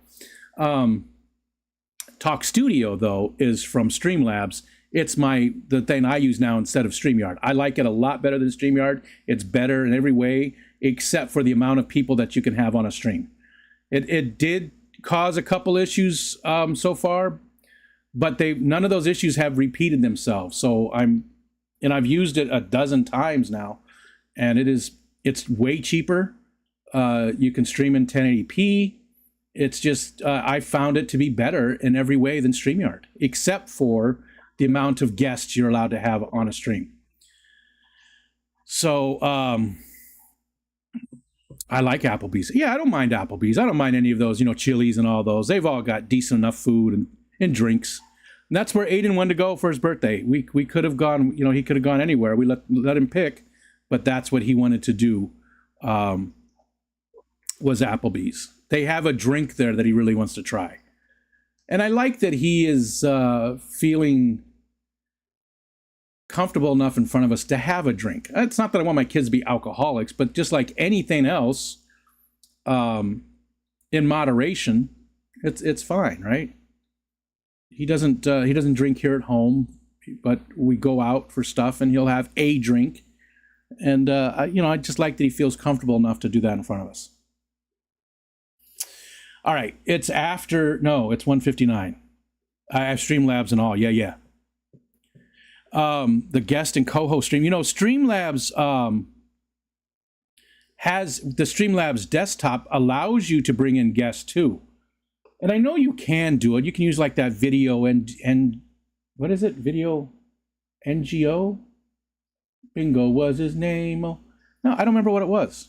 Talk Studio, though, is from Streamlabs. It's the thing I use now instead of StreamYard. I like it a lot better than StreamYard. It's better in every way, except for the amount of people that you can have on a stream. It did cause a couple issues so far, but none of those issues have repeated themselves. So I've used it a dozen times now, and it's way cheaper. You can stream in 1080p. It's just I found it to be better in every way than StreamYard, except for the amount of guests you're allowed to have on a stream. So I like Applebee's. Yeah, I don't mind Applebee's. I don't mind any of those, Chili's and all those. They've all got decent enough food and drinks. And that's where Aiden wanted to go for his birthday. We could have gone, he could have gone anywhere. We let him pick, but that's what he wanted to do, was Applebee's. They have a drink there that he really wants to try. And I like that he is feeling comfortable enough in front of us to have a drink. It's not that I want my kids to be alcoholics, but just like anything else, in moderation, it's fine, right? He doesn't drink here at home. but we go out for stuff and he'll have a drink. And, I just like that he feels comfortable enough to do that in front of us. All right. It's 1:59. I have Streamlabs and all. Yeah. The guest and co-host stream. Streamlabs has the Streamlabs desktop allows you to bring in guests too. And I know you can do it. You can use like that video and what is it? Video NGO? Bingo was his name. No, I don't remember what it was.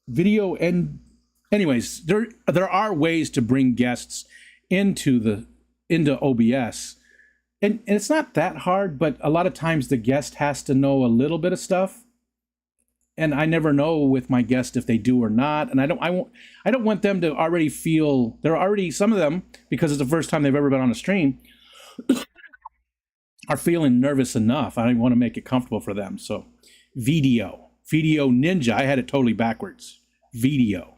Video and anyways, there are ways to bring guests into OBS. And it's not that hard, but a lot of times the guest has to know a little bit of stuff. And I never know with my guest if they do or not. And I don't want them to already feel, some of them, because it's the first time they've ever been on a stream, are feeling nervous enough. I want to make it comfortable for them. So video Ninja, I had it totally backwards. Video.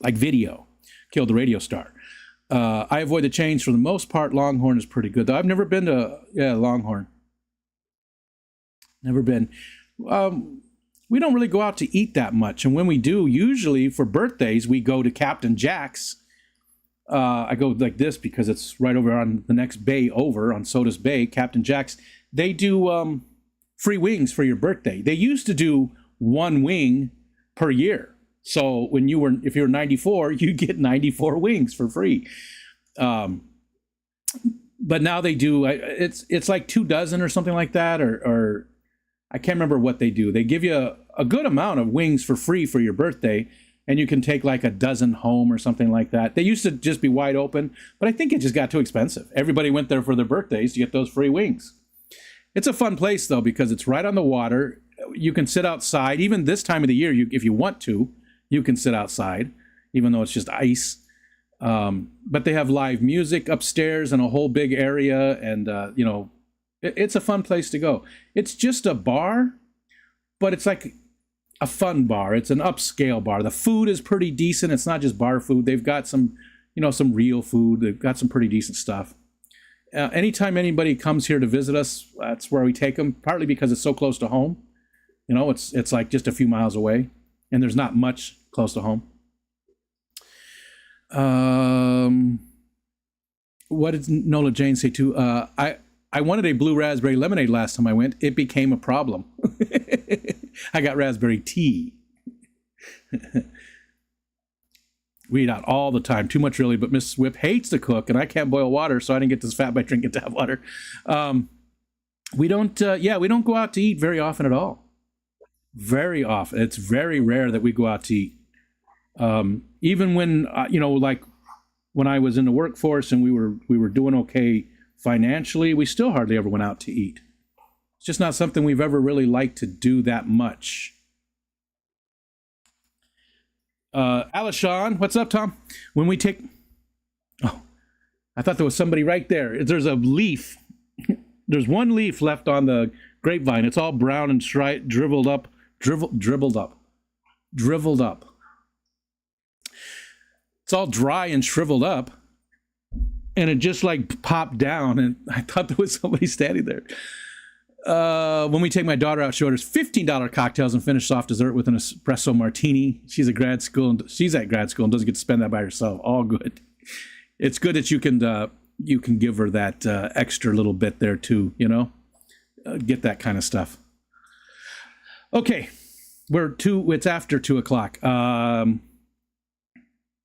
Like video. Killed the radio star. I avoid the chains for the most part. Longhorn is pretty good, though. I've never been to Longhorn. Never been. We don't really go out to eat that much, and when we do, usually for birthdays, we go to Captain Jack's. I go like this because it's right over on the next bay over on Sodas Bay, Captain Jack's. They do free wings for your birthday. They used to do one wing per year. So if you were 94, you get 94 wings for free. But now they do, it's like 24 or something like that, or I can't remember what they do. They give you a good amount of wings for free for your birthday, and you can take like 12 home or something like that. They used to just be wide open, but I think it just got too expensive. Everybody went there for their birthdays to get those free wings. It's a fun place, though, because it's right on the water. You can sit outside. Even this time of the year, if you want to, you can sit outside, even though it's just ice. But they have live music upstairs and a whole big area, and, it's a fun place to go. It's just a bar, but it's like a fun bar. It's an upscale bar. The food is pretty decent. It's not just bar food. They've got some real food. They've got some pretty decent stuff. Anytime anybody comes here to visit us, that's where we take them, partly because it's so close to home. It's like just a few miles away, and there's not much close to home. What did Nola Jane say too? I wanted a blue raspberry lemonade last time I went. It became a problem. I got raspberry tea. We eat out all the time, too much really, but Mrs. Whip hates to cook, and I can't boil water, so I didn't get this fat by drinking tap water. We don't go out to eat very often at all. Very often. It's very rare that we go out to eat. Even when, like when I was in the workforce and we were doing okay financially, we still hardly ever went out to eat. It's just not something we've ever really liked to do that much. Alishon, what's up, Tom? When we take... Oh, I thought there was somebody right there. There's a leaf. There's one leaf left on the grapevine. It's all brown and dribbled up. It's all dry and shriveled up. And it just like popped down, and I thought there was somebody standing there. When we take my daughter out, she orders $15 cocktails and finish off dessert with an espresso martini. She's at grad school and doesn't get to spend that by herself. All good. It's good that you can give her that extra little bit there too. Get that kind of stuff. Okay, it's after 2:00.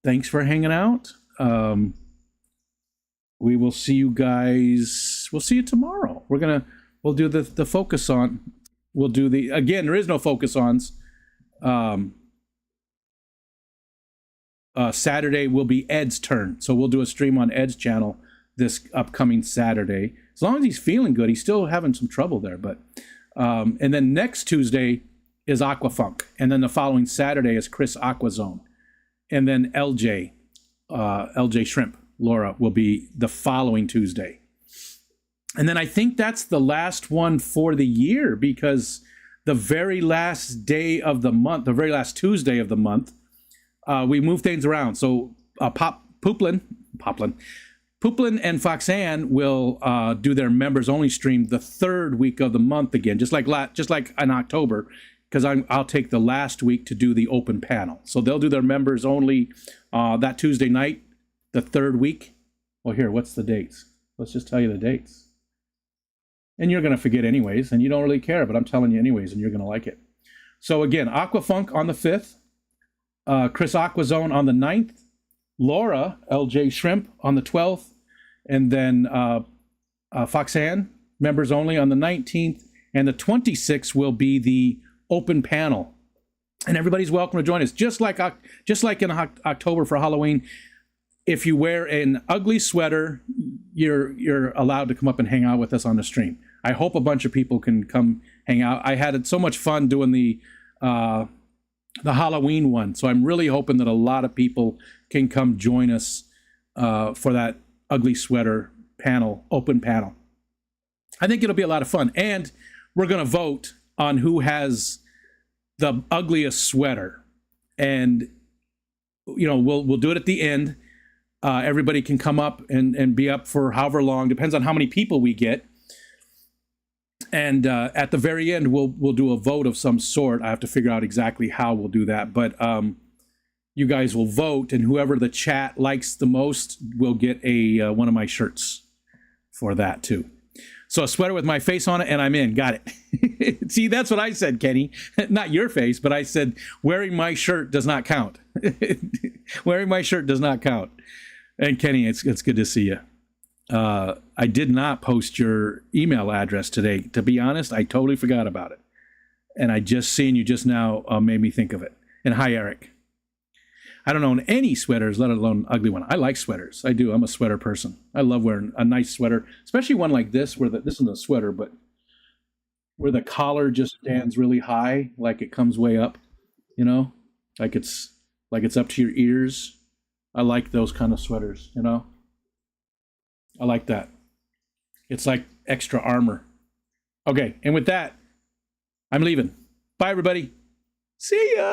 Thanks for hanging out. We will see you guys. We'll see you tomorrow. We'll do the focus on. Again, there is no focus ons. Saturday will be Ed's turn. So we'll do a stream on Ed's channel this upcoming Saturday. As long as he's feeling good, he's still having some trouble there. But and then next Tuesday is Aquafunk. And then the following Saturday is Chris Aquazone. And then LJ Shrimp, Laura, will be the following Tuesday. And then I think that's the last one for the year, because the very last day of the month, the very last Tuesday of the month, we move things around. So Poopland and Foxanne will do their members only stream the third week of the month again, just like in October, because I'll take the last week to do the open panel. So they'll do their members only that Tuesday night, the third week. Well, here, what's the dates? Let's just tell you the dates. And you're going to forget anyways, and you don't really care, but I'm telling you anyways, and you're going to like it. So again, Aquafunk on the 5th, Chris Aquazone on the 9th, Laura, LJ Shrimp on the 12th, and then Foxanne, members only on the 19th, and the 26th will be the open panel. And everybody's welcome to join us. Just like in October for Halloween, if you wear an ugly sweater, you're allowed to come up and hang out with us on the stream. I hope a bunch of people can come hang out. I had so much fun doing the Halloween one, so I'm really hoping that a lot of people can come join us for that ugly sweater panel, open panel. I think it'll be a lot of fun, and we're going to vote on who has the ugliest sweater, and we'll do it at the end. Everybody can come up and be up for however long, depends on how many people we get. And at the very end, we'll do a vote of some sort. I have to figure out exactly how we'll do that, but you guys will vote, and whoever the chat likes the most will get one of my shirts for that too. So a sweater with my face on it, and I'm in. Got it. See, that's what I said, Kenny. Not your face, but I said wearing my shirt does not count. Wearing my shirt does not count. And Kenny, it's good to see you. I did not post your email address today. To be honest, I totally forgot about it. And I just seen you just now made me think of it. And hi, Eric. I don't own any sweaters, let alone an ugly one. I like sweaters. I do. I'm a sweater person. I love wearing a nice sweater, especially one like this, where this isn't a sweater, but where the collar just stands really high, like it comes way up, like it's up to your ears. I like those kind of sweaters, I like that. It's like extra armor. Okay, and with that, I'm leaving. Bye, everybody. See ya.